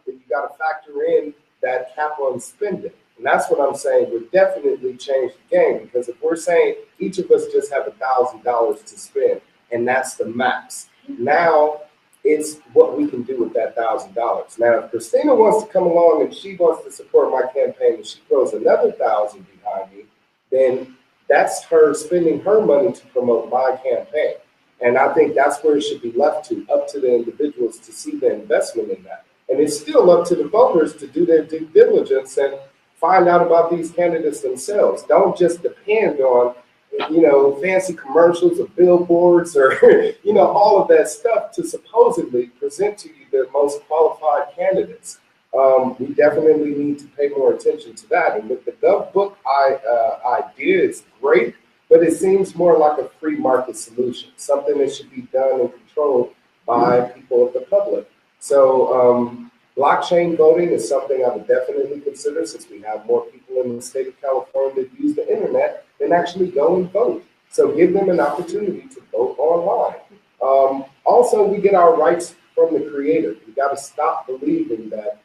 factor in that cap on spending. And that's what I'm saying would definitely change the game, because if we're saying each of us just have $1,000 to spend, and that's the max, now it's what we can do with that $1,000. Now, if Christina wants to come along and she wants to support my campaign and she throws another $1,000 behind me, then that's her spending her money to promote my campaign. And I think that's where it should be left to, up to the individuals to see the investment in that. And it's still up to the voters to do their due diligence and find out about these candidates themselves. Don't just depend on, fancy commercials or billboards or, all of that stuff to supposedly present to you the most qualified candidates. we definitely need to pay more attention to that. And with the Gov Book idea, it's great, but it seems more like a free market solution, something that should be done and controlled by people of the public. So blockchain voting is something I would definitely consider, since we have more people in the state of California that use the internet than actually go and vote. So give them an opportunity to vote online. Also, we get our rights from the Creator. We got to stop believing that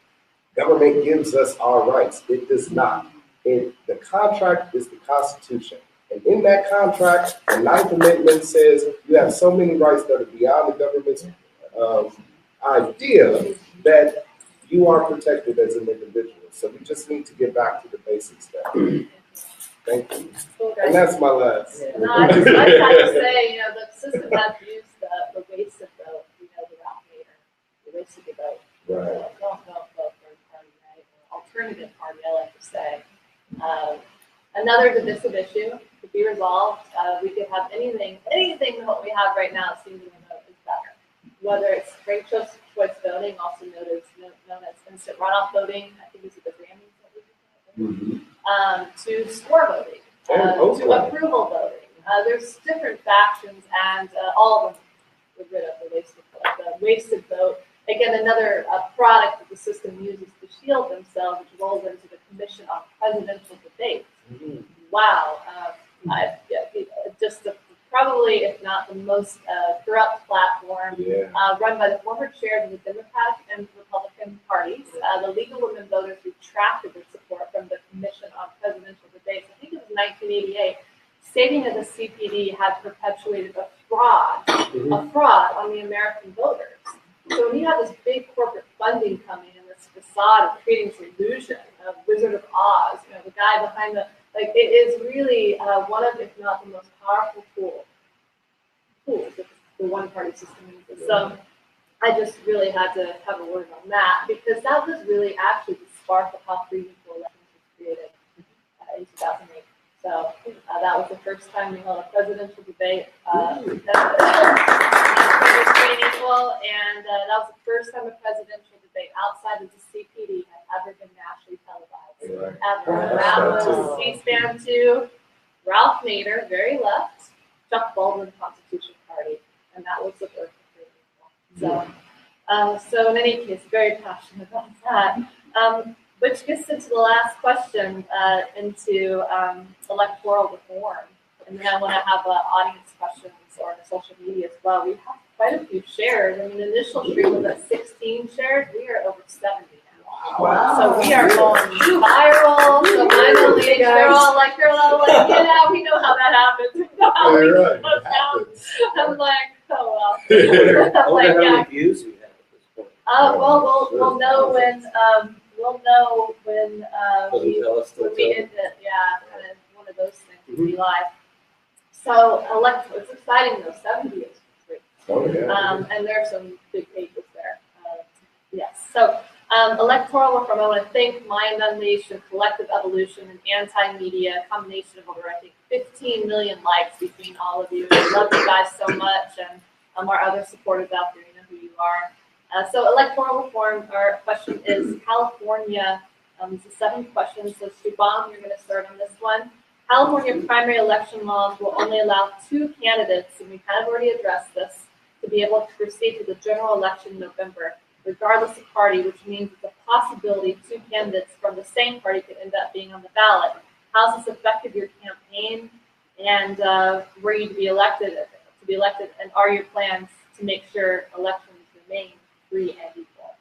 government gives us our rights. It does not. The contract is the Constitution. And in that contract, the Ninth Amendment says you have so many rights that are beyond the government's idea that you are protected as an individual. So we just need to get back to the basics there. Thank you. And that's my last. No, I just have to say, the system has used the wasted vote, the Ralph Nader, the wasted vote. Right. Don't vote for the party, right? Alternative party, I like to say. Another divisive issue could be resolved. We could have anything that what we have right now, it seems to vote is better. Whether it's ranked choice voting, also known as instant runoff voting, I think it's the Grammys that we do. To score voting, to approval voting. There's different factions, and all of them were rid of the wasted vote. The wasted vote, again, another product that the system uses to shield themselves, which rolls into the Commission on Presidential Debates. Wow, just probably, if not the most corrupt platform, run by the former chairs of the Democratic and Republican parties. The League of Women Voters retracted their support from the Commission on Presidential Debates. I think it was 1988, stating that the CPD had perpetuated a fraud on the American voters. So when you have this big corporate funding coming and this facade of creating this illusion of Wizard of Oz, the guy behind it is really one of, if not the most powerful tools that the one-party system uses. So I just really had to have a word on that, because that was really actually the spark of how free and equal elections was created in 2008. So that was the first time we held a presidential debate. Free and equal, and that was the first time a presidential debate outside of the CPD had ever been nationally televised. Ever. That was C-SPAN 2, Ralph Nader, very left, Chuck Baldwin, Constitution Party, and that was the birth of free and equal. So in any case, very passionate about that. Which gets into the last question, into electoral reform. And then I want to have audience questions or social media as well. We have quite a few shares. I mean, the initial stream was at 16 shares. We are over 70 now. Wow. So we are going viral. So my colleagues, they're all like, we know how that happens. I'm like, oh well. How many views you have at this point? Well, we'll know when. We'll know when we end it. Yeah, kind of one of those things will be live. So it's exciting though. 70 is great. And there are some big pages there. Yes. So electoral reform. I want to thank My Nation, Collective Evolution, and Anti-Media, a combination of over, I think, 15 million likes between all of you. I love you guys so much, and our other supporters out there, you know who you are. So electoral reform, our question is California, it's the 7th question, so Shubham, you're going to start on this one. California primary election laws will only allow 2 candidates, and we kind of already addressed this, to be able to proceed to the general election in November, regardless of party, which means the possibility 2 candidates from the same party could end up being on the ballot. How's this affected your campaign, and were you to be elected, and are your plans to make sure elections remain free and equal?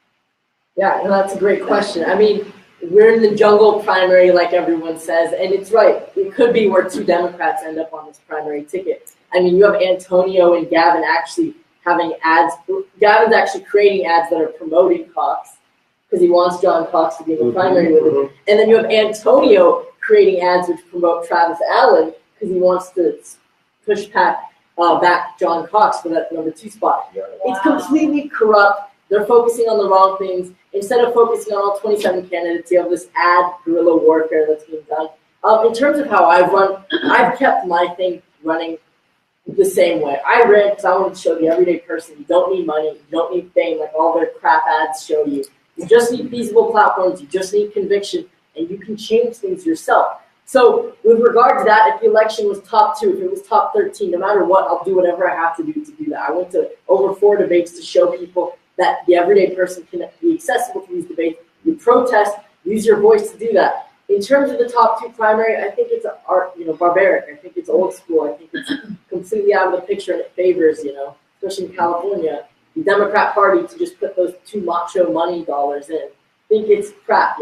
Yeah, no, that's a great question. I mean, we're in the jungle primary, like everyone says, and it's right. It could be where 2 Democrats end up on this primary ticket. I mean, you have Antonio and Gavin actually having ads. Gavin's actually creating ads that are promoting Cox because he wants John Cox to be in the primary with him. And then you have Antonio creating ads which promote Travis Allen because he wants to push back John Cox for that number 2 spot. Yeah. It's completely corrupt. They're focusing on the wrong things. Instead of focusing on all 27 candidates, you have this ad guerrilla warfare that's being done. In terms of how I've run, I've kept my thing running the same way. I ran because I wanted to show the everyday person you don't need money, you don't need fame, like all their crap ads show you. You just need feasible platforms, you just need conviction, and you can change things yourself. So with regard to that, if the election was top 2, if it was top 13, no matter what, I'll do whatever I have to do that. I went to over 4 debates to show people that the everyday person can be accessible to these debates. You protest, use your voice to do that. In terms of the top 2 primary, I think it's barbaric. I think it's old school. I think it's completely out of the picture, and it favors, especially in California, the Democrat Party to just put those 2 macho money dollars in. I think it's crap,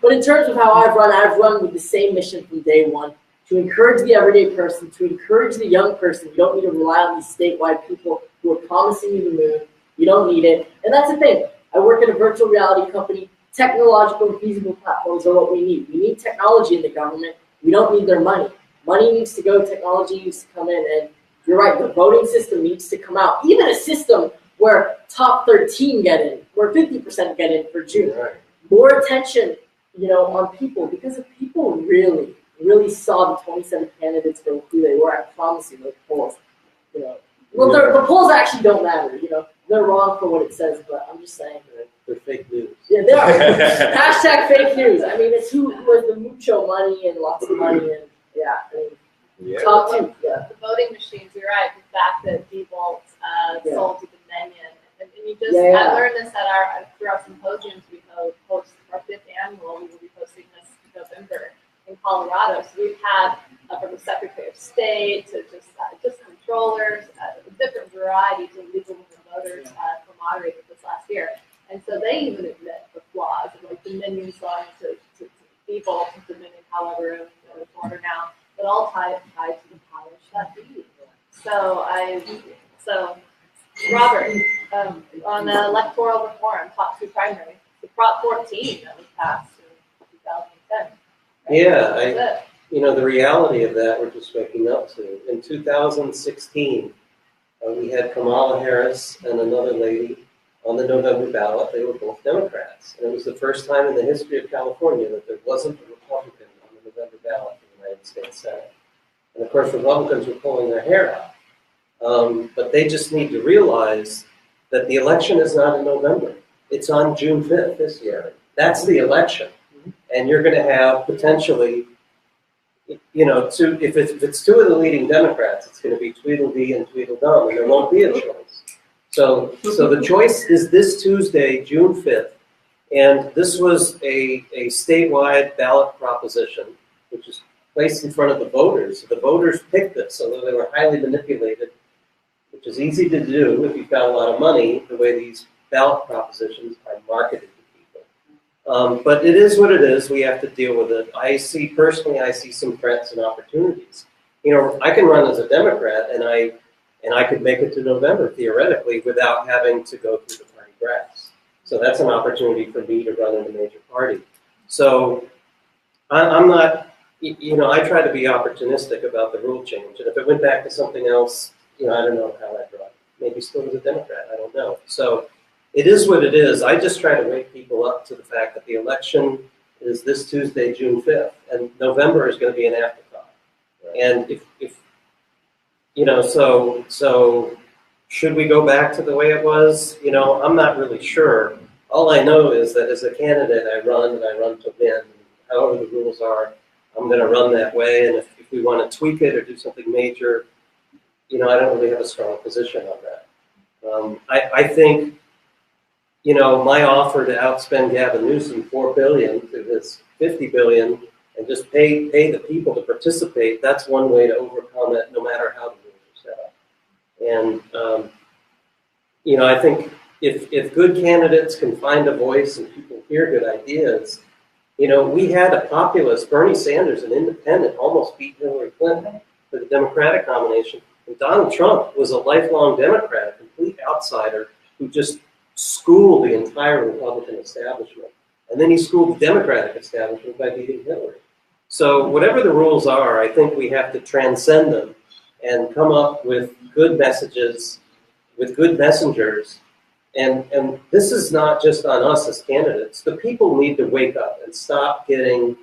But in terms of how I've run with the same mission from day one, to encourage the everyday person, to encourage the young person. You don't need to rely on these statewide people who are promising you the moon. You don't need it. And that's the thing. I work at a virtual reality company. Technological and feasible platforms are what we need. We need technology in the government. We don't need their money. Money needs to go, technology needs to come in, and you're right, the voting system needs to come out. Even a system where top 13 get in, where 50% get in for June. Right. More attention, on people, because if people really, really saw the 27 candidates for who they were, I promise you, the polls, well, the polls actually don't matter, They're wrong for what it says, but I'm just saying. They're fake news. Yeah, they are. Hashtag fake news. I mean, it's who has the mucho money and lots of money, and top 2. Yeah. The voting machines, you're right. The fact that Default sold to Dominion. And you just, I learned this through our symposiums we host, our 5th annual, we will be hosting this in November in Colorado. So we've had from the Secretary of State to just controllers, different varieties of legal voters for moderated this last year. And so they even admit the flaws of like Dominion selling to Default, to Dominion, however, in order now, but all tied to the powers that be. So Robert, on the electoral reform, top 2 primary, the Prop 14 that was passed in 2010. Yeah, the reality of that we're just waking up to. In 2016, we had Kamala Harris and another lady on the November ballot. They were both Democrats. And it was the first time in the history of California that there wasn't a Republican on the November ballot for the United States Senate. And of course, Republicans were pulling their hair out. But they just need to realize that the election is not in November. It's on June 5th this year. That's the election. And you're going to have potentially, if it's 2 of the leading Democrats, it's going to be Tweedledee and Tweedledum, and there won't be a choice. So the choice is this Tuesday, June 5th. And this was a statewide ballot proposition, which is placed in front of the voters. So the voters picked this, although they were highly manipulated, which is easy to do if you've got a lot of money, the way these ballot propositions are marketed to people. But it is what it is. We have to deal with it. I see some threats and opportunities. I can run as a Democrat, and I could make it to November, theoretically, without having to go through the party grass. So that's an opportunity for me to run in a major party. So I'm not, I try to be opportunistic about the rule change. And if it went back to something else, I don't know how I'd run. Maybe still as a Democrat, I don't know. So it is what it is. I just try to wake people up to the fact that the election is this Tuesday, June 5th, and November is going to be an afterthought. Right. And if so should we go back to the way it was? I'm not really sure. All I know is that as a candidate, I run to win. However the rules are, I'm going to run that way. And if we want to tweak it or do something major, I don't really have a strong position on that. I think, my offer to outspend Gavin Newsom $4 billion to his $50 billion and just pay the people to participate, that's one way to overcome it, no matter how the rules are set up. And, I think if good candidates can find a voice and people hear good ideas, we had a populist, Bernie Sanders, an independent, almost beat Hillary Clinton for the Democratic nomination. And Donald Trump was a lifelong Democrat, a complete outsider who just schooled the entire Republican establishment. And then he schooled the Democratic establishment by beating Hillary. So whatever the rules are, I think we have to transcend them and come up with good messages, with good messengers. And this is not just on us as candidates. The people need to wake up and stop getting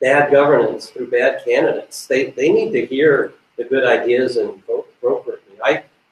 bad governance through bad candidates. They need to hear the good ideas and vote appropriately.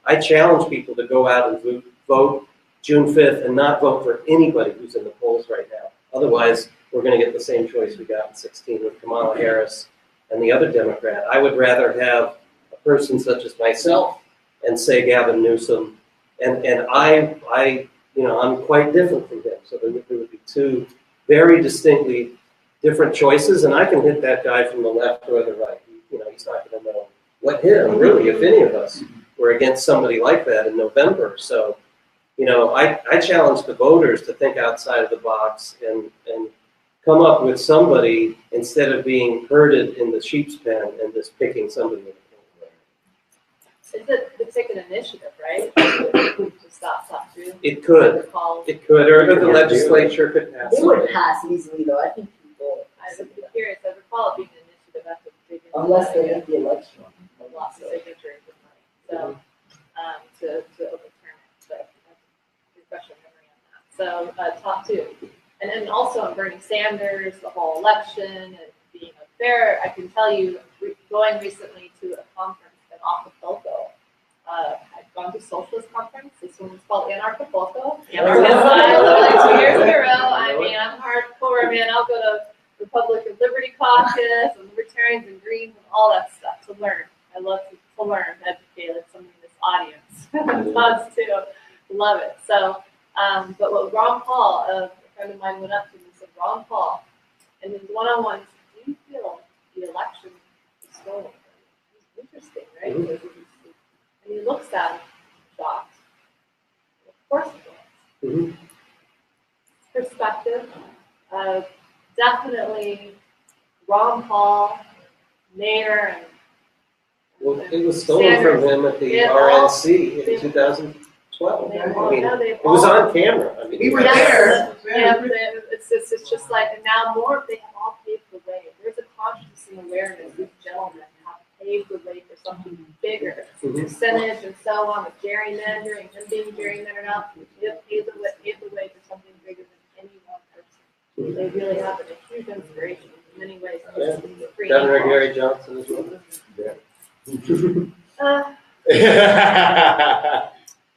I challenge people to go out and vote June 5th and not vote for anybody who's in the polls right now. Otherwise, we're going to get the same choice we got in 16 with Kamala Harris and the other Democrat. I would rather have a person such as myself and say Gavin Newsom, and I'm quite different from him. So there would be two very distinctly different choices, and I can hit that guy from the left or the right. He's not going to know what hit him, really, if any of us were against somebody like that in November. So, I challenge the voters to think outside of the box and come up with somebody instead of being herded in the sheep's pen and just picking somebody. It's like an initiative, right? To stop too. It could, or the legislature could pass. It would pass easily, though. I think people. I would be curious. I recall it being an initiative after the big. Unless they make the election. Lots of signatures and money. So, to overturn it. But refresh your memory on that. So, top two. And then also on Bernie Sanders, the whole election and being unfair. I can tell you, going recently to a conference in Acapulco. I've gone to socialist conference. This one was called Anarchapulco. Like 2 years in a row. I mean, I'm hardcore, man. I'll go to Republican Liberty Caucus and Libertarians and Greens and all that stuff to learn. I love to learn, educate, like somebody in this audience does too. Love it. So, but what Ron Paul, a friend of mine, went up to me and said, Ron Paul, and his one-on-ones, do you feel the election is stolen? It's interesting, right? Mm-hmm. And he looks at him, shocked. Of course it was. Mm-hmm. Perspective. Definitely Ron Paul, Mayor, and well, it was stolen from him at the RNC in 2012. It was on camera. I mean, We were there. Yeah, it's just like, and now more, they have all paved the way. There's a conscious and awareness, these gentlemen have paved the way for something bigger. Percentage and so on, with gerrymandering, him being gerrymandered out, they have paved the way for something bigger than any one person. They really have been a huge inspiration in many ways. Governor Gary Johnson as well.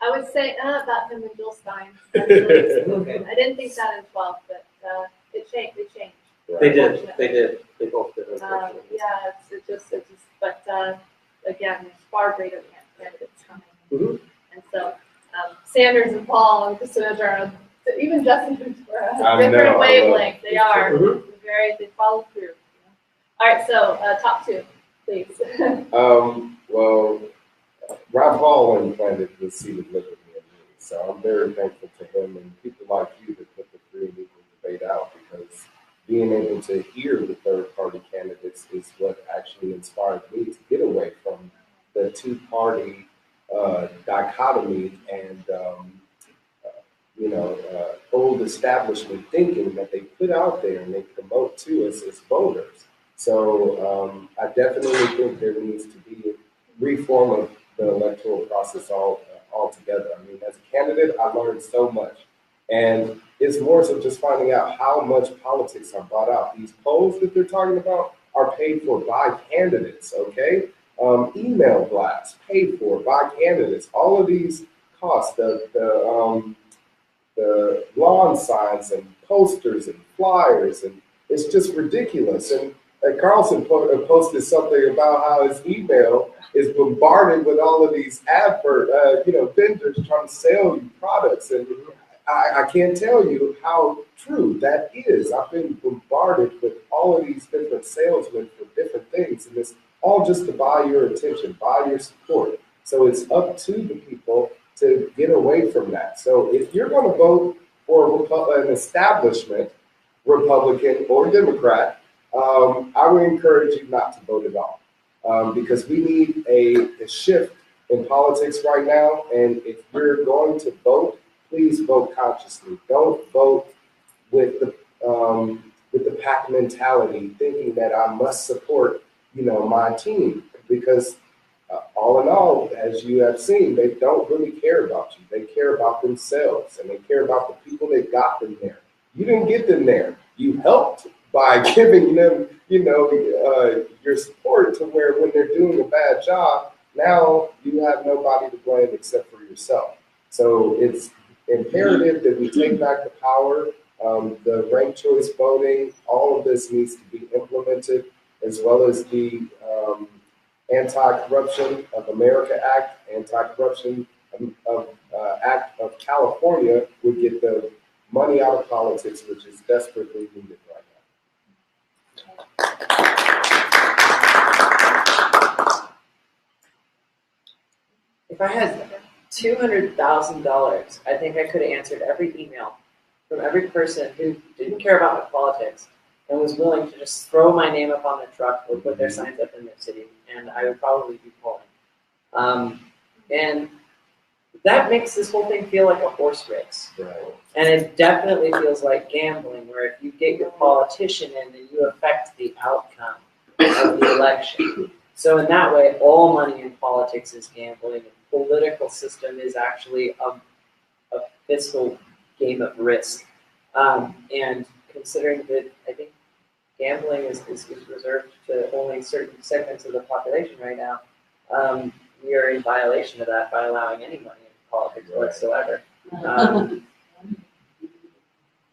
I would say about him and Jill Stein. Okay. I didn't think that in 12, but it changed. They did. They both did. Yeah, it's just, but again, there's far greater candidates coming. Mm-hmm. And so Sanders and Paul, just are even Justin Ventura, different wavelength. They are they follow through. All right, so top two, please. Well, Ron Paul implanted the seed of liberty in me, so I'm very thankful to him and people like you that put the free and equal debate out, because being able to hear the third-party candidates is what actually inspired me to get away from the two-party dichotomy and old establishment thinking that they put out there and they promote to us as voters. So I definitely think there needs to be a reform of the electoral process altogether. I mean, as a candidate, I learned so much. And it's more so just finding out how much politics are brought out. These polls that they're talking about are paid for by candidates, okay? Email blasts paid for by candidates. All of these costs, the lawn signs and posters and flyers, and it's just ridiculous. And Carlson posted something about how his email is bombarded with all of these vendors trying to sell you products. And I can't tell you how true that is. I've been bombarded with all of these different salesmen for different things, and it's all just to buy your attention, buy your support. So it's up to the people to get away from that. So if you're going to vote for an establishment, Republican or Democrat, I would encourage you not to vote at all, because we need a shift in politics right now. And if you're going to vote, please vote consciously. Don't vote with the pack mentality, thinking that I must support, my team, because all in all, as you have seen, they don't really care about you. They care about themselves, and they care about the people that got them there. You didn't get them there. You helped by giving them, your support to where when they're doing a bad job, now you have nobody to blame except for yourself. So it's imperative that we take back the power. The ranked choice voting, all of this needs to be implemented, as well as the Anti-Corruption of America Act, Anti-Corruption Act of California would get the money out of politics, which is desperately needed right now. If I had $200,000, I think I could have answered every email from every person who didn't care about my politics and was willing to just throw my name up on their truck or put their signs up in their city, and I would probably be polling. And that makes this whole thing feel like a horse race. Right. And it definitely feels like gambling, where if you get your politician in, then you affect the outcome of the election. So in that way, all money in politics is gambling. The political system is actually a fiscal game of risk. And considering that I think gambling is reserved to only certain segments of the population right now, we are in violation of that by allowing any money in politics whatsoever.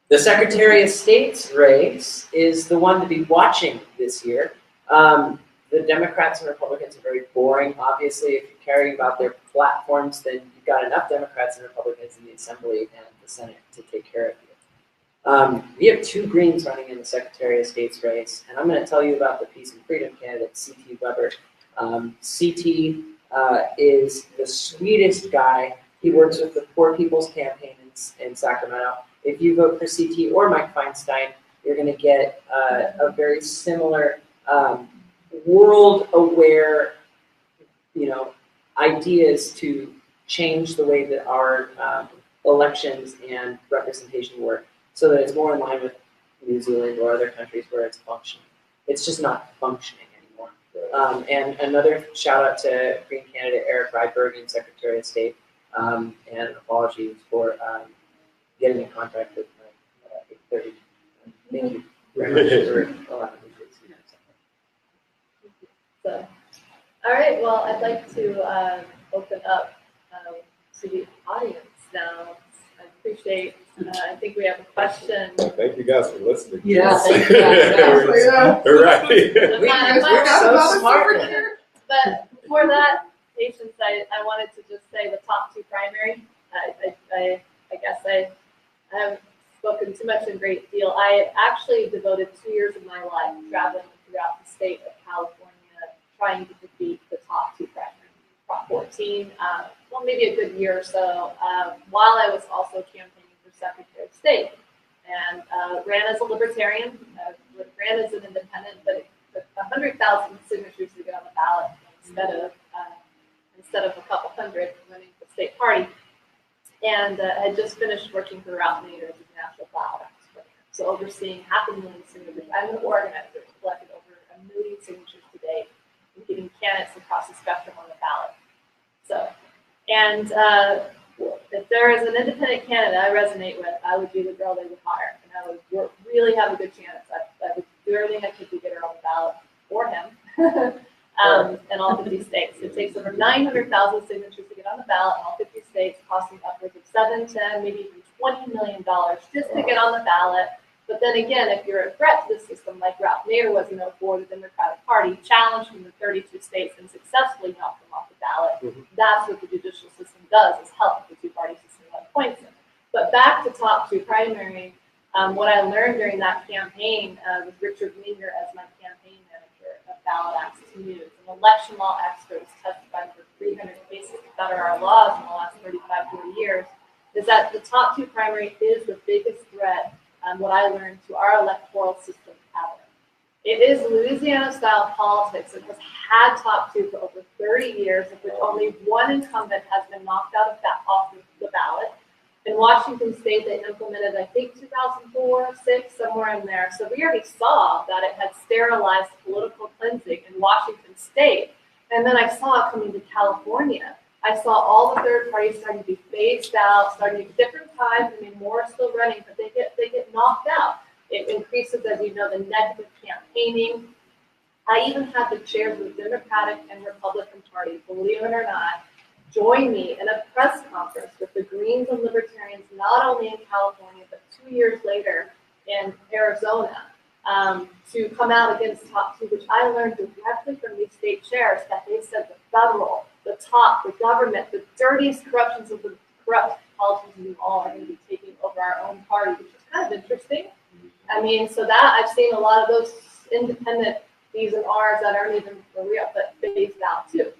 The Secretary of State's race is the one to be watching this year. The Democrats and Republicans are very boring. Obviously, if you're caring about their platforms, then you've got enough Democrats and Republicans in the Assembly and the Senate to take care of you. We have two Greens running in the Secretary of State's race, and I'm going to tell you about the Peace and Freedom candidate, C.T. Weber. C.T. is the sweetest guy. He works with the Poor People's Campaign in Sacramento. If you vote for C.T. or Mike Feinstein, you're going to get a very similar world-aware, ideas to change the way that our elections and representation work, so that it's more in line with New Zealand or other countries where it's functioning. It's just not functioning anymore. And another shout out to Green candidate Eric Rydberg and Secretary of State, and apologies for getting in contact with my 8:30. Thank you very much for allowing me to see that. So, all right, well, I'd like to open up to the audience now. I appreciate, I think we have a question. Thank you guys for listening. Yeah, thank you guys. All right. We're so smart. But before that, Patience, I wanted to just say the top two primary. I guess I haven't spoken too much in great deal. I actually devoted 2 years of my life traveling throughout the state of California, trying to defeat the top two primary, Prop 14, well, maybe a good year or so, while I was also campaigning for Secretary of State. And ran as a Libertarian, ran as an independent, but it took 100,000 signatures to get on the ballot instead of a couple hundred running the state party. And had just finished working for Ralph Nader as a national ballot access program. So overseeing 500,000 signatures. I'm an organizer, collected over 1 million signatures to date, getting candidates across the spectrum on the ballot. So, and if there is an independent candidate I resonate with, I would be the girl they would hire, and I would really have a good chance. I would do everything I could to get her on the ballot for him, in all 50 states. It takes over 900,000 signatures to get on the ballot in all 50 states, costing upwards of $7, $10, maybe even $20 million just to get on the ballot. But then again, if you're a threat to the system, like Ralph Nader was in 2004, the Democratic Party challenged him in 32 states and successfully knocked him off the ballot. That's what the judicial system does, is help the two-party system that appoints him. But back to top two primary, what I learned during that campaign with Richard Wiener as my campaign manager of Ballot Access News, an election law expert who's testified for 300 cases to better our laws in the last 35, 40 years, is that the top two primary is the biggest threat, what I learned, to our electoral system ever. It is Louisiana-style politics that has had top two for over 30 years, of which only one incumbent has been knocked off the ballot. In Washington State, they implemented, I think, 2004, 6, somewhere in there. So we already saw that it had sterilized political cleansing in Washington State. And then I saw it coming to California. I saw all the third parties starting to be phased out, starting at different times. I mean, more are still running, but they get knocked out. It increases, as you know, the negative campaigning. I even had the chairs of the Democratic and Republican Party, believe it or not, join me in a press conference with the Greens and Libertarians 2 years later in Arizona to come out against Top 2, which I learned directly from these state chairs that they said the federal, the top, the government, the dirtiest corruptions of the corrupt politicians and all are going to be taking over our own party, which is kind of interesting. I mean, so that I've seen a lot of those independent D's and R's that aren't even real, but phased out too.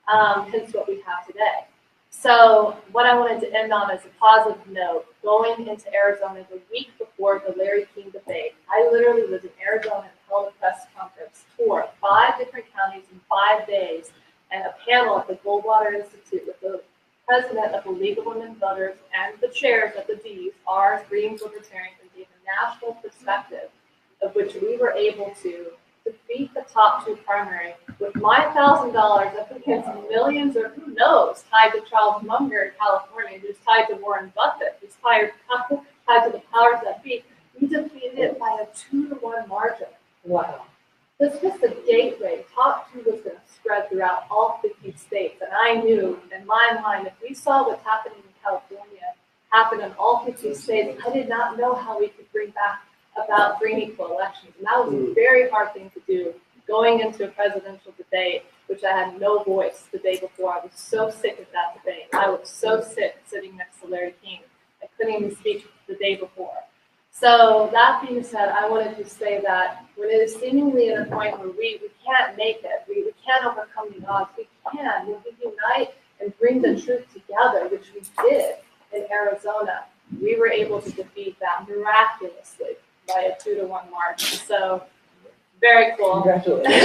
Hence what we have today. So what I wanted to end on is a positive note. Going into Arizona the week before the Larry King debate, I literally was in Arizona and held a press conference tour, 5 different counties in 5 days, and a panel at the Goldwater Institute with the president of the League of Women Voters and the chairs of the D's, R's, Greens, Libertarians, and gave a national perspective of which we were able to defeat the Top 2 primary with my $1,000 up against millions, or who knows, tied to Charles Munger in California, who's tied to Warren Buffett, who's tied to the powers that be. We defeated it by a 2-to-1 margin. Wow. This was the gateway. Top 2 was going to spread throughout all 50 states. And I knew in my mind, if we saw what's happening in California happen in all 50 states, I did not know how we could bring back about free and equal elections. And that was a very hard thing to do, going into a presidential debate, which I had no voice the day before. I was so sick of that debate. I was so sick sitting next to Larry King. I couldn't even speak the day before. So that being said, I wanted to say that when it is seemingly at a point where we can't make it, we can't overcome the odds, we can. When we unite and bring the truth together, which we did in Arizona, we were able to defeat that miraculously by a 2-to-1 margin. So very cool. Congratulations.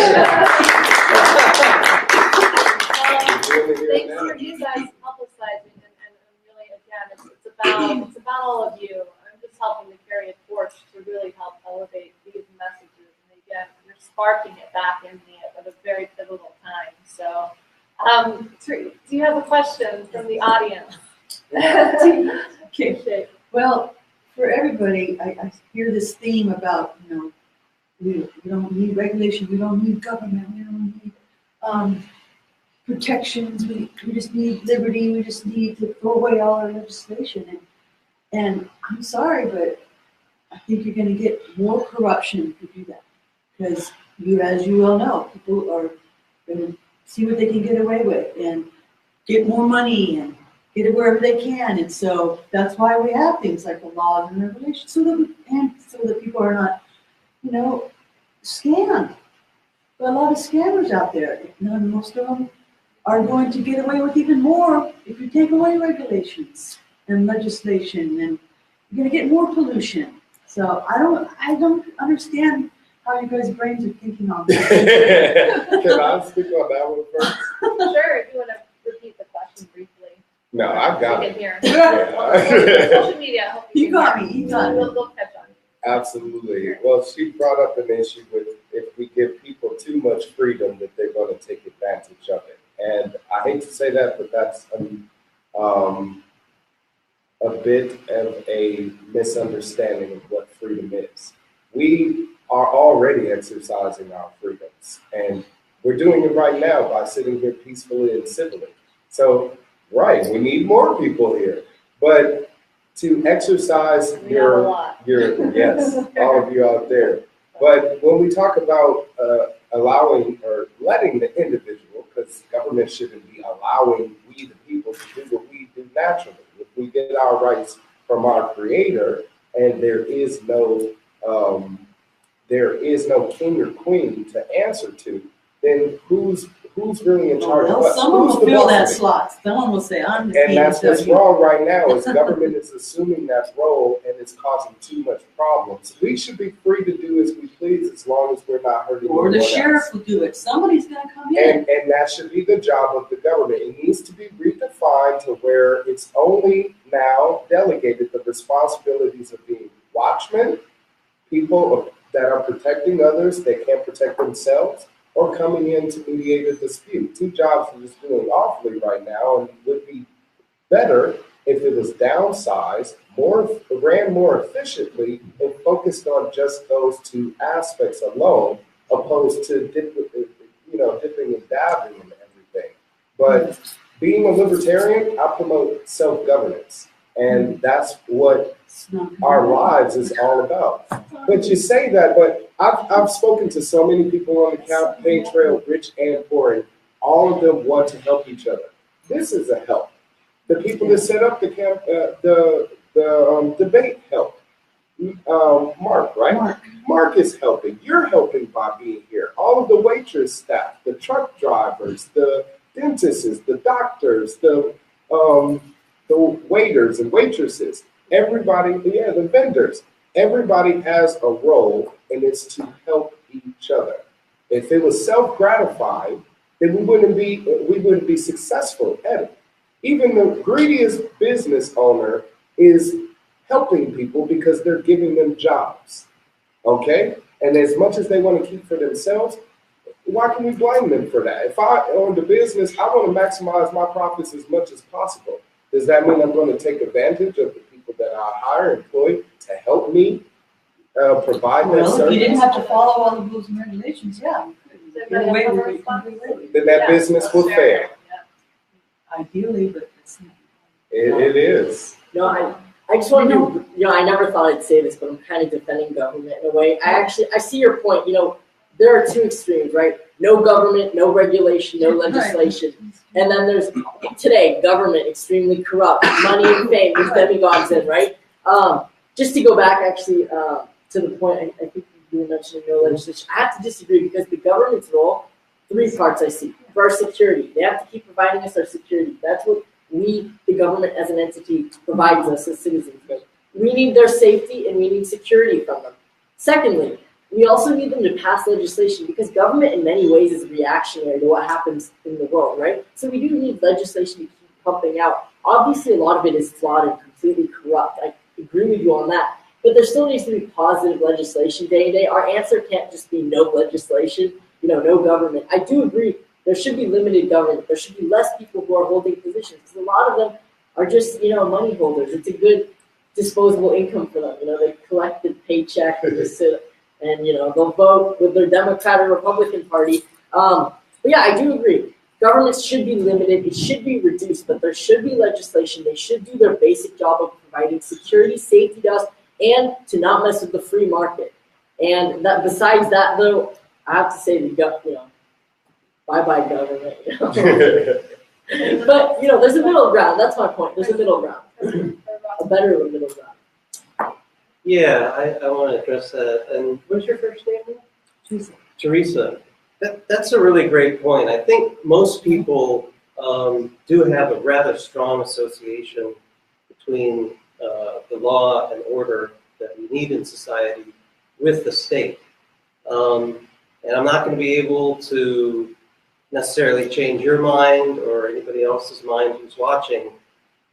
Thanks for you guys publicizing and really again it's about all of you. I'm just helping to carry a torch to really help elevate these messages. And again, you're sparking it back in me at a very pivotal time. So do you have a question from the audience? Okay. Well, for everybody, I hear this theme about, we don't need regulation, we don't need government, we don't need protections, we just need liberty, we just need to throw away all our legislation. And I'm sorry, but I think you're going to get more corruption if you do that. Because as you well know, people are going to see what they can get away with and get more money and get it wherever they can. And so that's why we have things like the laws and regulations, so that people are not, scammed. There are a lot of scammers out there. Most of them are going to get away with even more if you take away regulations and legislation, and you're going to get more pollution. So I don't understand how you guys' brains are thinking on that. Can I speak on that one first? Sure, if you want to repeat the question briefly. No, I've got We it. can hear. Yeah. Social media. I hope You can got hear. me. You got me. We'll catch on. Absolutely. Well, she brought up an issue with if we give people too much freedom, that they're going to take advantage of it. And I hate to say that, but that's a bit of a misunderstanding of what freedom is. We are already exercising our freedoms, and we're doing it right now by sitting here peacefully and civilly. So, right, we need more people here, but to exercise your yes, all of you out there. But when we talk about allowing or letting the individual, because government shouldn't be allowing we the people to do what we do naturally. If we get our rights from our Creator, and there is no king or queen to answer to, then who's really in charge of us? Someone Who's will the fill boss that of it? slot. Someone will say, I'm the And king. that's what's wrong right now, is government is assuming that role, and it's causing too much problems. We should be free to do as we please, as long as we're not hurting Or the anyone sheriff else. will do it. Somebody's going to come in. And that should be the job of the government. It needs to be redefined to where it's only now delegated the responsibilities of being watchmen, people that are protecting others, they can't protect themselves, or coming in to mediate a dispute. 2 jobs are just doing awfully right now, and would be better if it was downsized, ran more efficiently, and focused on just those 2 aspects alone, opposed to dipping and dabbing and everything. But being a libertarian, I promote self-governance. And that's what our lives is all about. But you say that, but I've spoken to so many people on the campaign trail, rich and poor, and all of them want to help each other. This is a help. The people that set up the debate help. Mark, right? Mark is helping. You're helping by being here. All of the waitress staff, the truck drivers, the dentists, the doctors, the waiters and waitresses, everybody, the vendors. Everybody has a role, and it's to help each other. If it was self-gratifying, then we wouldn't be successful at it. Even the greediest business owner is helping people because they're giving them jobs. Okay? And as much as they want to keep for themselves, why can we blame them for that? If I own the business, I want to maximize my profits as much as possible. Does that mean I'm going to take advantage of the people that I hire, employ to help me provide that service? Well, if you didn't have to follow all the rules and regulations, yeah. Then that business will fail. Ideally, but it's not. It is. No, I just want to, I never thought I'd say this, but I'm kind of defending government in a way. I see your point. There are two extremes, right? No government, no regulation, no legislation. And then there's, today, government, extremely corrupt, money and fame, there's demigods in, right? Just to go back, actually, to the point, I think you were mentioning no legislation. I have to disagree because the government's role, three parts I see. First, security. They have to keep providing us our security. That's what we, the government as an entity, provides us as citizens. We need their safety and we need security from them. Secondly, we also need them to pass legislation because government in many ways is reactionary to what happens in the world, right? So we do need legislation to keep pumping out. Obviously, a lot of it is flawed and completely corrupt. I agree with you on that. But there still needs to be positive legislation day to day. Our answer can't just be no legislation, no government. I do agree there should be limited government. There should be less people who are holding positions because a lot of them are just, money holders. It's a good disposable income for them. They collect the paycheck and just sit and, they'll vote with their Democrat or Republican Party. But yeah, I do agree. Governments should be limited. It should be reduced, but there should be legislation. They should do their basic job of providing security, safety to us, and to not mess with the free market. And that, besides that, though, I have to say bye-bye government. But, there's a middle ground. That's my point. There's a middle ground. A better middle ground. Yeah, I want to address that. And what's your first name? Teresa. That's a really great point. I think most people do have a rather strong association between the law and order that we need in society with the state. And I'm not going to be able to necessarily change your mind or anybody else's mind who's watching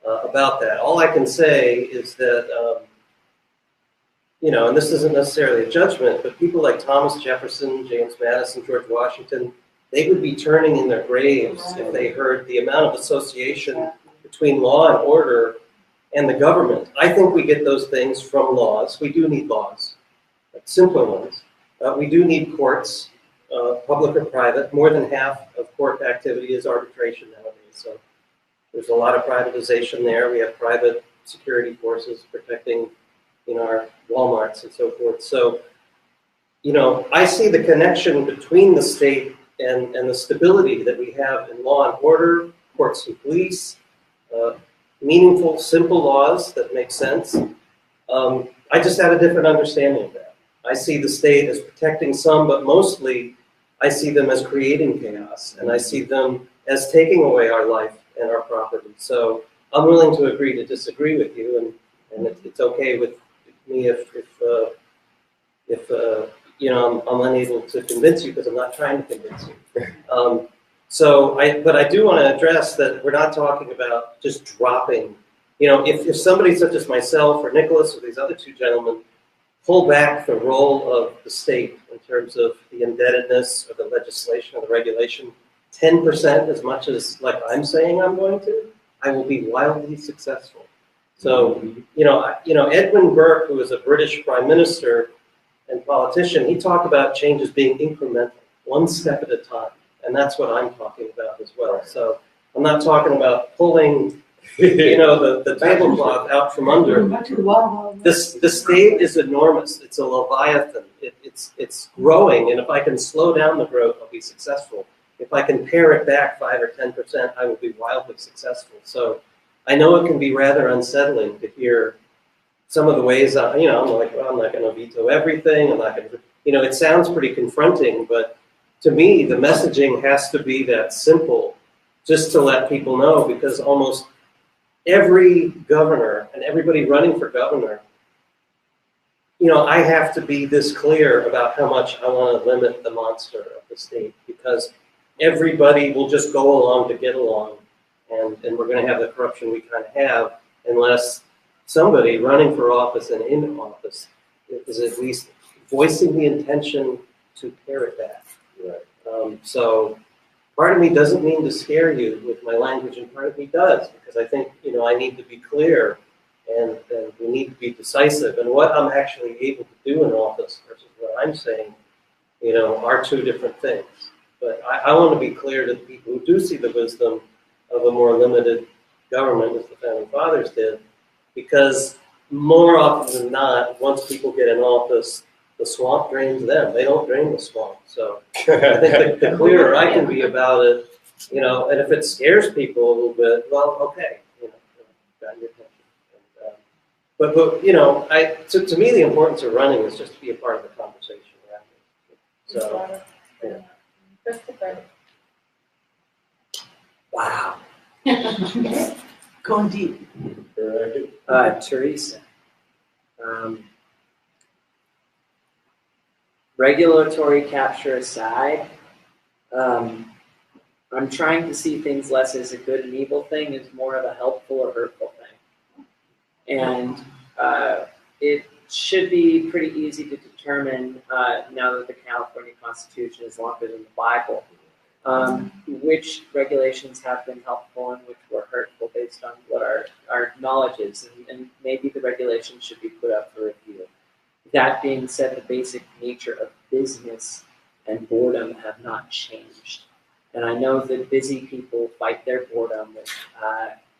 about that. All I can say is that, and this isn't necessarily a judgment, but people like Thomas Jefferson, James Madison, George Washington, they would be turning in their graves if they heard the amount of association between law and order and the government. I think we get those things from laws. We do need laws, simpler ones. We do need courts, public or private. More than half of court activity is arbitration nowadays. So there's a lot of privatization there. We have private security forces protecting our Walmarts and so forth. So, I see the connection between the state and the stability that we have in law and order, courts and police, meaningful, simple laws that make sense. I just had a different understanding of that. I see the state as protecting some, but mostly I see them as creating chaos, and I see them as taking away our life and our property. So I'm willing to agree to disagree with you, and it's okay with me if I'm unable to convince you because I'm not trying to convince you. But I do want to address that we're not talking about just dropping. If somebody such as myself or Nickolas or these other two gentlemen pull back the role of the state in terms of the indebtedness or the legislation or the regulation 10% as much as like I'm saying I'm going to, I will be wildly successful. So, Edwin Burke, who was a British prime minister and politician, he talked about changes being incremental, one step at a time. And that's what I'm talking about as well. So I'm not talking about pulling you know, the tablecloth out from under. The state is enormous. It's a leviathan. It's growing, and if I can slow down the growth, I'll be successful. If I can pare it back 5 or 10%, I will be wildly successful. So I know it can be rather unsettling to hear some of the ways, you know, I'm like, well, I'm not going to veto everything. I'm not going to, you know, it sounds pretty confronting, but to me, the messaging has to be that simple, just to let people know, because almost every governor and everybody running for governor, you know, I have to be this clear about how much I want to limit the monster of the state, because everybody will just go along to get along, and we're going to have the corruption we kind of have unless somebody running for office and in office is at least voicing the intention to pare it back. Right. So part of me doesn't mean to scare you with my language, and part of me does, because I think, you know, I need to be clear and we need to be decisive. And what I'm actually able to do in office versus what I'm saying, you know, are two different things. But I want to be clear to the people who do see the wisdom of a more limited government, as the Founding Fathers did, because more often than not, once people get in office, the swamp drains them. They don't drain the swamp. So I think the clearer I can be about it, you know, and if it scares people a little bit, well, okay, you know, got your attention. And, but you know, to me, the importance of running is just to be a part of the conversation. Right? So, yeah. Christopher. Wow. Going deep. Teresa. Regulatory capture aside, I'm trying to see things less as a good and evil thing, as more of a helpful or hurtful thing. And it should be pretty easy to determine, now that the California Constitution is longer than the Bible, which regulations have been helpful and which were hurtful based on what our knowledge is. And maybe the regulations should be put up for review. That being said, the basic nature of business and boredom have not changed. And I know that busy people fight their boredom with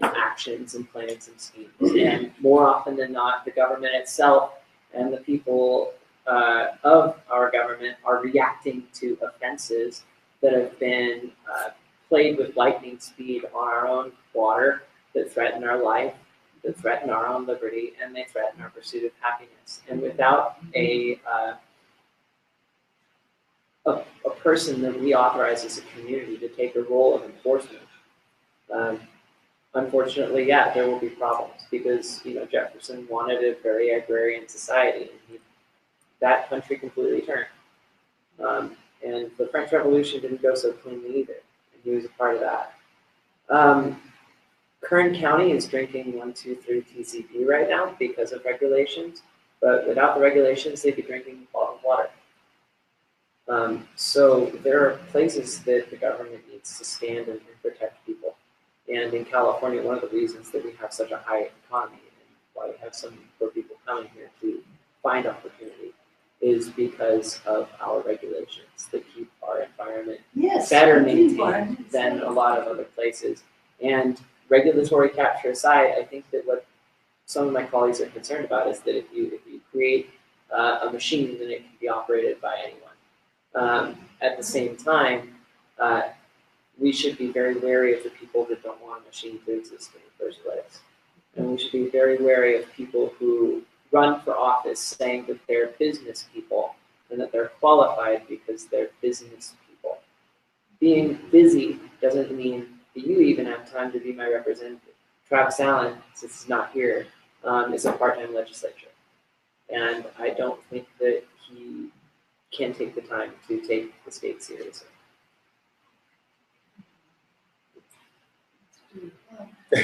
actions and plans and schemes. And more often than not, the government itself and the people of our government are reacting to offenses that have been played with lightning speed on our own water, that threaten our life, that threaten our own liberty, and they threaten our pursuit of happiness. And without a person that we authorize as a community to take a role of enforcement, unfortunately, yeah, there will be problems, because, you know, Jefferson wanted a very agrarian society, and that country completely turned. And the French Revolution didn't go so cleanly either, and he was a part of that. Kern County is drinking 123 TCP right now because of regulations, but without the regulations, they'd be drinking bottled water. So there are places that the government needs to stand and protect people. And in California, one of the reasons that we have such a high economy and why we have so many poor people coming here to find opportunity is because of our regulations that keep our environment better maintained than a lot of other places. And regulatory capture aside, I think that what some of my colleagues are concerned about is that if you create a machine, then it can be operated by anyone. At the same time, we should be very wary of the people that don't want a machine to exist in the first place. And we should be very wary of people who run for office saying that they're business people and that they're qualified because they're business people. Being busy doesn't mean that you even have time to be my representative. Travis Allen, since he's not here, is a part-time legislature. And I don't think that he can take the time to take the state seriously. Do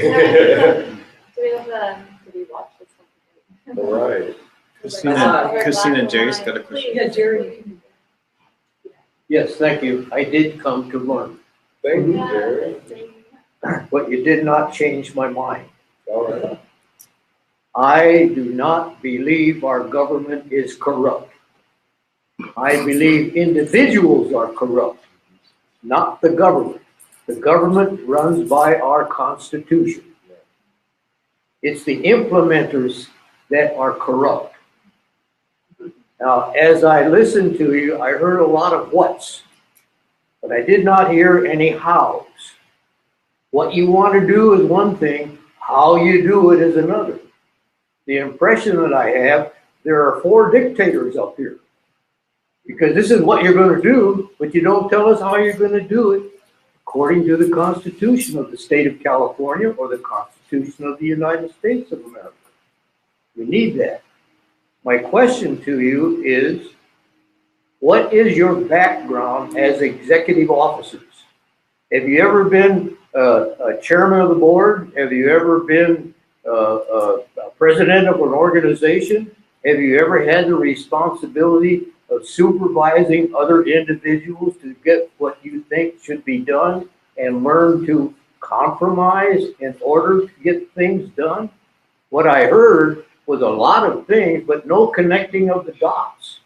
we watch this one? All right. Christina and Jerry's got a question. Yeah, Jerry. Yes, thank you. I did come to learn, Thank you, Jerry. but you did not change my mind. All right. I do not believe our government is corrupt. I believe individuals are corrupt, not the government. The government runs by our Constitution. It's the implementers that are corrupt. Now, as I listened to you, I heard a lot of whats, but I did not hear any hows. What you want to do is one thing, how you do it is another. The impression that I have, there are 4 dictators up here. Because this is what you're going to do, but you don't tell us how you're going to do it according to the Constitution of the state of California or the Constitution of the United States of America. We need that. My question to you is, what is your background as executive officers? Have you ever been a chairman of the board? Have you ever been a president of an organization? Have you ever had the responsibility of supervising other individuals to get what you think should be done and learn to compromise in order to get things done? What I heard was a lot of things, but no connecting of the dots.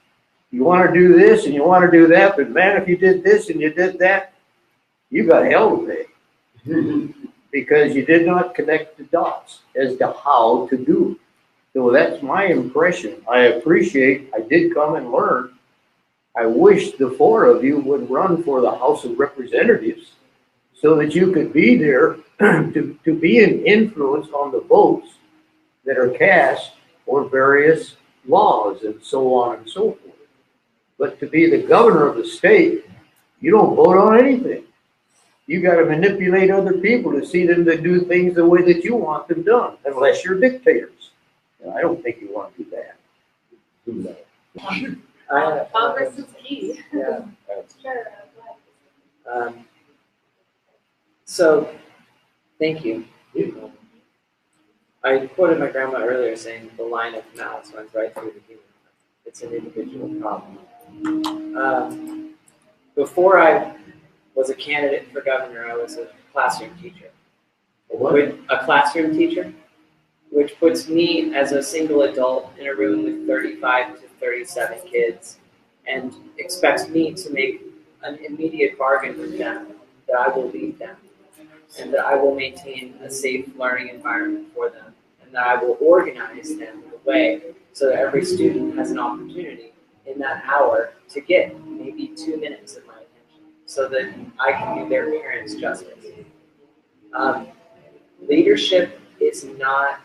You want to do this and you want to do that, but man, if you did this and you did that, you got hell to pay. Because you did not connect the dots as to how to do it. So that's my impression. I appreciate, I did come and learn. I wish the 4 of you would run for the House of Representatives so that you could be there to be an influence on the votes that are cast for various laws and so on and so forth. But to be the governor of the state, you don't vote on anything. You got to manipulate other people to see them to do things the way that you want them done, unless you're dictators. And I don't think you want to do that. Congress is key. Yeah. Sure. So, thank you. I quoted my grandma earlier saying the line of malice runs right through the human. It's an individual problem. Before I was a candidate for governor, I was a classroom teacher. A classroom teacher, which puts me as a single adult in a room with 35 to 37 kids and expects me to make an immediate bargain with them that I will lead them and that I will maintain a safe learning environment for them and that I will organize them in a way so that every student has an opportunity in that hour to get maybe 2 minutes of my attention so that I can do their parents justice. Leadership is not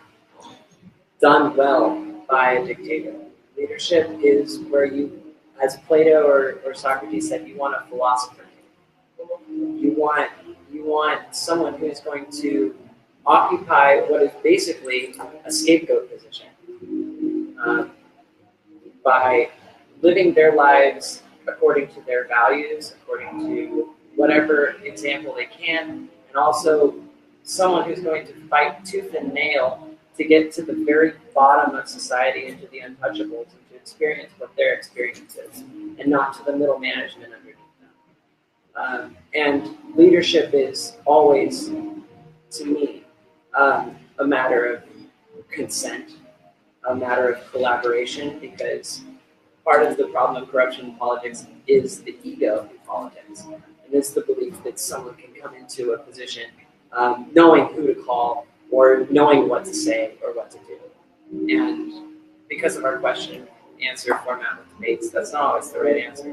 done well by a dictator. Leadership is where you, as Plato or Socrates said, you want a philosopher. You want someone who's going to occupy what is basically a scapegoat position by living their lives according to their values, according to whatever example they can, and also someone who's going to fight tooth and nail to get to the very bottom of society and to the untouchables and to experience what their experience is, and not to the middle management underneath them. And leadership is always, to me, a matter of consent, a matter of collaboration, because part of the problem of corruption in politics is the ego in politics. And it's the belief that someone can come into a position knowing who to call or knowing what to say or what to do. And because of our question answer format with debates, that's not always the right answer.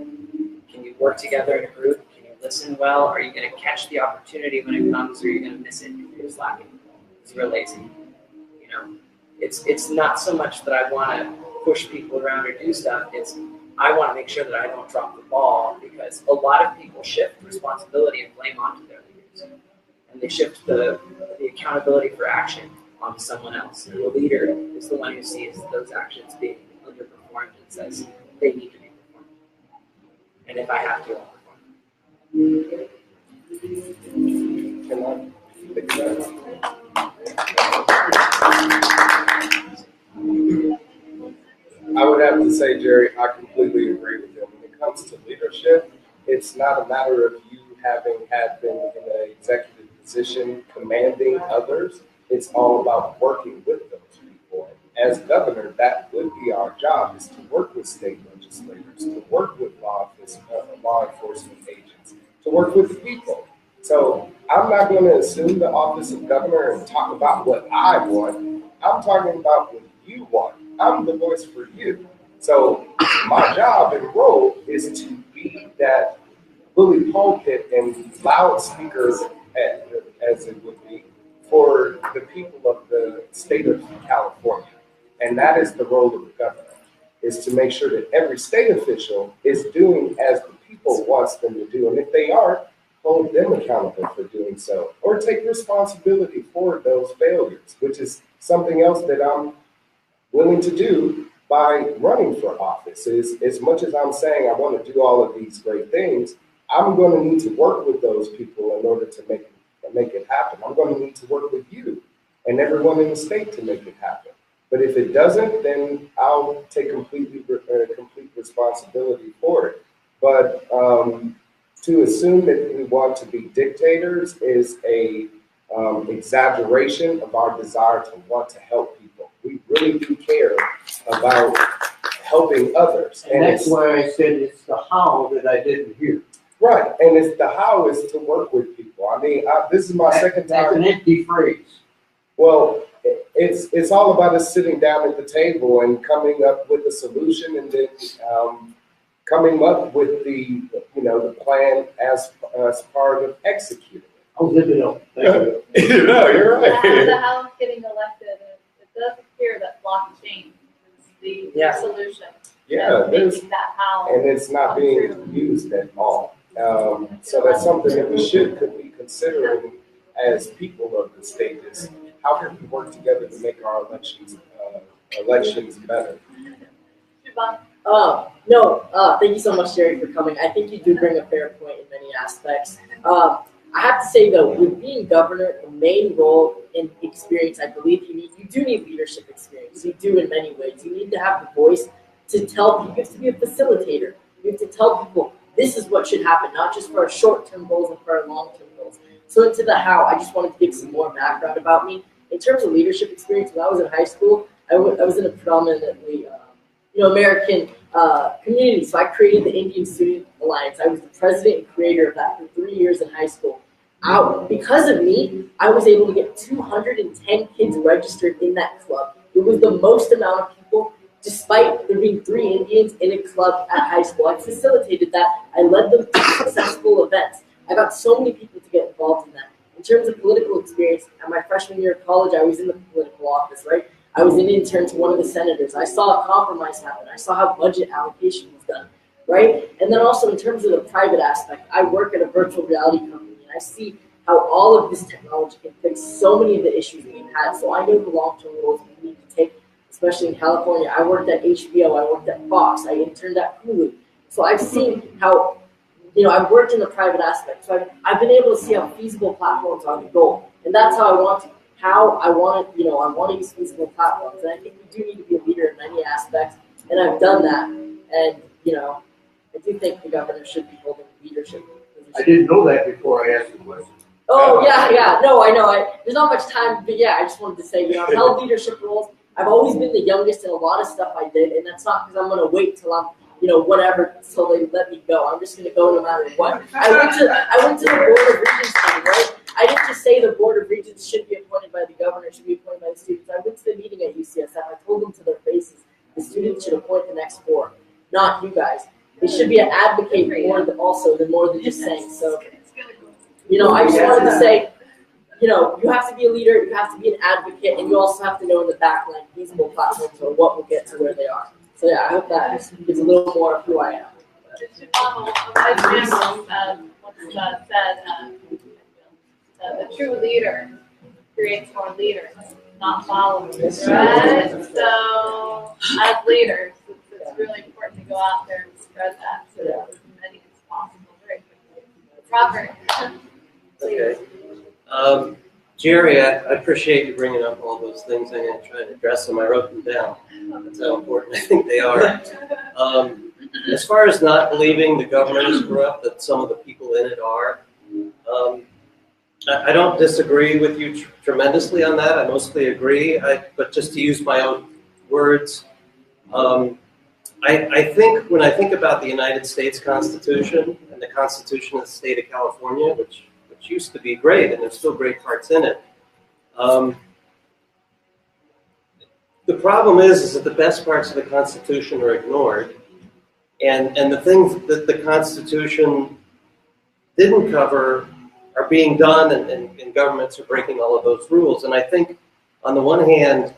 Can you work together in a group? Can you listen well? Are you going to catch the opportunity when it comes, or are you going to miss it if you're just lacking? Because you're lazy. You know, it's not so much that I want to push people around or do stuff. It's I want to make sure that I don't drop the ball, because a lot of people shift responsibility and blame onto their leaders, and they shift the accountability for action onto someone else. And the leader is the one who sees those actions being underperformed and says they need to be performed. And if I have to, I'll perform. I would have to say, Jerry, I completely agree with you. When it comes to leadership, it's not a matter of you having been in an executive position commanding others. It's all about working with those people. As governor, that would be our job, is to work with state legislators, to work with law enforcement agents, to work with the people. So I'm not going to assume the office of governor and talk about what I want. I'm talking about what you want. I'm the voice for you. So my job and role is to be that bully pulpit and loudspeakers, as it would be, for the people of the state of California. And that is the role of the governor, is to make sure that every state official is doing as the people wants them to do. And if they aren't, hold them accountable for doing so, or take responsibility for those failures, which is something else that I'm willing to do by running for office. Is as much as I'm saying I want to do all of these great things, I'm going to need to work with those people in order to make it happen. I'm going to need to work with you and everyone in the state to make it happen. But if it doesn't, then I'll take complete responsibility for it. But to assume that we want to be dictators is a exaggeration of our desire to want to help people. We really do care about helping others. And that's why I said it's the how that I didn't hear. Right, and it's the how is to work with people. I mean, this is my second time. That's an empty phrase. Well, it's all about us sitting down at the table and coming up with a solution, and then coming up with the plan as part of executing it. I'll live it up. No, you're right. The House getting elected, it does appear that blockchain is the solution. Yeah, making that how. And it's not being used at all. So that's something that we could be considering as people of the state, is how can we work together to make our elections better? Thank you so much, Jerry, for coming. I think you do bring a fair point in many aspects. I have to say, though, with being governor, the main role and experience, I believe you do need leadership experience. You do in many ways. You need to have the voice to tell people. You have to be a facilitator. You have to tell people this is what should happen, not just for our short-term goals and for our long-term goals. So into the how, I just wanted to give some more background about me. In terms of leadership experience, when I was in high school, I was in a predominantly American community. So I created the Indian Student Alliance. I was the president and creator of that for 3 years in high school. Because of me, I was able to get 210 kids registered in that club. It was the most amount of people, despite there being 3 Indians in a club at high school. I facilitated that. I led them to successful events. I got so many people to get involved in that. In terms of political experience, at my freshman year of college, I was in the political office, right? I was an intern to one of the senators. I saw a compromise happen. I saw how budget allocation was done, right? And then also in terms of the private aspect, I work at a virtual reality company, and I see how all of this technology can fix so many of the issues we've had. So I know the long-term roles we need to take, especially in California. I worked at HBO. I worked at Fox. I interned at Hulu. So I've seen how, I've worked in the private aspect. So I've been able to see how feasible platforms are the goal. And that's how I want to use feasible platforms. And I think we do need to be a leader in many aspects. And I've done that. And, I do think the governor should be holding leadership positions. I didn't know that before I asked the question. Oh, yeah. No, I know. There's not much time. But, yeah, I just wanted to say, I've held leadership roles. I've always been the youngest in a lot of stuff I did. And that's not because I'm going to wait till I'm, whatever, till they let me go. I'm just going to go no matter what. I went to the Board of Regents meeting, right? I didn't just say the Board of Regents should be appointed by the governor, should be appointed by the students. I went to the meeting at UCSF. I told them to their faces, the students should appoint the next 4, not you guys. They should be an advocate more than just saying. So, I just wanted to say, you have to be a leader, you have to be an advocate, and you also have to know in the backline feasible platforms or what will get to where they are. So yeah, I hope that gives a little more of who I am. The true leader creates more leaders, not followers, right? So, as leaders, it's really important to go out there and spread that so that as many as possible very quickly. Robert, please. Okay. Jerry, I appreciate you bringing up all those things. I'm going to try to address them. I wrote them down. That's how important I think they are. As far as not believing the government is corrupt, that some of the people in it are, I don't disagree with you tremendously on that. I mostly agree. But just to use my own words, I think when I think about the United States Constitution and the Constitution of the state of California, which used to be great, and there's still great parts in it, problem is that the best parts of the Constitution are ignored, and the things that the Constitution didn't cover are being done, and governments are breaking all of those rules. And I think, on the one hand,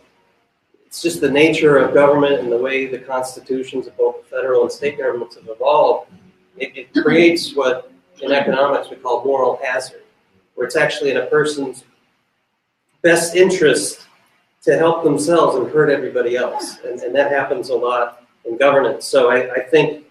it's just the nature of government and the way the constitutions of both the federal and state governments have evolved. It creates what in economics we call moral hazard, where it's actually in a person's best interest to help themselves and hurt everybody else. And that happens a lot in governance. So I think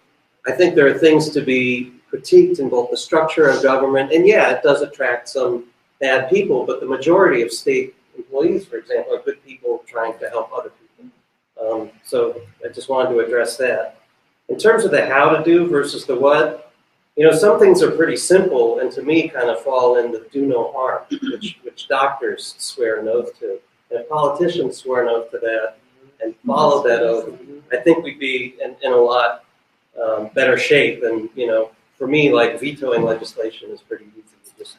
there are things to be critiqued in both the structure of government, and yeah, it does attract some bad people, but the majority of state employees, for example, are good people trying to help other people. So I just wanted to address that. In terms of the how to do versus the what, some things are pretty simple, and to me kind of fall in the do no harm, which doctors swear an oath to. And if politicians swear an oath to that and follow that oath, I think we'd be in a lot better shape. And, for me, like vetoing legislation is pretty easy.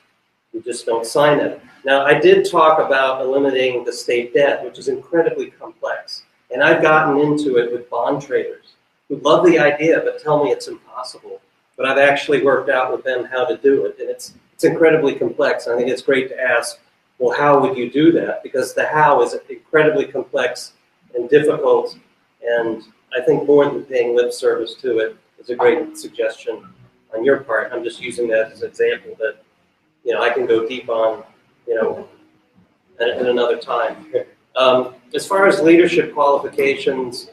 You just don't sign it. Now, I did talk about eliminating the state debt, which is incredibly complex. And I've gotten into it with bond traders who love the idea but tell me it's impossible. But I've actually worked out with them how to do it. And it's incredibly complex. I think it's great to ask, well, how would you do that? Because the how is incredibly complex and difficult. And I think more than paying lip service to it is a great suggestion on your part. I'm just using that as an example that, I can go deep on, at another time. As far as leadership qualifications,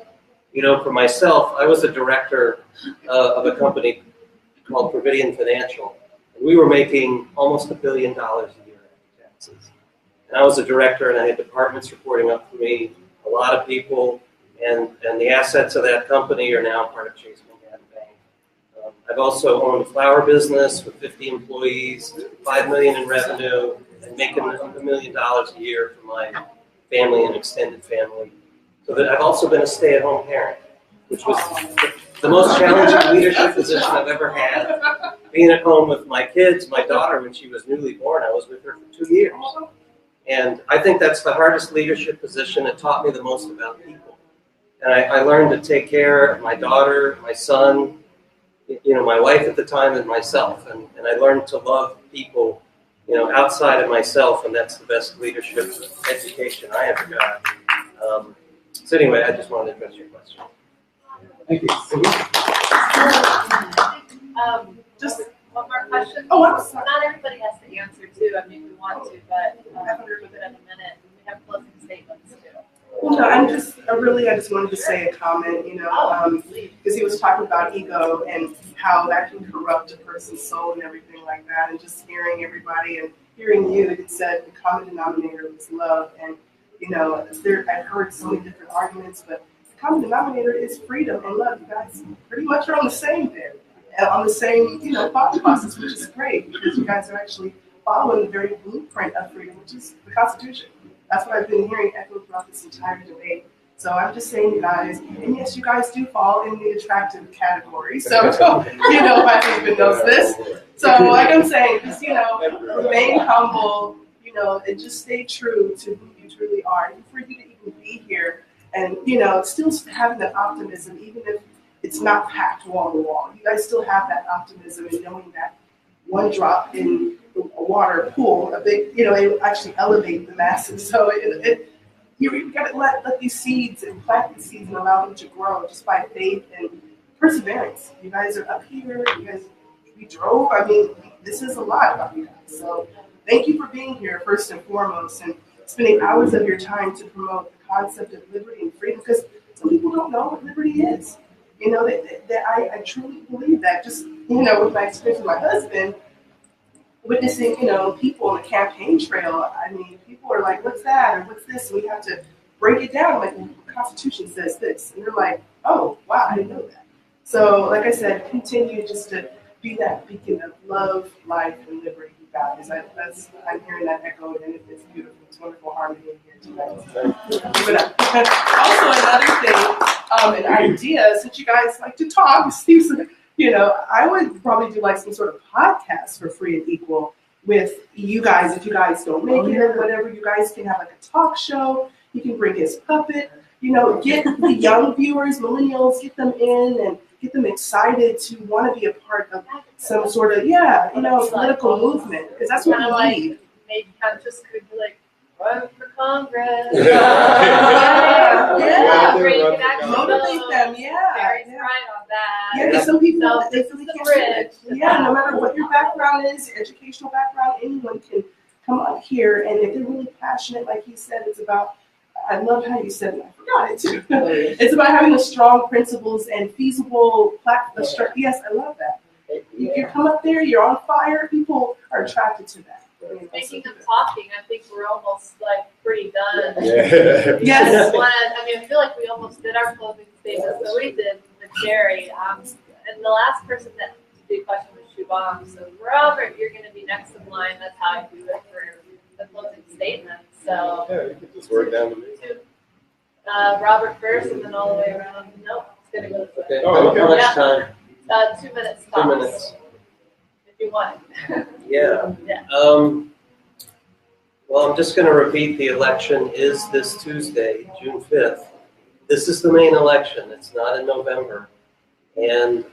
for myself, I was a director of a company called Providian Financial. And we were making almost $1 billion a year after taxes. And I was a director, and I had departments reporting up to me, a lot of people, and the assets of that company are now part of Chase Manhattan Bank. I've also owned a flower business with 50 employees, $5 million in revenue, and making $1 million a year for my family and extended family. So that I've also been a stay-at-home parent, which was the most challenging leadership position I've ever had. Being at home with my kids, my daughter, when she was newly born, I was with her for 2 years. And I think that's the hardest leadership position. It taught me the most about people. And I learned to take care of my daughter, my son, my wife at the time, and myself. And I learned to love people, outside of myself, and that's the best leadership education I ever got. So anyway, I just wanted to address your question. Thank you. Just one more question. Oh, I'm sorry. Not everybody has to answer too. I mean, we want to, but we're within a minute. We have closing statements too. Well, no, I just wanted to say a comment, because he was talking about ego and how that can corrupt a person's soul and everything like that, and just hearing everybody and hearing you, it said the common denominator was love, and I've heard so many different arguments, but the common denominator is freedom and love. You guys pretty much are on the same there, on the same thought process, which is great because you guys are actually following the very blueprint of freedom, which is the Constitution. That's what I've been hearing echoed throughout this entire debate. So I'm just saying, you guys, and yes, you guys do fall in the attractive category. So, I even knows this. So, like I'm saying, just, remain humble, and just stay true to who you truly are. And for you to even be here and, still having that optimism, even if it's not packed wall to wall. You guys still have that optimism and knowing that one drop in a water pool, it will actually elevate the masses. So you got to let these seeds and plant these seeds and allow them to grow just by faith and perseverance. You guys are up here. We drove. I mean, this is a lot about you guys. So thank you for being here first and foremost and spending hours of your time to promote the concept of liberty and freedom, because some people don't know what liberty is. I truly believe that. Just with my experience with my husband, witnessing, people on the campaign trail, I mean, people are like, what's that? Or what's this? And we have to break it down. I'm like, well, the Constitution says this. And they're like, oh, wow, I didn't know that. So, like I said, continue just to be that beacon of love, life, and liberty, you guys. I'm hearing that echoed, and it's beautiful. It's wonderful harmony in here tonight. But also another thing, an idea, since you guys like to talk, I would probably do like some sort of podcast for Free and Equal with you guys. If you guys don't make it or whatever, you guys can have like a talk show. You can bring his puppet. get the young viewers, millennials, get them in and get them excited to want to be a part of some sort of, political movement, because that's what we need. Maybe just could be like, run for Congress. Yeah. Where you can actually Motivate them, Very right on that. Yeah, because some people, So they feel they can't do it. Yeah, no matter what your background is, your educational background, anyone can come up here, and if they're really passionate, like he said, it's about, I love how you said it, I forgot it too. It's about having the strong principles and feasible platform. Yes, I love that. You come up there, you're on fire, people are attracted to that. Speaking of talking, I think we're almost like pretty done. Yeah. Yes. I feel like we almost did our closing statements, but we did with Jerry. And the last person that did question was Shubham. So Robert, you're going to be next in line. That's how I do it for the closing statement. So Yeah, you can just work down to me. Robert first, and then all the way around. Nope, it's going to go this way. Okay. Oh, okay. How much Yeah. time? 2 minutes. 2 tops, minutes. if you want. Yeah. Yeah. Well, I'm just going to repeat, the election is this Tuesday, June 5th. This is the main election. It's not in November. And,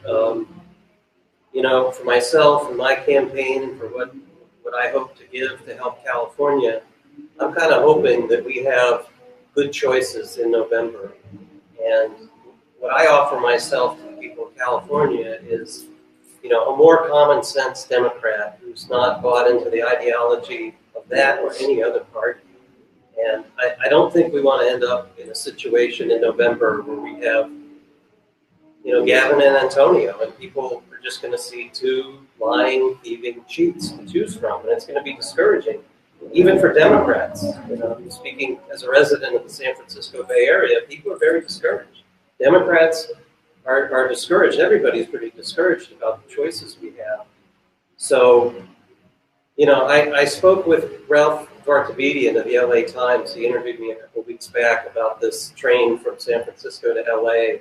for myself and my campaign, for what I hope to give to help California, I'm kind of hoping that we have good choices in November. And what I offer myself to the people of California is, a more common sense Democrat who's not bought into the ideology of that or any other party. And I don't think we want to end up in a situation in November where we have, Gavin and Antonio, and people are just going to see two lying, thieving cheats to choose from, and it's going to be discouraging, even for Democrats. Speaking as a resident of the San Francisco Bay Area, people are very discouraged. Democrats are discouraged. Everybody's pretty discouraged about the choices we have. So, I spoke with Ralph Vartabedian of the LA Times. He interviewed me a couple weeks back about this train from San Francisco to LA.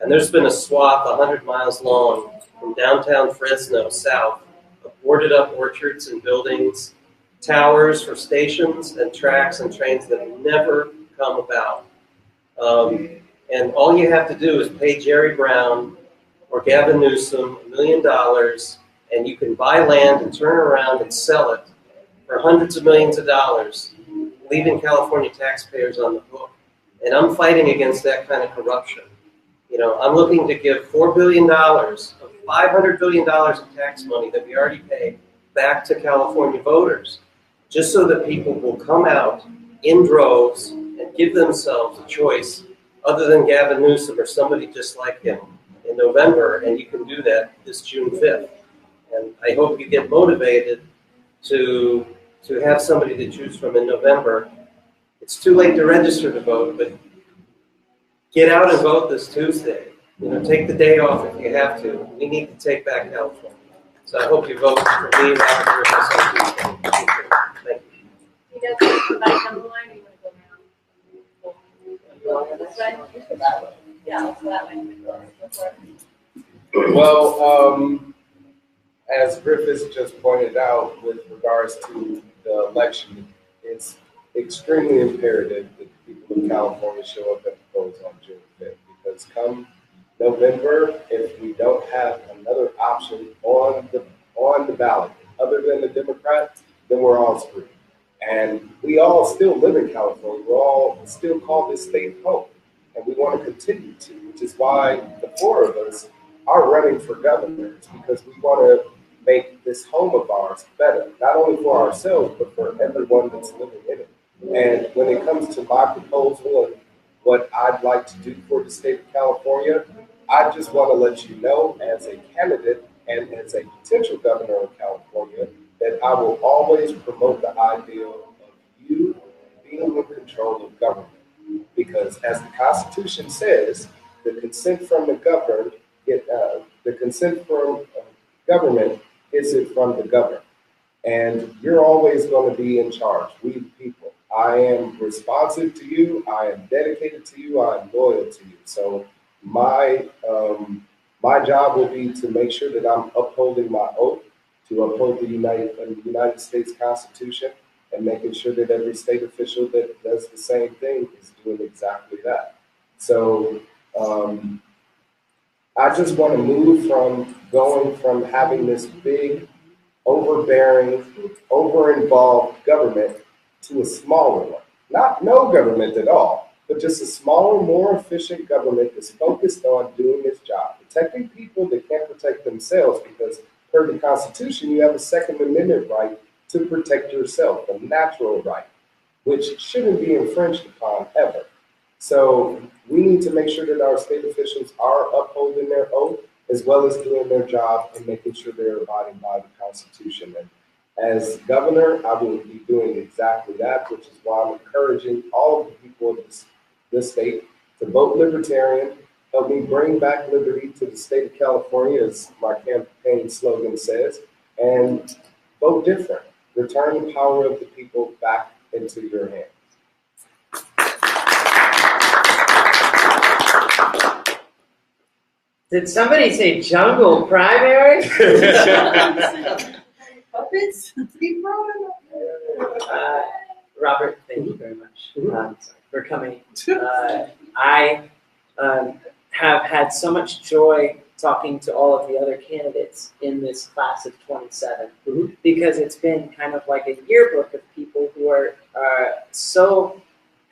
And there's been a swath 100 miles long from downtown Fresno south of boarded up orchards and buildings, towers for stations and tracks and trains that have never come about. And all you have to do is pay Jerry Brown or Gavin Newsom $1 million, and you can buy land and turn around and sell it for hundreds of millions of dollars, leaving California taxpayers on the hook. And I'm fighting against that kind of corruption. I'm looking to give $4 billion of $500 billion of tax money that we already pay back to California voters, just so that people will come out in droves and give themselves a choice other than Gavin Newsom or somebody just like him in November, and you can do that this June 5th. And I hope you get motivated to have somebody to choose from in November. It's too late to register to vote, but get out and vote this Tuesday. Take the day off if you have to. We need to take back California. So I hope you vote for me, Robert Griffis, on Tuesday. Thank you. You guys want to come back down the line, or you want to go around? This way? Yeah, let's go that way. Go for it. Well, as Griffis just pointed out, with regards to the election, it's extremely imperative that the people of California show up at the polls on June 5th, because come November, if we don't have another option on the ballot other than the Democrat, then we're all screwed. And we all still live in California. We all still call this state home, and we want to continue to, which is why the four of us are running for governor, because we want to make this home of ours better, not only for ourselves, but for everyone that's living in it. And when it comes to my proposal and what I'd like to do for the state of California, I just want to let you know, as a candidate and as a potential governor of California, that I will always promote the idea of you being in control of government. Because as the Constitution says, the consent from the governed, the consent from government is it from the governed. And you're always going to be in charge, we the people. I am responsive to you, I am dedicated to you, I am loyal to you. So my job will be to make sure that I'm upholding my oath, to uphold the United States Constitution, and making sure that every state official that does the same thing is doing exactly that. So I just want to move from going from having this big, overbearing, over-involved government to a smaller one. Not no government at all, but just a smaller, more efficient government that's focused on doing its job, protecting people that can't protect themselves, because per the Constitution, you have a Second Amendment right to protect yourself, a natural right, which shouldn't be infringed upon ever. So we need to make sure that our state officials are upholding their oath, as well as doing their job and making sure they're abiding by the Constitution. And as governor, I will be doing exactly that, which is why I'm encouraging all of the people of this state to vote Libertarian, help me bring back liberty to the state of California, as my campaign slogan says, and vote different. Return the power of the people back into your hands. Did somebody say jungle primary? Puppets? Keep rolling. Robert, thank you very much for coming. I have had so much joy talking to all of the other candidates in this class of 27, because it's been kind of like a yearbook of people who are so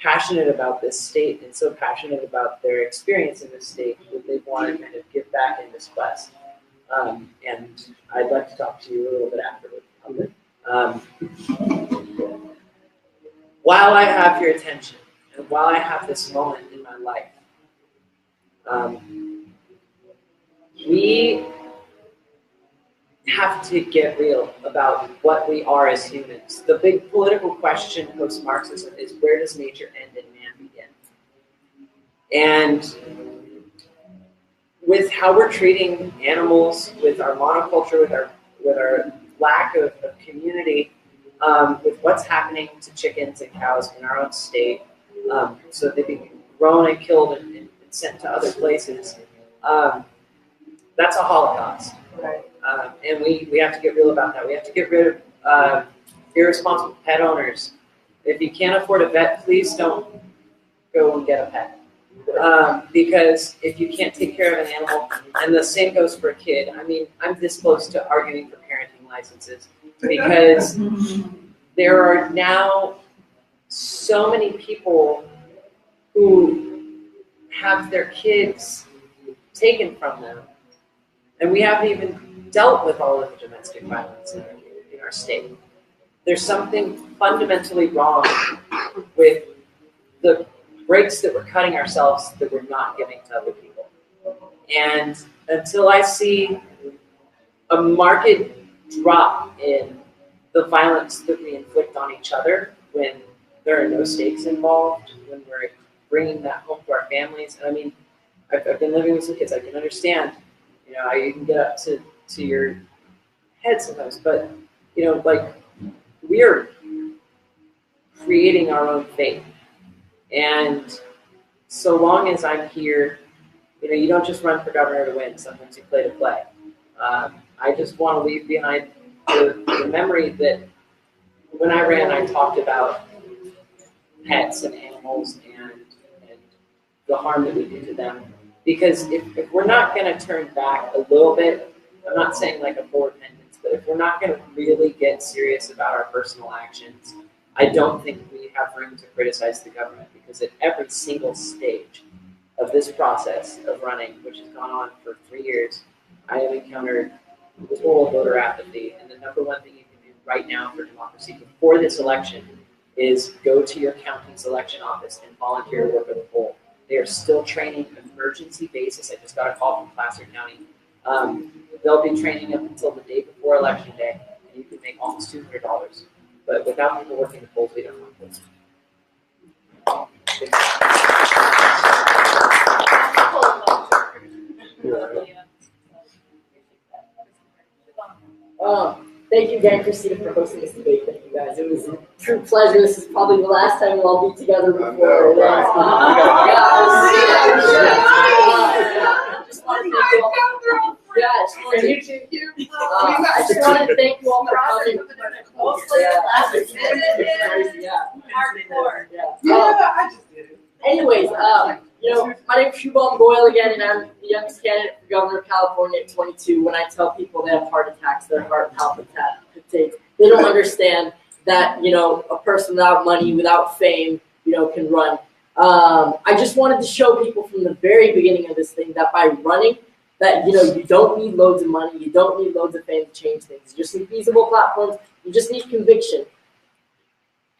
passionate about this state and so passionate about their experience in this state that they want to kind of give back in this quest. And I'd like to talk to you a little bit afterward. While I have your attention, and while I have this moment in my life, we have to get real about what we are as humans. The big political question post-Marxism is, where does nature end and man begin? And with how we're treating animals, with our monoculture, with our lack of community, with what's happening to chickens and cows in our own state, so they be grown and killed and sent to other places, that's a Holocaust. Right. And we have to get real about that. We have to get rid of irresponsible pet owners. If you can't afford a vet, please don't go and get a pet. Because if you can't take care of an animal, and the same goes for a kid. I mean, I'm this close to arguing for parenting licenses, because there are now so many people who have their kids taken from them, and we haven't even dealt with all of the domestic violence in our state. There's something fundamentally wrong with the breaks that we're cutting ourselves that we're not giving to other people. And until I see a marked drop in the violence that we inflict on each other when there are no stakes involved, when we're bringing that home to our families. I mean, I've been living with some kids. I can understand, how you can get up to your head sometimes, but, like, we are creating our own fate. And so long as I'm here, you don't just run for governor to win. Sometimes you play to play. I just want to leave behind the memory that when I ran, I talked about pets and animals and the harm that we do to them. Because if we're not going to turn back a little bit, I'm not saying like a full repentance, but if we're not going to really get serious about our personal actions, I don't think we have room to criticize the government, because at every single stage of this process of running, which has gone on for 3 years, I have encountered total voter apathy. And the number one thing you can do right now for democracy before this election is go to your county's election office and volunteer to work at the poll. They are still training on an emergency basis. I just got a call from Placer County. They'll be training up until the day before election day, and you can make almost $200. But without people working the polls, we don't have polls. Thank you again, Christina, for hosting this debate. Thank you guys. It was a true pleasure. This is probably the last time we'll all be together before. Just want to thank you all. I just wanted to thank you all for coming. Anyways, My name is Shubham Goel again, and I'm the youngest candidate for governor of California at 22. When I tell people they have heart attacks, their heart palpitates, they don't understand that, a person without money, without fame, can run. I just wanted to show people from the very beginning of this thing that by running, that, you don't need loads of money, you don't need loads of fame to change things. You just need feasible platforms, you just need conviction.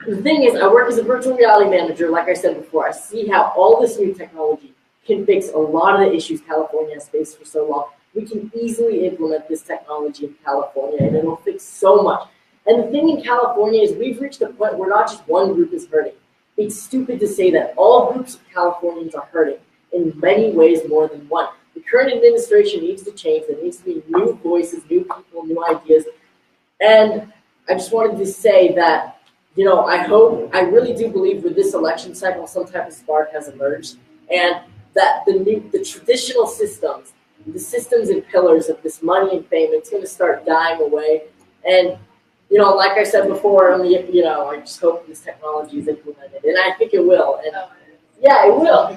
The thing is, I work as a virtual reality manager, like I said before. I see how all this new technology can fix a lot of the issues California has faced for so long. We can easily implement this technology in California, and it'll fix so much. And the thing in California is we've reached a point where not just one group is hurting. It's stupid to say that. All groups of Californians are hurting in many ways more than one. The current administration needs to change. There needs to be new voices, new people, new ideas. And I just wanted to say that I really do believe with this election cycle, some type of spark has emerged, and that the traditional systems, the systems and pillars of this money and fame, it's going to start dying away. And, like I said before, I just hope this technology is implemented, and I think it will. And yeah, it will.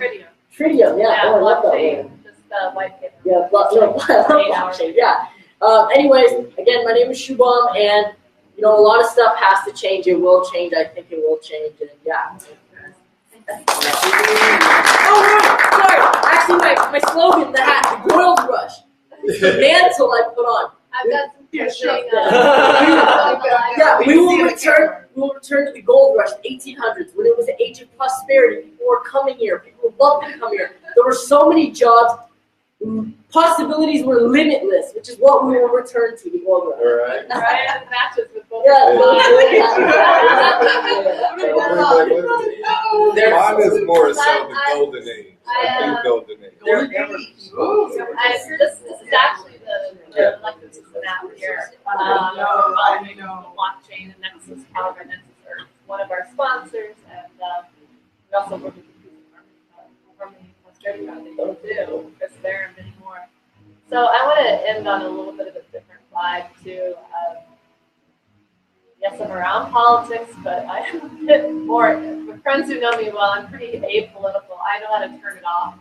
Tritium, yeah. Oh, I love that word. Just white paper. Yeah, blockchain, yeah. Anyways, again, my name is Shubham, and a lot of stuff has to change. It will change. I think it will change. And yeah. Oh, right. Sorry. Actually, my slogan, the hat, the Goel Rush. The mantle I put on. I've got some interesting. Yeah, we will return to the gold rush, the 1800s, when it was an age of prosperity. People were coming here. People loved to come here. There were so many jobs. Possibilities were limitless, which is what we will return to the gold rush. All right. Right, and matches with both. Mine is more so the golden age. The golden age. This is actually the elected system out here. Blockchain and Nexus, Power by Nexus are one of our sponsors, and we also work with the Harmony Posterity Foundation too, because there are many more. So I want to end on a little bit of a different vibe too. Yes, I'm around politics, but I'm a bit more. For friends who know me well, I'm pretty apolitical. I know how to turn it off.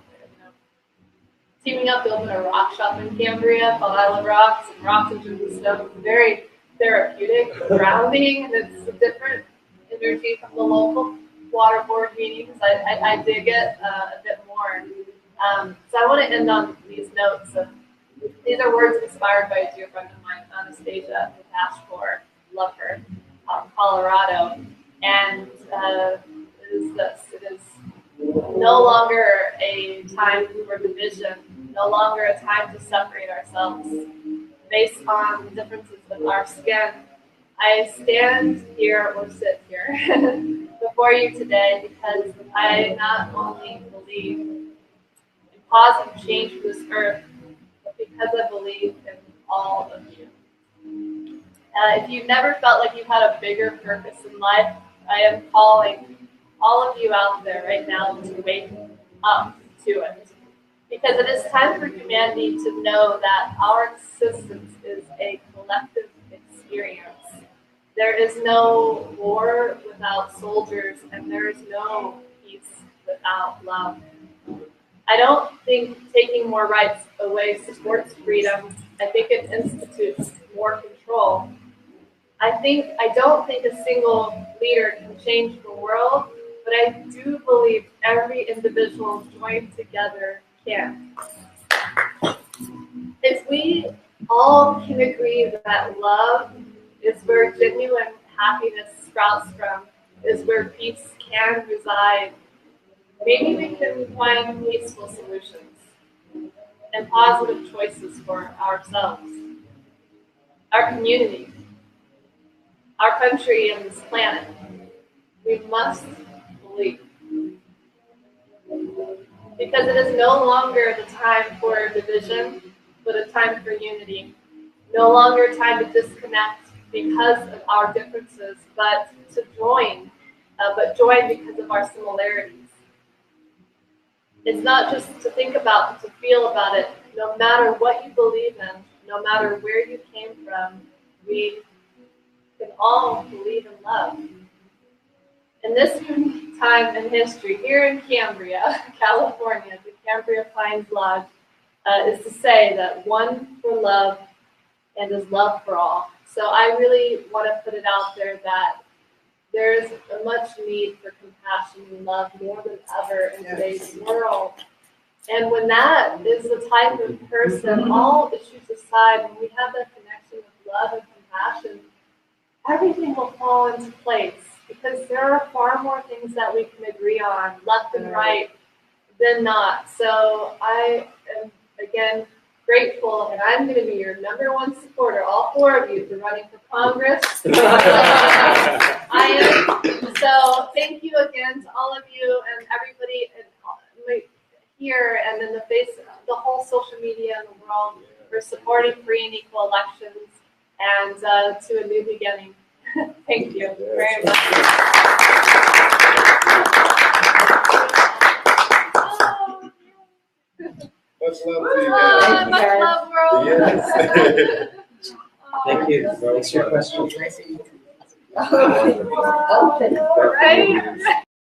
Teaming up to open a rock shop in Cambria called Island Rocks, and rocks into the stone. It's very therapeutic, grounding, and it's a different energy from the local water board meetings. I dig it a bit more. So I want to end on these notes. These are words inspired by a dear friend of mine, Anastasia, who passed for. Love her, Colorado, and it is this. It is no longer a time for division, no longer a time to separate ourselves based on the differences of our skin. I stand here or sit here before you today because I not only believe in positive change for this earth, but because I believe in all of you. If you've never felt like you've had a bigger purpose in life, I am calling all of you out there right now to wake up to it. Because it is time for humanity to know that our existence is a collective experience. There is no war without soldiers, and there is no peace without love. I don't think taking more rights away supports freedom. I think it institutes more control. I don't think a single leader can change the world, but I do believe every individual joined together can. If we all can agree that love is where genuine happiness sprouts from, is where peace can reside, maybe we can find peaceful solutions and positive choices for ourselves, our community, our country, and this planet. We must believe. Because it is no longer the time for division, but a time for unity. No longer a time to disconnect because of our differences, but to join, join because of our similarities. It's not just to think about, but to feel about it. No matter what you believe in, no matter where you came from, we can all believe in love. In this time in history, here in Cambria, California, the Cambria Pines Lodge is to say that one for love and is love for all. So I really want to put it out there that there's a much need for compassion and love more than ever in today's world. And when that is the type of person, all issues aside, when we have that connection with love and compassion, everything will fall into place because there are far more things that we can agree on, left and right, than not. So I am, again, grateful, and I'm going to be your #1 supporter, all 4 of you, for running for Congress. I am. So thank you again to all of you and everybody here and in the whole social media in the world for supporting free and equal elections and to a new beginning. Thank you very much. Much love to you guys. Much love, world. Yes. Thank you. Thanks for your questions. Right?